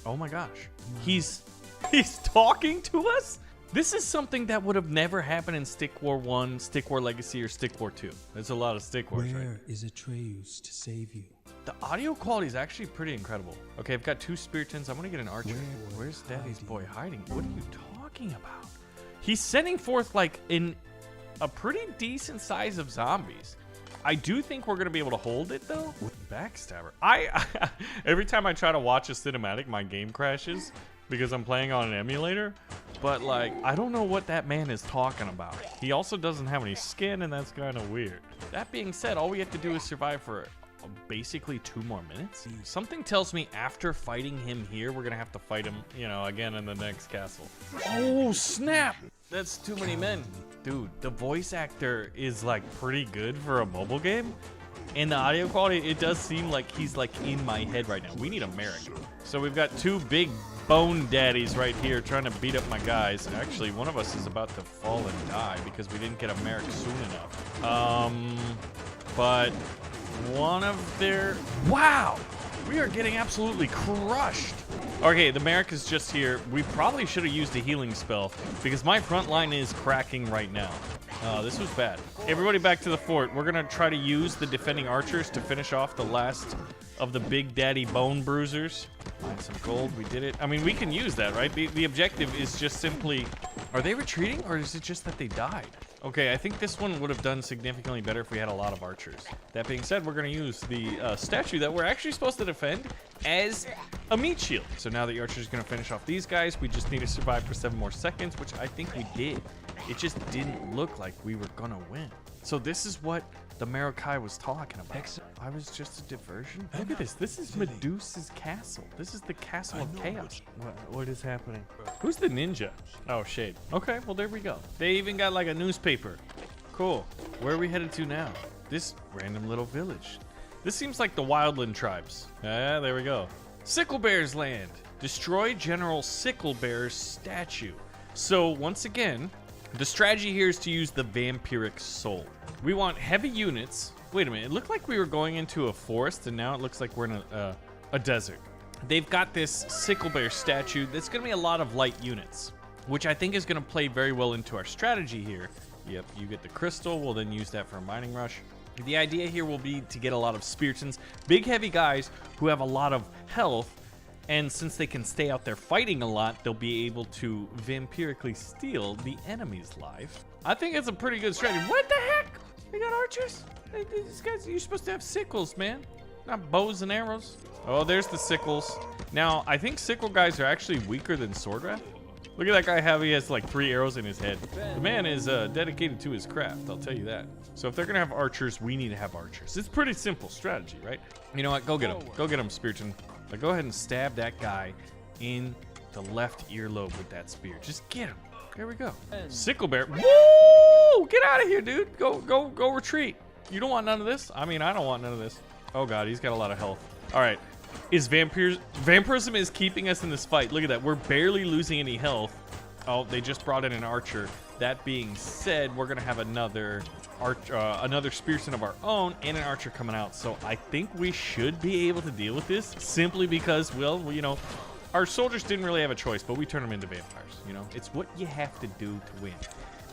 Oh my gosh. He's He's talking to us? This is something that would have never happened in Stick War 1, Stick War Legacy, or Stick War 2. There's a lot of Stick Wars, right? Where is Atreus to save you? The audio quality is actually pretty incredible. Okay, I've got 2 Spiritons. I'm gonna get an Archer. Where's Daddy's boy hiding? What are you talking about? He's sending forth like a pretty decent size of zombies. I do think we're gonna be able to hold it though. Backstabber. Every time I try to watch a cinematic, my game crashes because I'm playing on an emulator. But like, I don't know what that man is talking about. He also doesn't have any skin, and that's kind of weird. That being said, all we have to do is survive for basically 2 more minutes. Something tells me after fighting him here, we're gonna have to fight him, you know, again in the next castle. Oh snap! That's too many men. Dude, the voice actor is like pretty good for a mobile game. And the audio quality, it does seem like he's like in my head right now. We need a Merrick. So we've got 2 big bone daddies right here trying to beat up my guys. Actually, one of us is about to fall and die because we didn't get a Merrick soon enough. But one of their... Wow! We are getting absolutely crushed. Okay, the Merrick is just here. We probably should have used a healing spell because my front line is cracking right now. This was bad. Everybody back to the fort. We're gonna try to use the defending archers to finish off the last of the big daddy bone bruisers. Find some gold, we did it. I mean, we can use that, right? The objective is just simply... Are they retreating or is it just that they died? Okay, I think this one would have done significantly better if we had a lot of archers. That being said, we're gonna use the statue that we're actually supposed to defend as a meat shield. So now the archer's gonna finish off these guys. We just need to survive for 7 more seconds, which I think we did. It just didn't look like we were gonna win. So this is what the Marokai was talking about. I was just a diversion. Look at this. This is Medusa's castle. This is the castle of chaos. What is happening? Who's the ninja? Oh, Shade. Okay, well, there we go. They even got like a newspaper. Cool. Where are we headed to now? This random little village. This seems like the Wildland tribes. Ah, there we go. Sicklebear's land. Destroy General Sicklebear's statue. So once again, the strategy here is to use the Vampiric soul. We want heavy units. Wait a minute, it looked like we were going into a forest and now it looks like we're in a desert. They've got this Sicklebear statue that's gonna be a lot of light units, which I think is gonna play very well into our strategy here. Yep, you get the crystal, we'll then use that for a mining rush. The idea here will be to get a lot of Spiritons, big heavy guys who have a lot of health, and since they can stay out there fighting a lot, they'll be able to vampirically steal the enemy's life. I think it's a pretty good strategy. What the heck? We got archers? These guys, you're supposed to have sickles, man. Not bows and arrows. Oh, there's the sickles. Now, I think sickle guys are actually weaker than sword wrath. Look at that guy, how he has like 3 arrows in his head. The man is dedicated to his craft, I'll tell you that. So if they're gonna have archers, we need to have archers. It's pretty simple strategy, right? You know what, go get him. Go get him, Spiriton. Like, go ahead and stab that guy in the left earlobe with that spear. Just get him. There we go. Sicklebear. Woo! Get out of here, dude. Go retreat. You don't want none of this? I mean, I don't want none of this. Oh god, he's got a lot of health. All right. Vampirism is keeping us in this fight. Look at that. We're barely losing any health. Oh, they just brought in an archer. That being said, we're gonna have another Spiriton of our own and an archer coming out. So I think we should be able to deal with this simply because, well, you know, our soldiers didn't really have a choice, but we turn them into vampires. You know, it's what you have to do to win.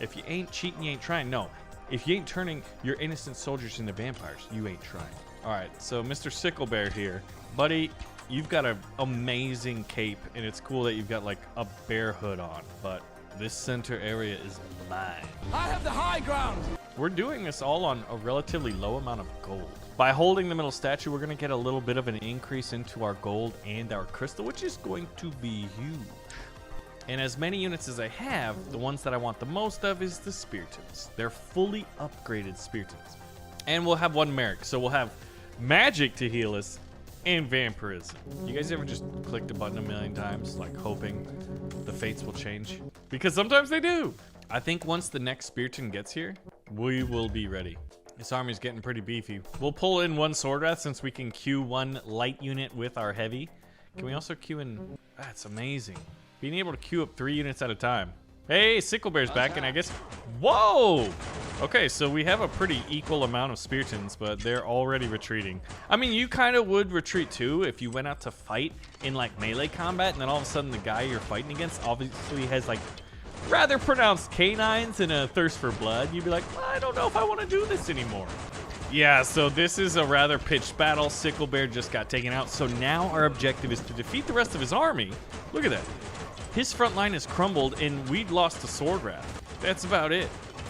If you ain't cheating, you ain't trying. No, if you ain't turning your innocent soldiers into vampires, you ain't trying. All right, so Mr. Sicklebear here, buddy, you've got an amazing cape, and it's cool that you've got like a bear hood on, but this center area is mine. I have the high ground. We're doing this all on a relatively low amount of gold. By holding the middle statue, we're gonna get a little bit of an increase into our gold and our crystal, which is going to be huge. And as many units as I have, the ones that I want the most of is the Spiritons. They're fully upgraded Spiritons. And we'll have 1 Merrick, so we'll have magic to heal us and vampirism. You guys ever just click the button a million times, like hoping the fates will change? Because sometimes they do. I think once the next Spiriton gets here, we will be ready. This army's getting pretty beefy. We'll pull in 1 sword wrath since we can queue 1 light unit with our heavy. Can we also queue in? That's amazing. Being able to queue up 3 units at a time. Hey, Sicklebear's back, and I guess, whoa! Okay, so we have a pretty equal amount of Speartons, but they're already retreating. I mean, you kind of would retreat too if you went out to fight in like melee combat, and then all of a sudden the guy you're fighting against obviously has like rather pronounced canines and a thirst for blood. You'd be like, well, I don't know if I want to do this anymore. Yeah, so this is a rather pitched battle. Sickle Bear just got taken out, so now our objective is to defeat the rest of his army. Look at that. His front line has crumbled, and we'd lost to Sword Wrath. That's about it.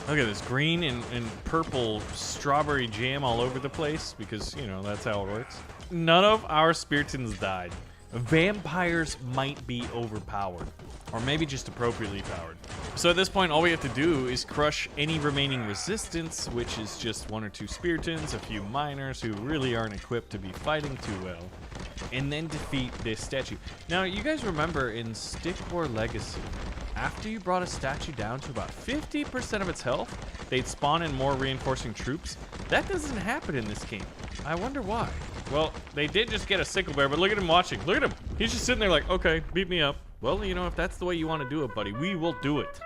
Look at this green and purple strawberry jam all over the place because, you know, that's how it works. None of our Speartons died. Vampires might be overpowered, or maybe just appropriately powered. So at this point, all we have to do is crush any remaining resistance, which is just 1 or 2 Speartons, a few miners who really aren't equipped to be fighting too well, and then defeat this statue. Now, you guys remember in Stick War Legacy, after you brought a statue down to about 50% of its health, they'd spawn in more reinforcing troops. That doesn't happen in this game. I wonder why. Well, they did just get a Sickle Bear, but look at him watching. Look at him. He's just sitting there like, okay, beat me up. Well, you know, if that's the way you want to do it, buddy, we will do it.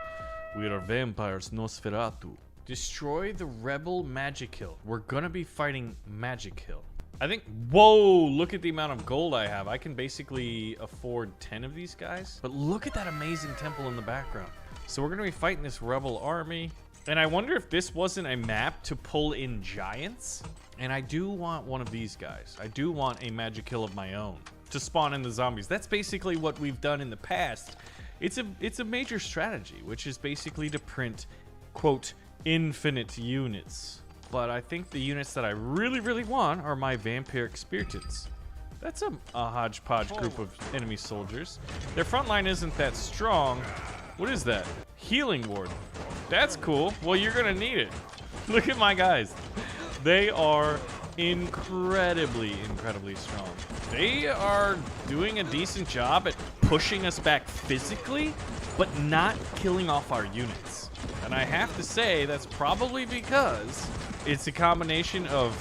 We are vampires, Nosferatu. Destroy the Rebel Magic Hill. We're gonna be fighting Magic Hill. I think, whoa, look at the amount of gold I have. I can basically afford 10 of these guys. But look at that amazing temple in the background. So we're gonna be fighting this rebel army. And I wonder if this wasn't a map to pull in giants. And I do want one of these guys. I do want a Magic Hill of my own to spawn in the zombies. That's basically what we've done in the past. It's a major strategy, which is basically to print, quote, infinite units. But I think the units that I really, really want are my Vampiric Speartons. That's a hodgepodge group of enemy soldiers. Their front line isn't that strong. What is that? Healing Ward. That's cool. Well, you're gonna need it. Look at my guys. They are incredibly strong. They are doing a decent job at pushing us back physically, but not killing off our units. And I have to say, that's probably because it's a combination of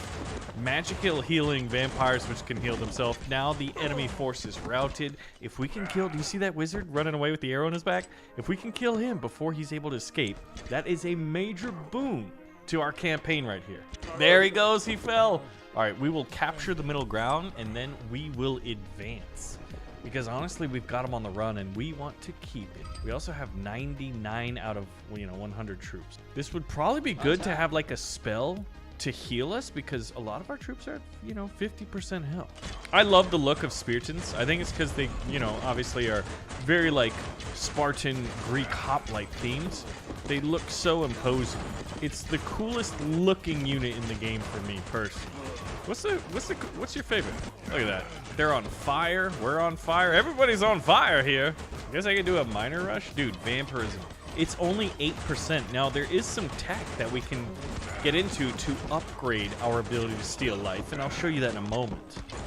Magic Hill healing vampires, which can heal themselves. Now the enemy force is routed. If we can kill, do you see that wizard running away with the arrow in his back? If we can kill him before he's able to escape, that is a major boon to our campaign right here. There he goes, he fell. All right, we will capture the middle ground and then we will advance. Because honestly, we've got him on the run and we want to keep it. We also have 99 out of, 100 troops. This would probably be good to have like a spell to heal us because a lot of our troops are, 50% health. I love the look of Speartons. I think it's because they, obviously are very like Spartan Greek hoplite themes. They look so imposing. It's the coolest looking unit in the game for me personally. What's your favorite? Look at that. They're on fire. We're on fire. Everybody's on fire here. I guess I could do a minor rush. Dude, vampirism. It's only 8%. Now, there is some tech that we can get into to upgrade our ability to steal life, and I'll show you that in a moment.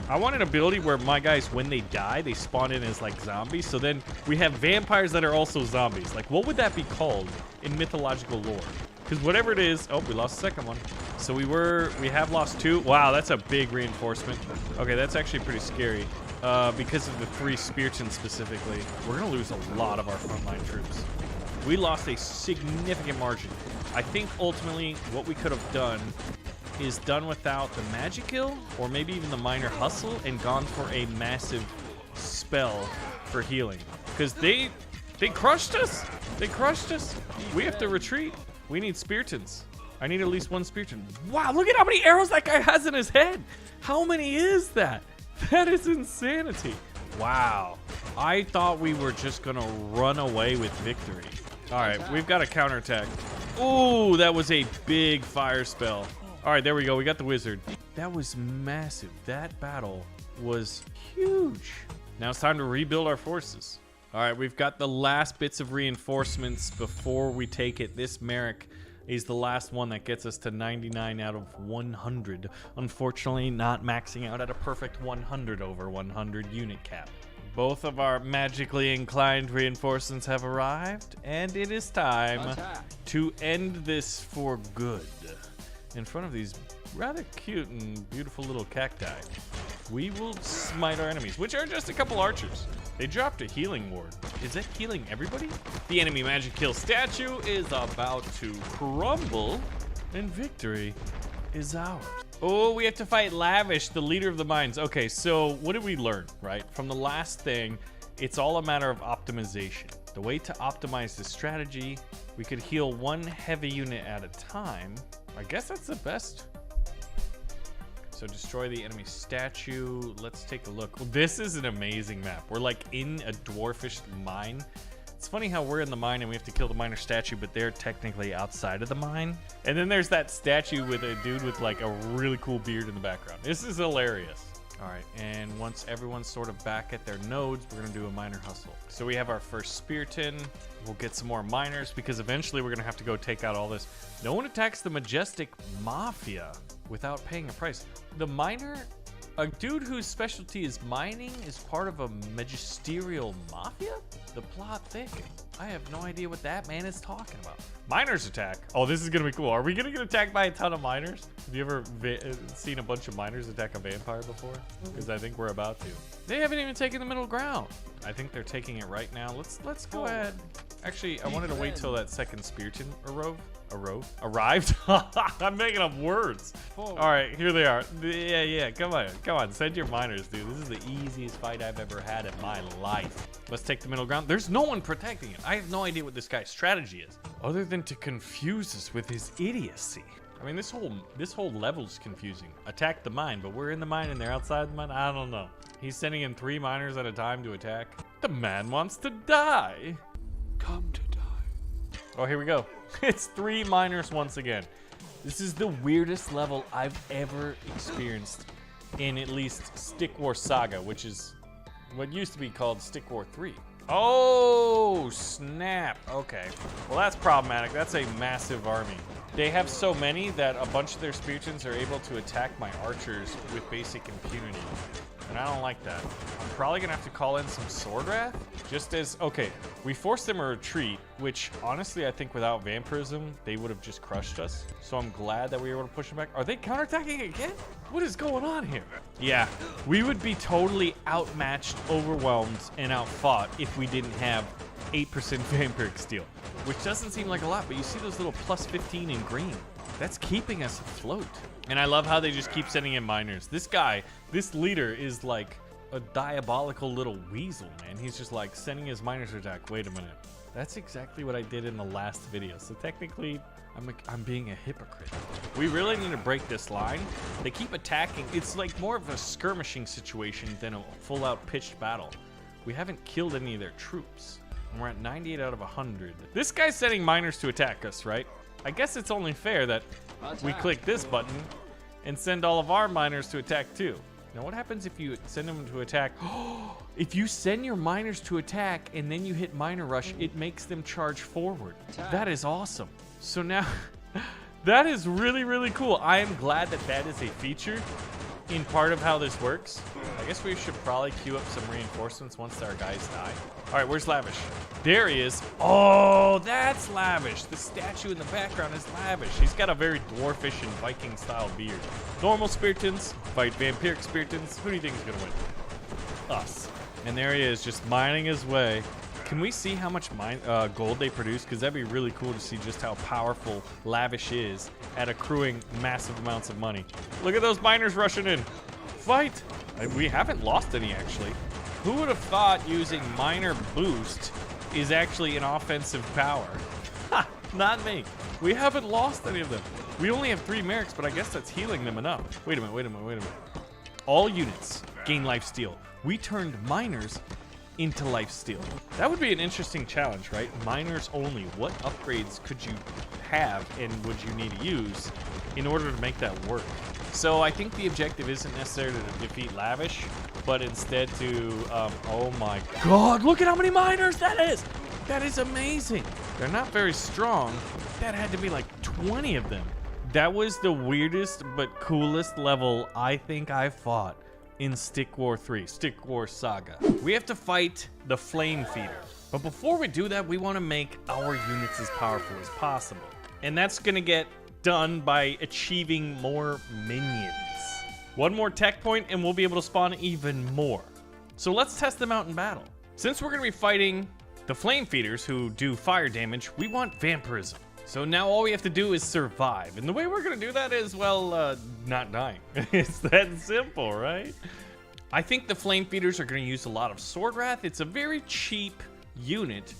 I want an ability where my guys, when they die, they spawn in as like zombies, so then we have vampires that are also zombies. Like, what would that be called in mythological lore? Because whatever it is, oh, we lost the second one. So we have lost 2. Wow, that's a big reinforcement. Okay, that's actually pretty scary. Because of the 3 Speartons specifically, we're gonna lose a lot of our frontline troops. We lost a significant margin. I think ultimately what we could have done is done without the Magic Hill or maybe even the Minor Hustle and gone for a massive spell for healing. Because they crushed us. They crushed us. We have to retreat. We need Speartons. I need at least 1 Spearton. Wow, look at how many arrows that guy has in his head. How many is that? That is insanity. Wow. I thought we were just gonna run away with victory. All right, we've got a counterattack. Ooh, that was a big fire spell. All right, there we go. We got the wizard. That was massive. That battle was huge. Now it's time to rebuild our forces. All right, we've got the last bits of reinforcements before we take it. This Merrick is the last one that gets us to 99 out of 100. Unfortunately, not maxing out at a perfect 100 over 100 unit cap. Both of our magically inclined reinforcements have arrived, and it is time to end this for good. In front of these rather cute and beautiful little cacti, we will smite our enemies, which are just a couple archers. They dropped a healing ward. Is that healing everybody? The enemy Magic Hill statue is about to crumble. and victory is ours. Oh, we have to fight Lavish, the leader of the mines. Okay, so what did we learn, right? From the last thing, it's all a matter of optimization. The way to optimize the strategy, we could heal one heavy unit at a time. I guess that's the best. So destroy the enemy statue. Let's take a look. Well, this is an amazing map. We're like in a dwarfish mine. It's funny how we're in the mine and we have to kill the miner statue, but they're technically outside of the mine. And then there's that statue with a dude with like a really cool beard in the background. This is hilarious. All right, and once everyone's sort of back at their nodes, we're gonna do a miner hustle. So we have our first spear tin. We'll get some more miners because eventually we're gonna have to go take out all this. No one attacks the Majestic Mafia without paying a price. The miner, a dude whose specialty is mining, is part of a magisterial mafia? The plot thickens. I have no idea what that man is talking about. Miners attack. Oh, this is gonna be cool. Are we gonna get attacked by a ton of miners? Have you ever seen a bunch of miners attack a vampire before? Because I think we're about to. They haven't even taken the middle ground. I think they're taking it right now. Let's go ahead. Actually, I wanted to wait till that second spearton arrived. I'm making up words. All right, here they are. Yeah, come on, send your miners, dude. This is the easiest fight I've ever had in my life. Let's take the middle ground. There's no one protecting it. I have no idea what this guy's strategy is, other than to confuse us with his idiocy. I mean, this whole level's confusing. Attack the mine, but we're in the mine and they're outside the mine. I don't know. He's sending in 3 miners at a time to attack. The man wants to die. Come to die. Oh, here we go. It's 3 miners once again. This is the weirdest level I've ever experienced in at least Stick War Saga, which is what used to be called Stick War 3. Oh, snap. Okay. Well, that's problematic. That's a massive army. They have so many that a bunch of their speartons are able to attack my archers with basic impunity. And I don't like that. I'm probably gonna have to call in some Sword Wrath. Just as, okay, we forced them a retreat, which honestly I think without Vampirism, they would have just crushed us. So I'm glad that we were able to push them back. Are they counterattacking again? What is going on here? Yeah, we would be totally outmatched, overwhelmed, and outfought if we didn't have 8% Vampiric steel, which doesn't seem like a lot, but you see those little plus 15 in green. That's keeping us afloat. And I love how they just keep sending in miners. This guy, this leader is like a diabolical little weasel, man. He's just like sending his miners to attack. Wait a minute. That's exactly what I did in the last video. So technically, I'm being a hypocrite. We really need to break this line. They keep attacking. It's like more of a skirmishing situation than a full-out pitched battle. We haven't killed any of their troops. And we're at 98 out of 100. This guy's sending miners to attack us, right? I guess it's only fair that we click this button and send all of our miners to attack too. Now what happens if you send them to attack? If you send your miners to attack and then you hit miner rush, it makes them charge forward. That is awesome. So now, that is really, really cool. I am glad that that is a feature in part of how this works. I guess we should probably queue up some reinforcements once our guys die. All right, where's Lavish? There he is. Oh, that's Lavish. The statue in the background is Lavish. He's got a very dwarfish and Viking style beard. Normal Spiritons fight Vampiric Spiritons. Who do you think is gonna win? Us. And there he is, just mining his way. Can we see how much gold they produce? Because that'd be really cool to see just how powerful Lavish is at accruing massive amounts of money. Look at those miners rushing in. Fight! We haven't lost any, actually. Who would have thought using miner boost is actually an offensive power? Ha! Not me. We haven't lost any of them. We only have 3 mercs, but I guess that's healing them enough. Wait a minute. All units gain life steal. We turned miners into life steal. That would be an interesting challenge, right? Miners only. What upgrades could you have and would you need to use in order to make that work? So I think the objective isn't necessarily to defeat Lavish, but instead to, oh my God, look at how many miners that is! That is amazing. They're not very strong. That had to be like 20 of them. That was the weirdest but coolest level I think I've fought in Stick War 3, Stick War Saga. We have to fight the Flame Feeder. But before we do that, we want to make our units as powerful as possible. And that's going to get done by achieving more minions. One more tech point and we'll be able to spawn even more. So let's test them out in battle. Since we're going to be fighting the Flame Feeders who do fire damage, we want Vampirism. So now all we have to do is survive. And the way we're gonna do that is, well, not dying. It's that simple, right? I think the Flame Feeders are gonna use a lot of Sword Wrath. It's a very cheap unit,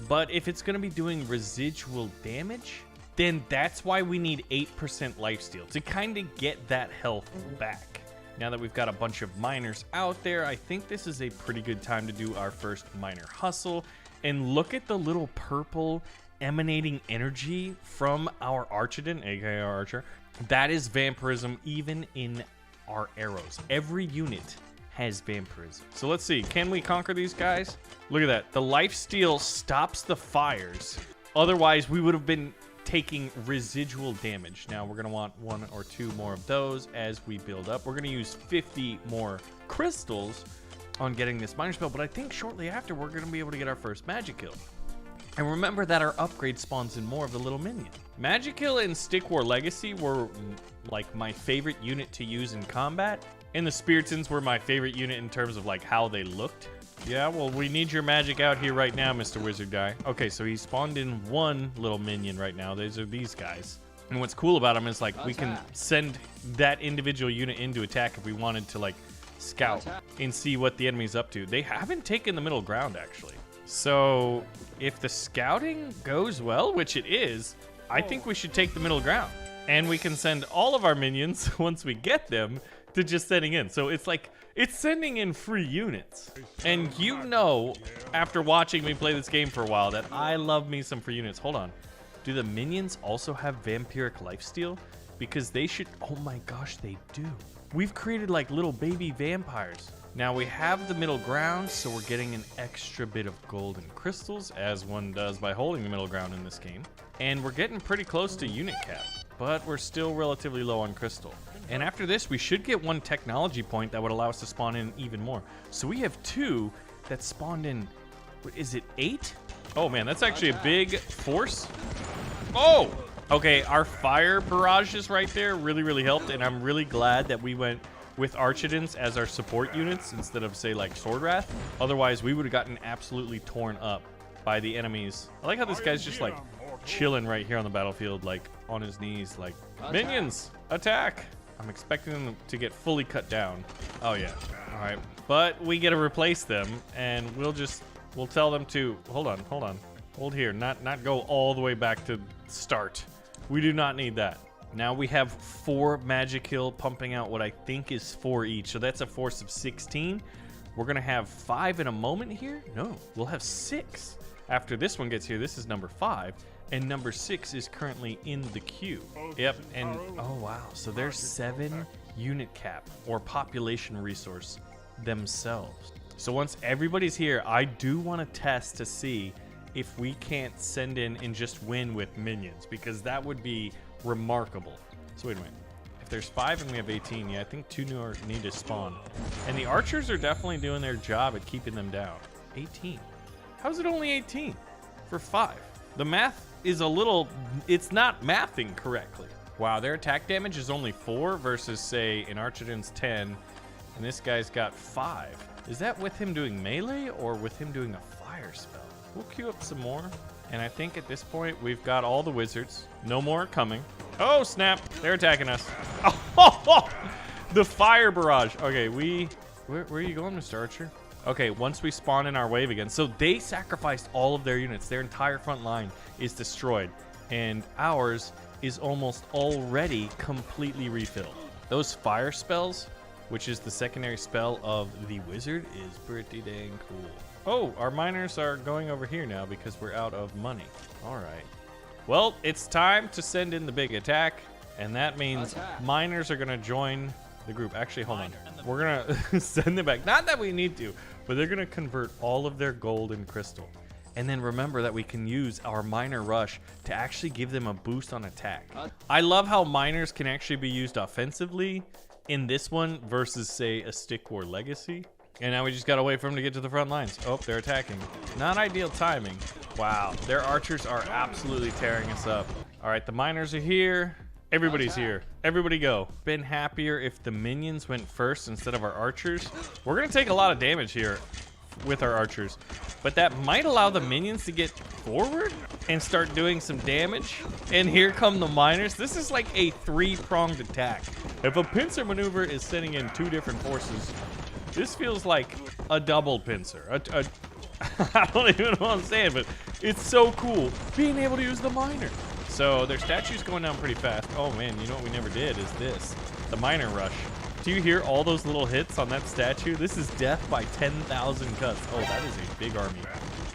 but if it's gonna be doing residual damage, then that's why we need 8% lifesteal to kind of get that health back. Now that we've got a bunch of miners out there, I think this is a pretty good time to do our first miner hustle. And look at the little purple emanating energy from our Archidon, aka our archer. That is vampirism even in our arrows. Every unit has vampirism. So let's see, can we conquer these guys? Look at that, the lifesteal stops the fires. Otherwise, we would have been taking residual damage. Now we're gonna want 1 or 2 more of those as we build up. We're gonna use 50 more crystals on getting this miner spell, but I think shortly after we're gonna be able to get our first magic kill. And remember that our upgrade spawns in more of the little minion. Magic Kill and Stick War Legacy were like my favorite unit to use in combat. And the Spiritans were my favorite unit in terms of like how they looked. Yeah, well, we need your magic out here right now, Mr. Wizard Guy. Okay, so he spawned in 1 little minion right now. These are these guys. And what's cool about them is like we can send that individual unit into attack if we wanted to like scout and see what the enemy's up to. They haven't taken the middle ground actually. So if the scouting goes well, which it is, I think we should take the middle ground. And we can send all of our minions, once we get them, to just sending in. So it's like, it's sending in free units. And you know, after watching me play this game for a while, that I love me some free units. Hold on. Do the minions also have Vampiric lifesteal? Because they should, oh my gosh, they do. We've created like little baby vampires. Now we have the middle ground, so we're getting an extra bit of gold and crystals, as one does by holding the middle ground in this game. And we're getting pretty close to unit cap, but we're still relatively low on crystal. And after this, we should get 1 technology point that would allow us to spawn in even more. So we have 2 that spawned in, what is it, 8? Oh man, that's actually a big force. Oh! Okay, our fire barrages right there really helped, and I'm really glad that we went with Archidons as our support units instead of, say, like Sword Wrath. Otherwise, we would have gotten absolutely torn up by the enemies. I like how this guy's just like chilling right here on the battlefield, like on his knees, like, minions, attack. I'm expecting them to get fully cut down. Oh yeah, all right. But we get to replace them, and we'll tell them to, hold on. Hold here, not go all the way back to start. We do not need that. Now we have 4 magic kill pumping out what I think is 4 each. So that's a force of 16. We're gonna have 5 in a moment here. No, we'll have 6. After this one gets here, this is number 5. And number 6 is currently in the queue. Yep, and oh wow. So there's 7 unit cap or population resource themselves. So once everybody's here, I do want to test to see if we can't send in and just win with minions, because that would be remarkable. So wait a minute. If there's 5 and we have 18, yeah, I think 2 more need to spawn. And the archers are definitely doing their job at keeping them down. 18. How's it only 18 for 5? The math is a little, it's not mathing correctly. Wow, their attack damage is only 4 versus, say, an Archidon's 10, and this guy's got 5. Is that with him doing melee or with him doing a fire spell? We'll queue up some more. And I think at this point, we've got all the wizards. No more coming. Oh, snap. They're attacking us. Oh, the fire barrage. Okay, where are you going, Mr. Archer? Okay, once we spawn in our wave again. So they sacrificed all of their units. Their entire front line is destroyed. And ours is almost already completely refilled. Those fire spells, which is the secondary spell of the wizard, is pretty dang cool. Oh, our miners are going over here now because we're out of money. All right. Well, it's time to send in the big attack, and that means miners are going to join the group. Actually, hold on. We're going to send them back. Not that we need to, but they're going to convert all of their gold and crystal. And then remember that we can use our miner rush to actually give them a boost on attack. I love how miners can actually be used offensively in this one versus, say, a Stick War Legacy. And now we just gotta wait for them to get to the front lines. Oh, they're attacking. Not ideal timing. Wow, their archers are absolutely tearing us up. All right, the miners are here. Everybody's here. Everybody go. Been happier if the minions went first instead of our archers. We're gonna take a lot of damage here with our archers, but that might allow the minions to get forward and start doing some damage. And here come the miners. This is like a 3-pronged attack. If a pincer maneuver is sending in 2 different forces, this feels like a double pincer. I don't even know what I'm saying, but it's so cool being able to use the miner. So their statue's going down pretty fast. Oh man, you know what we never did is this, the miner rush. Do you hear all those little hits on that statue? This is death by 10,000 cuts. Oh, that is a big army.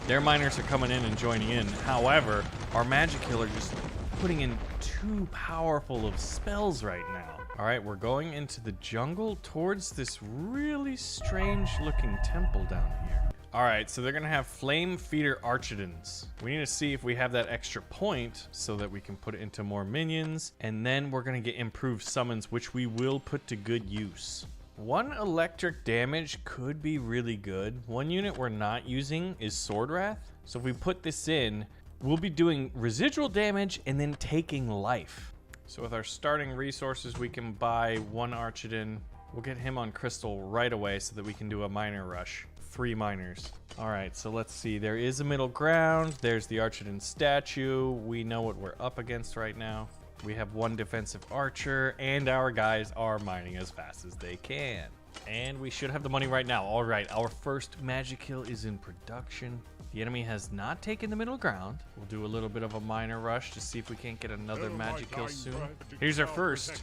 Their miners are coming in and joining in. However, our magic killer just putting in too powerful of spells right now. All right, we're going into the jungle towards this really strange looking temple down here. All right, so they're gonna have Flame Feeder Archidons. We need to see if we have that extra point so that we can put it into more minions, and then we're gonna get improved summons, which we will put to good use. 1 electric damage could be really good. 1 unit we're not using is Sword Wrath. So if we put this in, we'll be doing residual damage and then taking life. So with our starting resources, we can buy 1 Archidon. We'll get him on Crystal right away so that we can do a miner rush. 3 miners. All right, so let's see. There is a middle ground. There's the Archidon statue. We know what we're up against right now. We have 1 defensive archer, and our guys are mining as fast as they can. And we should have the money right now. All right, our first magic kill is in production. The enemy has not taken the middle ground. We'll do a little bit of a miner rush to see if we can't get another magic kill soon. Here's our first.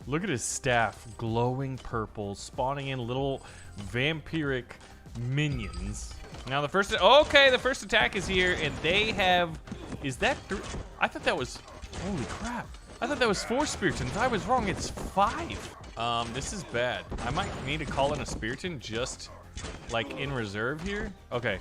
Look at his staff, glowing purple, spawning in little vampiric minions. Now the first, okay, the first attack is here, and they have, is that 3? I thought that was, holy crap. I thought that was 4 Spiritons. I was wrong, it's 5. This is bad. I might need to call in a Spiriton just like in reserve here. Okay,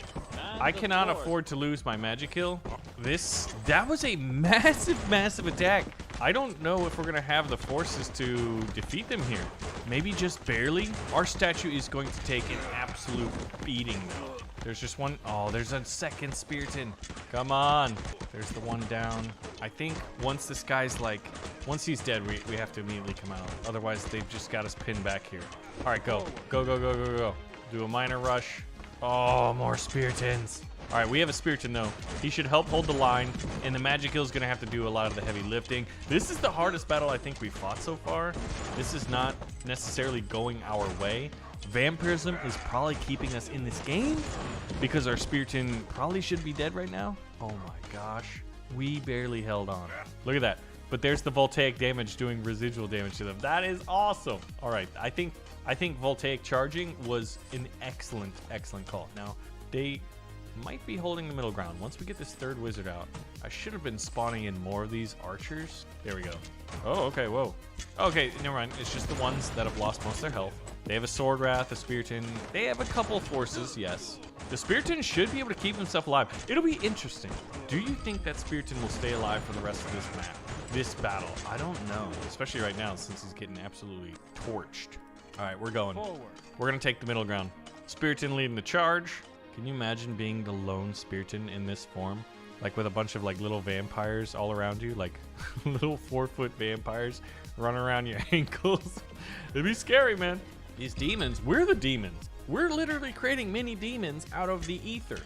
I cannot afford to lose my magic kill. That was a massive attack. I don't know if we're gonna have the forces to defeat them here. Maybe just barely. Our statue is going to take an absolute beating though. There's just 1, oh, there's a second Spiriton. Come on. There's the 1 down. I think once this guy's like, once he's dead, we have to immediately come out. Otherwise, they've just got us pinned back here. All right, go. Go. Do a miner rush. Oh, more Spiritons. All right, we have a Spiriton though. He should help hold the line, and the magic kill is gonna have to do a lot of the heavy lifting. This is the hardest battle I think we've fought so far. This is not necessarily going our way. Vampirism is probably keeping us in this game because our Spiriton probably should be dead right now. Oh my gosh, we barely held on. Look at that. But there's the voltaic damage doing residual damage to them. That is awesome. All right, I think voltaic charging was an excellent call. Now, they might be holding the middle ground. Once we get this 3rd wizard out, I should have been spawning in more of these archers. There we go. Oh, okay, whoa. Okay, never mind. It's just the ones that have lost most of their health. They have a Sword Wrath, a Spiriton. They have a couple forces, yes. The Spiriton should be able to keep himself alive. It'll be interesting. Do you think that Spiriton will stay alive for the rest of this map? This battle? I don't know. Especially right now since he's getting absolutely torched. All right, we're going. Forward. We're going to take the middle ground. Spiriton leading the charge. Can you imagine being the lone Spiriton in this form? Like with a bunch of like little vampires all around you, like little 4-foot vampires running around your ankles. It'd be scary, man. These demons, we're the demons. We're literally creating mini demons out of the ether.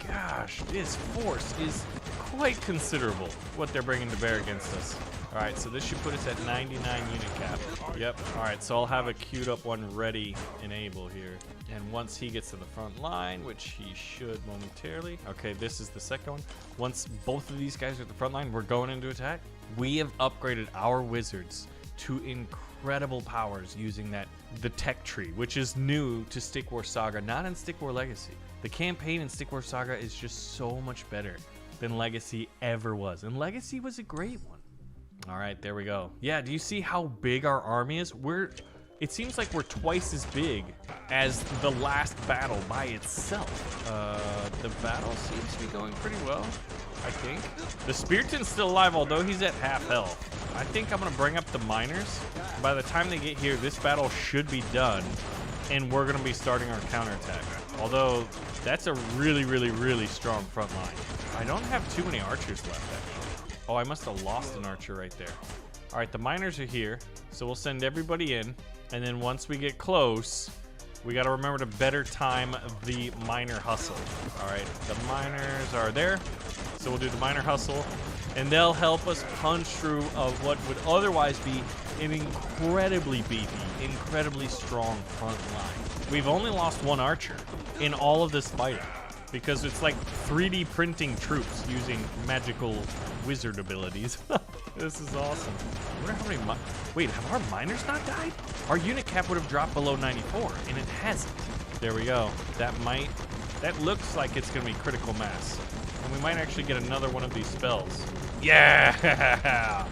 Gosh, this force is quite considerable, what they're bringing to bear against us. All right, so this should put us at 99 unit cap. Yep, all right, so I'll have a queued up one ready and able here. And once he gets to the front line, which he should momentarily. Okay, this is the second one. Once both of these guys are at the front line, we're going into attack. We have upgraded our wizards to incredible powers using the tech tree, which is new to Stick War Saga, not in Stick War Legacy. The campaign in Stick War Saga is just so much better than Legacy ever was, and Legacy was a great one. All right, there we go. Yeah, do you see how big our army is? It seems like we're twice as big as the last battle by itself. The battle seems to be going pretty well, I think. The Spiriton's still alive, although he's at half health. I think I'm gonna bring up the miners. By the time they get here, this battle should be done, and we're gonna be starting our counterattack. Although, that's a really strong front line. I don't have too many archers left, actually. Oh, I must have lost an archer right there. All right, the miners are here, so we'll send everybody in, and then once we get close, We got to remember to better time the miner hustle. All right, the miners are there. So we'll do the miner hustle, and they'll help us punch through what would otherwise be an incredibly beefy, incredibly strong front line. We've only lost one archer in all of this fighting because it's like 3D printing troops using magical wizard abilities. This is awesome. I wonder how many wait, have our miners not died? Our unit cap would have dropped below 94, and it hasn't. There we go. That looks like it's gonna be critical mass. And we might actually get another one of these spells. Yeah!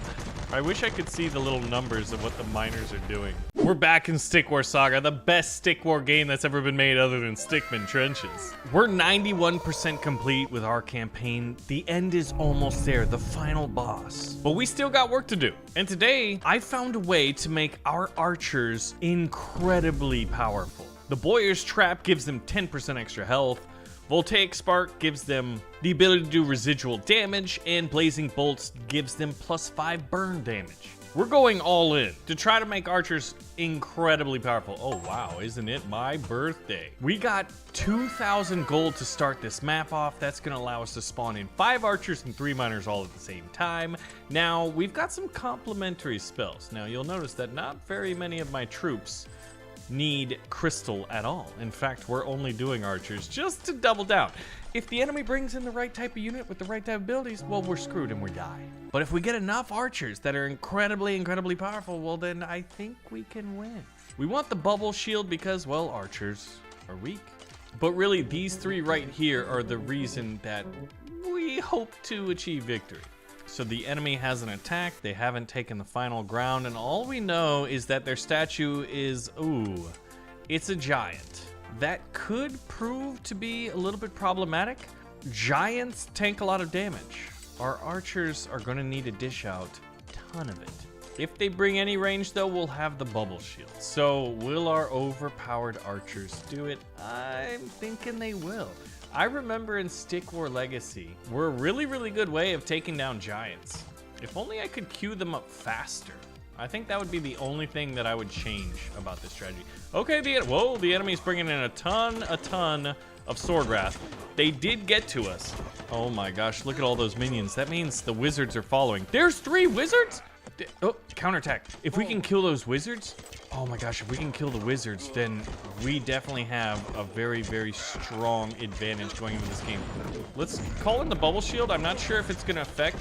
I wish I could see the little numbers of what the miners are doing. We're back in Stick War Saga, the best Stick War game that's ever been made other than Stickman Trenches. We're 91% complete with our campaign. The end is almost there, the final boss. But we still got work to do. And today, I found a way to make our archers incredibly powerful. The Boyer's Trap gives them 10% extra health. Voltaic Spark gives them the ability to do residual damage, and Blazing Bolts gives them +5 burn damage. We're going all in to try to make archers incredibly powerful. Oh wow, isn't it my birthday? We got 2,000 gold to start this map off. That's gonna allow us to spawn in 5 archers and 3 miners all at the same time. Now, we've got some complementary spells. Now, you'll notice that not very many of my troops need crystal at all. In fact, we're only doing archers just to double down. If the enemy brings in the right type of unit with the right type of abilities, well, we're screwed and we die. But if we get enough archers that are incredibly powerful, well, then I think we can win. We want the bubble shield because, well, archers are weak. But really, these 3 right here are the reason that we hope to achieve victory. So the enemy has an attack, they haven't taken the final ground, and all we know is that their statue is, ooh, it's a giant. That could prove to be a little bit problematic. Giants tank a lot of damage. Our archers are gonna need to dish out a ton of it. If they bring any range though, we'll have the bubble shield. So will our overpowered archers do it? I'm thinking they will. I remember in Stick War Legacy, we're a really good way of taking down giants. If only I could queue them up faster. I think that would be the only thing that I would change about this strategy. Okay, the enemy's bringing in a ton of Sword Wrath. They did get to us. Oh my gosh, look at all those minions. That means the wizards are following. There's 3 wizards? Oh, counterattack. If we can kill those wizards, oh my gosh, if we can kill the wizards, then we definitely have a very strong advantage going into this game. Let's call in the bubble shield. I'm not sure if it's gonna affect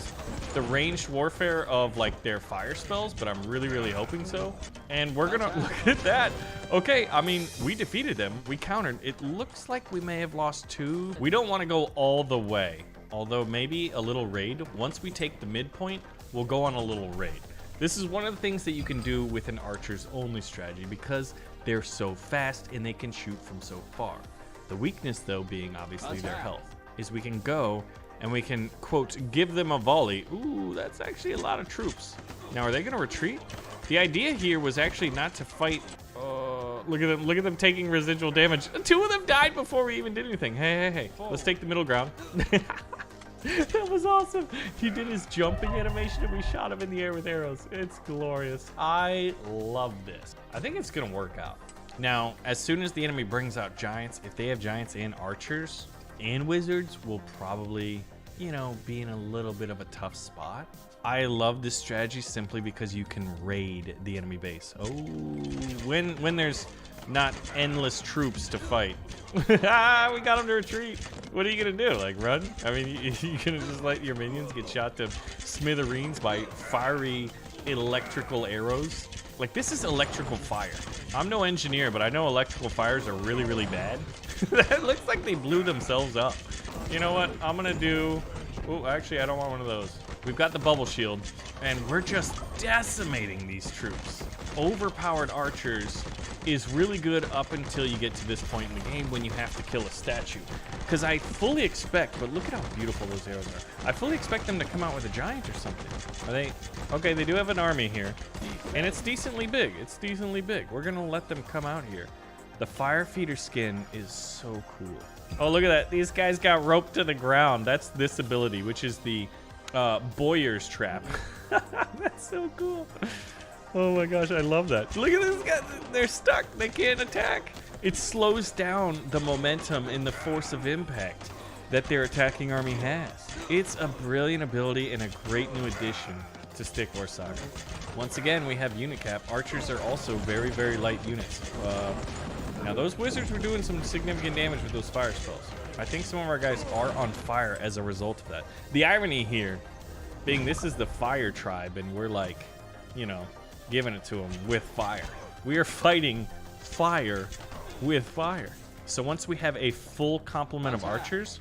the ranged warfare of like their fire spells, but I'm really hoping so. And we're gonna look at that. Okay, I mean, we defeated them. We countered. It looks like we may have lost 2. We don't want to go all the way, although maybe a little raid. Once we take the midpoint, we'll go on a little raid. This is one of the things that you can do with an archers only strategy because they're so fast and they can shoot from so far. The weakness though being obviously their health, is we can go and we can, quote, give them a volley. Ooh, that's actually a lot of troops. Now, are they gonna retreat? The idea here was actually not to fight. Look at them taking residual damage. 2 of them died before we even did anything. Hey, let's take the middle ground. That was awesome. He did his jumping animation and we shot him in the air with arrows. It's glorious. I love this. I think it's gonna work out. Now, as soon as the enemy brings out giants, if they have giants and archers and wizards, we'll probably, you know, be in a little bit of a tough spot. I love this strategy simply because you can raid the enemy base. Oh, when there's not endless troops to fight. We got him to retreat. What are you gonna do? Like run? I mean, you gonna just let your minions get shot to smithereens by fiery electrical arrows? Like, this is electrical fire. I'm no engineer, but I know electrical fires are really bad. That looks like they blew themselves up. You know what? I'm gonna do... Oh, actually, I don't want one of those. We've got the bubble shield, and we're just decimating these troops. Overpowered archers is really good up until you get to this point in the game when you have to kill a statue. Because I fully expect, but look at how beautiful those arrows are. I fully expect them to come out with a giant or something. Are they? Okay, they do have an army here. And it's decently big. It's decently big. We're gonna let them come out here. The fire feeder skin is so cool. Oh, look at that. These guys got roped to the ground. That's this ability, which is the Boyer's Trap. That's so cool. Oh my gosh, I love that. Look at this guy. They're stuck. They can't attack. It slows down the momentum and the force of impact that their attacking army has. It's a brilliant ability and a great new addition to Stick War Saga. Once again, we have unit cap. Archers are also very, very light units. Now those wizards were doing some significant damage with those fire spells. I think some of our guys are on fire as a result of that. The irony here being this is the fire tribe and we're like, you know, giving it to them with fire. We are fighting fire with fire. So once we have a full complement of archers,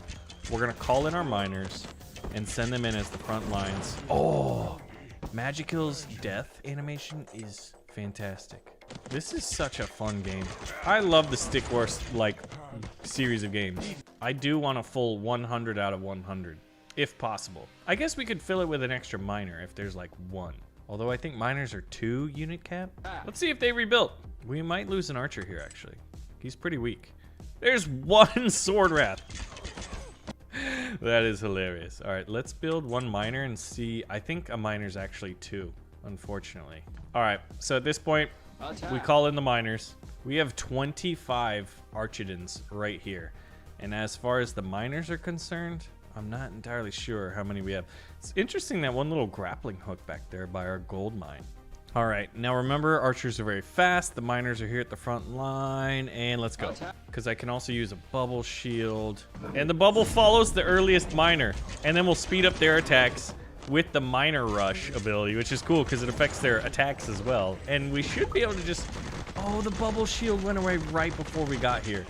we're gonna call in our miners and send them in as the front lines. Oh, Magical's death animation is fantastic. This is such a fun game. I love the Stick Wars like series of games. I do want a full 100 out of 100, if possible. I guess we could fill it with an extra miner if there's like one. Although I think miners are 2 unit cap. Let's see if they rebuilt. We might lose an archer here actually. He's pretty weak. There's 1 sword wrath. That is hilarious. All right, let's build 1 miner and see. I think a miner's actually 2, unfortunately. All right, so at this point, we call in the miners. We have 25 Archidons right here. And as far as the miners are concerned, I'm not entirely sure how many we have. It's interesting that one little grappling hook back there by our gold mine. All right, now remember, archers are very fast. The miners are here at the front line, and let's go. Because I can also use a bubble shield. And the bubble follows the earliest miner, and then we'll speed up their attacks with the miner rush ability, which is cool because it affects their attacks as well. And we should be able to just, oh, the bubble shield went away right before we got here.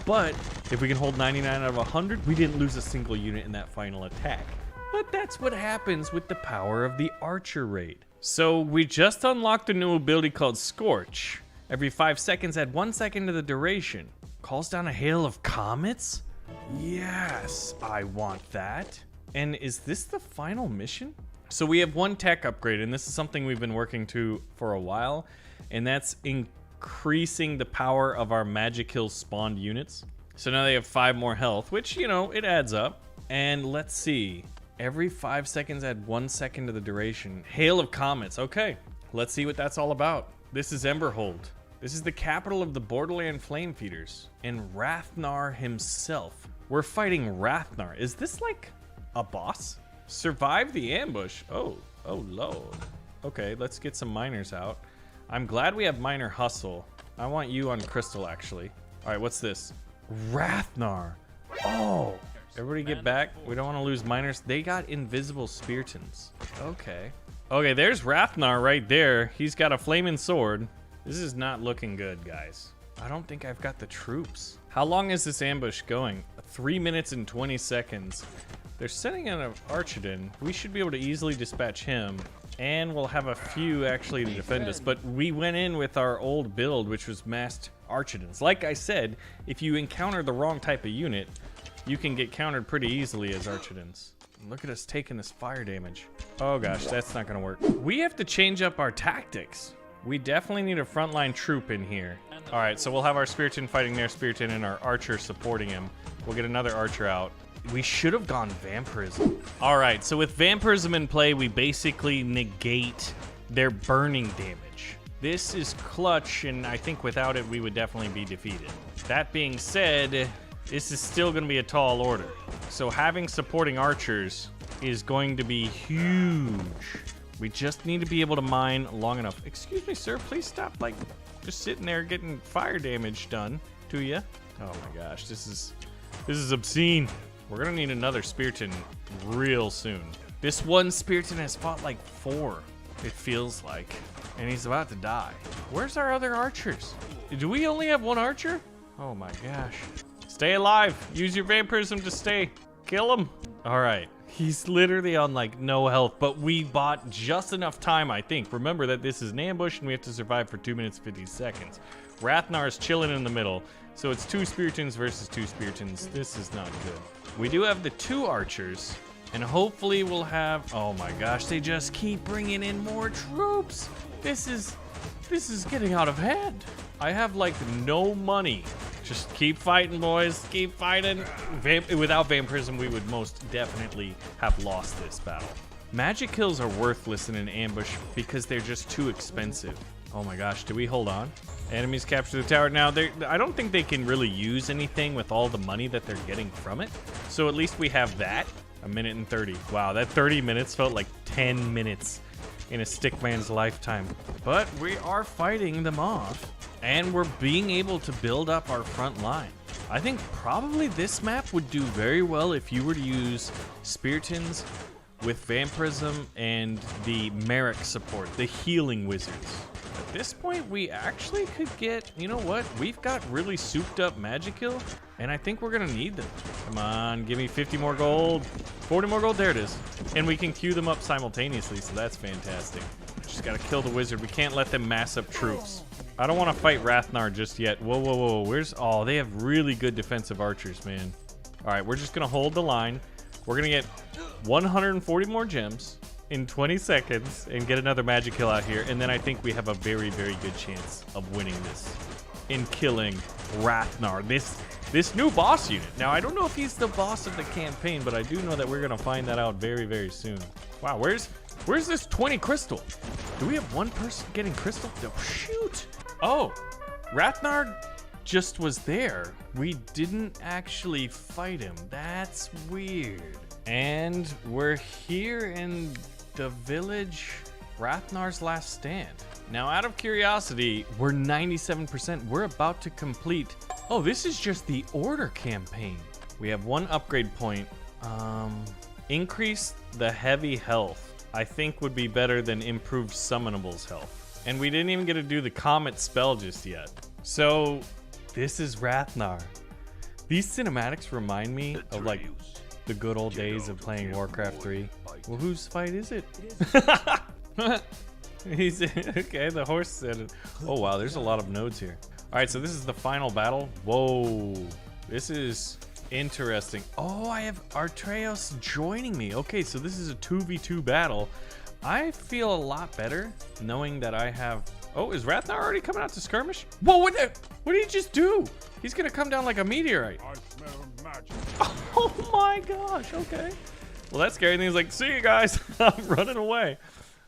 But if we can hold 99 out of 100, we didn't lose a single unit in that final attack. But that's what happens with the power of the archer raid. So we just unlocked a new ability called Scorch. Every 5 seconds, add 1 second to the duration. Calls down a hail of comets? Yes, I want that. And is this the final mission? So we have 1 tech upgrade, and this is something we've been working to for a while, and that's increasing the power of our Magickill spawned units. So now they have 5 more health, which, you know, it adds up. And let's see. Every 5 seconds, add 1 second to the duration. Hail of comets. Okay, let's see what that's all about. This is Emberhold. This is the capital of the Borderland Flame Feeders. And Rathnar himself. We're fighting Rathnar. Is this like a boss? Survive the ambush. Oh lord. Okay, let's get some miners out. I'm glad we have miner hustle. I want you on crystal actually. All right, what's this? Rathnar. Oh, everybody get back. We don't want to lose miners. They got invisible speartons. Okay. Okay, there's Rathnar right there. He's got a flaming sword. This is not looking good, guys. I don't think I've got the troops. How long is this ambush going? 3 minutes and 20 seconds. They're sending in an Archidon. We should be able to easily dispatch him. And we'll have a few actually to defend us. But we went in with our old build, which was masked Archidons. Like I said, if you encounter the wrong type of unit, you can get countered pretty easily as Archidons. Look at us taking this fire damage. Oh gosh, that's not gonna work. We have to change up our tactics. We definitely need a frontline troop in here. All right, so we'll have our Spiriton fighting their Spiriton and our Archer supporting him. We'll get another Archer out. We should have gone Vampirism. All right, so with Vampirism in play, we basically negate their burning damage. This is clutch, and I think without it, we would definitely be defeated. That being said, this is still gonna be a tall order. So having supporting archers is going to be huge. We just need to be able to mine long enough. Excuse me, sir, please stop, like, just sitting there getting fire damage done to you. Oh my gosh, this is obscene. We're gonna need another Spiriton real soon. This one Spiriton has fought like 4, it feels like, and he's about to die. Where's our other archers? Do we only have 1 archer? Oh my gosh. Stay alive. Use your vampirism to stay. Kill him. All right. He's literally on like no health, but we bought just enough time, I think. Remember that this is an ambush and we have to survive for 2 minutes, 50 seconds. Rathnar is chilling in the middle. So it's 2 Spiritons versus 2 Spiritons. This is not good. We do have the 2 archers, and hopefully we'll have, oh my gosh, they just keep bringing in more troops. This is getting out of hand. I have like no money. Just keep fighting, boys. Keep fighting. Without Vampirism, we would most definitely have lost this battle. Magic kills are worthless in an ambush because they're just too expensive. Oh my gosh, do we hold on? Enemies capture the tower. Now, I don't think they can really use anything with all the money that they're getting from it. So at least we have that. 1:30. Wow, that 30 minutes felt like 10 minutes in a stickman's lifetime. But we are fighting them off, and we're being able to build up our front line. I think probably this map would do very well if you were to use Spiritans with Vampirism and the Merrick support, the healing wizards. At this point, we actually could get, you know what? We've got really souped up Magikill, and I think we're gonna need them. Come on, give me 50 more gold, 40 more gold, there it is. And we can queue them up simultaneously, so that's fantastic. Just gotta kill the wizard. We can't let them mass up troops. I don't wanna fight Rathnar just yet. Whoa, whoa, whoa, where's, oh, they have really good defensive archers, man. All right, we're just gonna hold the line. We're gonna get 140 more gems in 20 seconds and get another Magikill out here, and then I think we have a very, very good chance of winning this in killing Rathnar, this new boss unit. Now, I don't know if he's the boss of the campaign, but I do know that we're gonna find that out very, very soon. Wow, where's this 20 crystal? Do we have one person getting crystal? Oh, shoot. Oh, Rathnar just was there. We didn't actually fight him. That's weird. And we're here in the village, Rathnar's Last Stand. Now, out of curiosity, we're 97%. We're about to complete. Oh, this is just the order campaign. We have one upgrade point. Increase the heavy health, I think would be better than improved summonables health. And we didn't even get to do the comet spell just yet. So this is Rathnar. These cinematics remind me of like the good old days of playing Warcraft 3. Well, whose fight is it? He's okay. The horse said it. Oh wow, there's a lot of nodes here. All right, so this is the final battle. Whoa, this is interesting. Oh, I have Artreos joining me. Okay, so this is a 2v2 battle. I feel a lot better knowing that I have. Oh, is Rathnar already coming out to skirmish? Whoa, what did he just do? He's gonna come down like a meteorite. I smell magic. Oh my gosh, okay. Well, that's scary. And he's like, see you guys. I'm running away.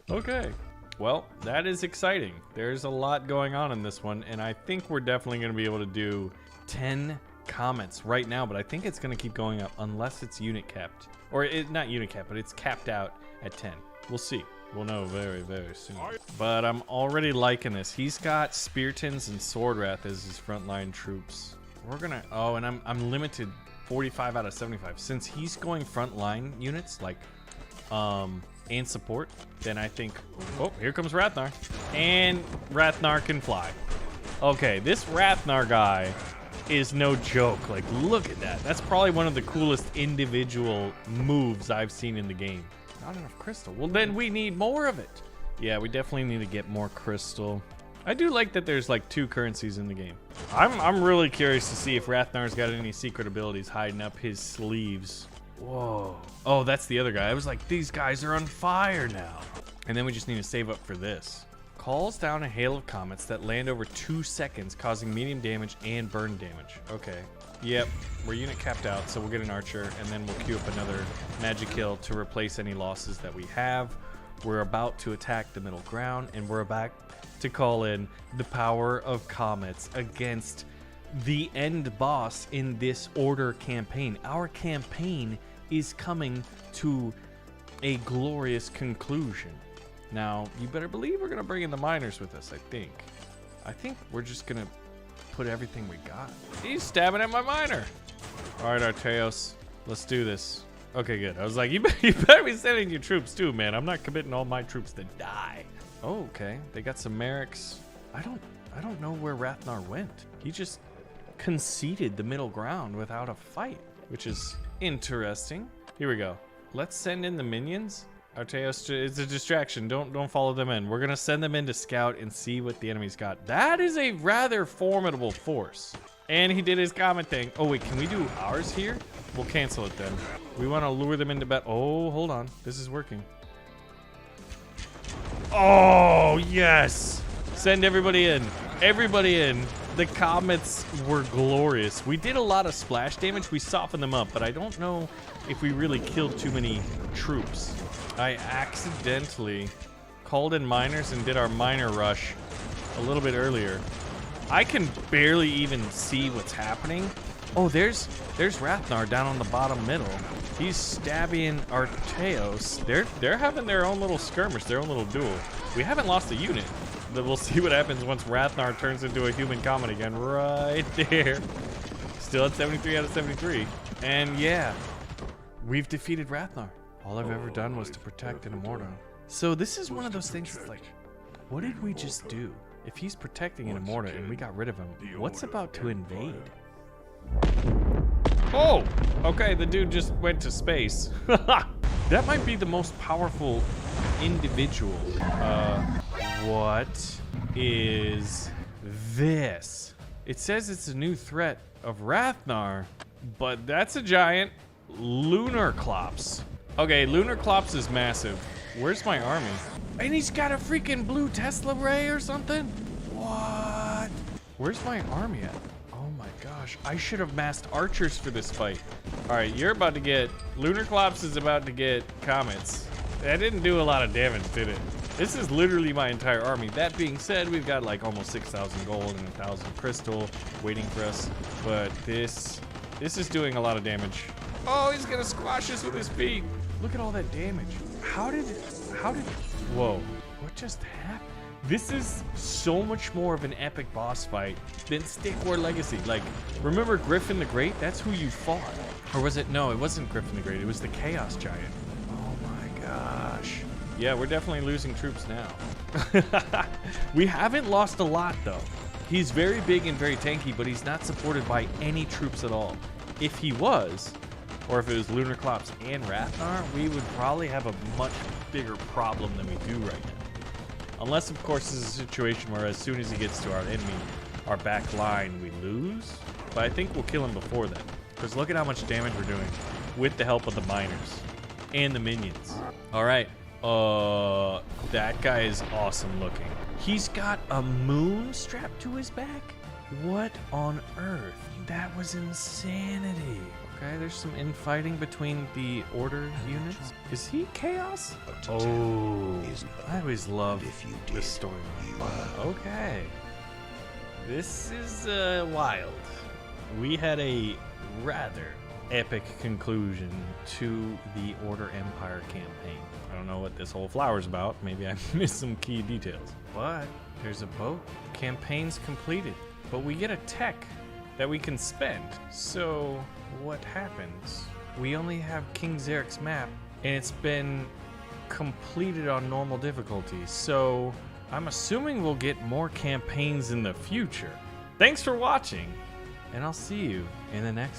Okay. Well, that is exciting. There's a lot going on in this one, and I think we're definitely going to be able to do 10 comets right now, but I think it's going to keep going up unless it's unit capped. Or not unit capped, but it's capped out at 10. We'll see. We'll know very, very soon. But I'm already liking this. He's got Spiritans and Swordwrath as his frontline troops. We're going to... Oh, and I'm limited 45 out of 75. Since he's going frontline units, like... and support, then I think, oh, here comes Rathnar. And Rathnar can fly. Okay, this Rathnar guy is no joke. Like, look at that. That's probably one of the coolest individual moves I've seen in the game. Not enough crystal. Well, then we need more of it. Yeah, we definitely need to get more crystal. I do like that there's like 2 currencies in the game. I'm really curious to see if Rathnar's got any secret abilities hiding up his sleeves. Whoa. Oh, that's the other guy. I was like, these guys are on fire now. And then we just need to save up for this. Calls down a hail of comets that land over 2 seconds, causing medium damage and burn damage. Okay. Yep, we're unit capped out, so we'll get an archer, and then we'll queue up another Magikill to replace any losses that we have. We're about to attack the middle ground, and we're about to call in the power of comets against the end boss in this order campaign. Our campaign is coming to a glorious conclusion. Now, you better believe we're gonna bring in the miners with us, I think. I think we're just gonna put everything we got. He's stabbing at my miner. All right, Artreos, let's do this. Okay, good. I was like, you better be sending your troops too, man. I'm not committing all my troops to die. Oh, okay. They got some Merricks. I don't know where Rathnar went. He just conceded the middle ground without a fight, which is interesting. Here we go. Let's send in the minions. Artreos, it's a distraction. Don't follow them in. We're gonna send them in to scout and see what the enemy's got. That is a rather formidable force. And he did his comet thing. Oh wait, can we do ours here? We'll cancel it then. We want to lure them into battle. Oh, hold on. This is working. Oh, yes. Send everybody in. Everybody in. The comets were glorious. We did a lot of splash damage. We softened them up, but I don't know if we really killed too many troops. I accidentally called in miners and did our miner rush a little bit earlier. I can barely even see what's happening. Oh, there's Ratnar down on the bottom middle. He's stabbing Arteos. They're having their own little skirmish, their own little duel. We haven't lost a unit. But we'll see what happens once Ratnar turns into a human comet again. Right there. Still at 73 out of 73. And yeah, we've defeated Ratnar. All I've ever done was to protect an Immortal. So this is one of those things that's like, what did we just do? If he's protecting an Immortal and we got rid of him, what's about to invade? Oh, okay, the dude just went to space. That might be the most powerful individual. What is this? It says it's a new threat of Ratnar, but that's a giant Lunar Clops. Okay, Lunar Clops is massive. Where's my army? And he's got a freaking blue Tesla ray or something? What? Where's my army at? Oh my gosh, I should have massed archers for this fight. All right, you're about to get, Lunar Clops is about to get comets. That didn't do a lot of damage, did it? This is literally my entire army. That being said, we've got like almost 6,000 gold and 1,000 crystal waiting for us. But this is doing a lot of damage. Oh, he's gonna squash us with his feet. Look at all that damage. How did, whoa, what just happened? This is so much more of an epic boss fight than Stick War Legacy. Like, remember Griffin the Great? That's who you fought. Or was it, no, it wasn't Griffin the Great. It was the Chaos Giant. Oh my gosh. Yeah, we're definitely losing troops now. We haven't lost a lot though. He's very big and very tanky, but he's not supported by any troops at all. If he was, or if it was Lunar Clops and Ratnar, we would probably have a much bigger problem than we do right now. Unless, of course, this is a situation where as soon as he gets to our enemy, our back line, we lose. But I think we'll kill him before then. Because look at how much damage we're doing with the help of the miners and the minions. All right. That guy is awesome looking. He's got a moon strapped to his back? What on earth? That was insanity. Okay, there's some infighting between the Order units. Is he Chaos? Oh, I always love this storyline. Okay. This is wild. We had a rather epic conclusion to the Order Empire campaign. I don't know what this whole flower's about. Maybe I missed some key details. But there's a boat. Campaign's completed. But we get a tech that we can spend. So what happens? We only have King Zarek's map, and it's been completed on normal difficulty. So I'm assuming we'll get more campaigns in the future. Thanks for watching, and I'll see you in the next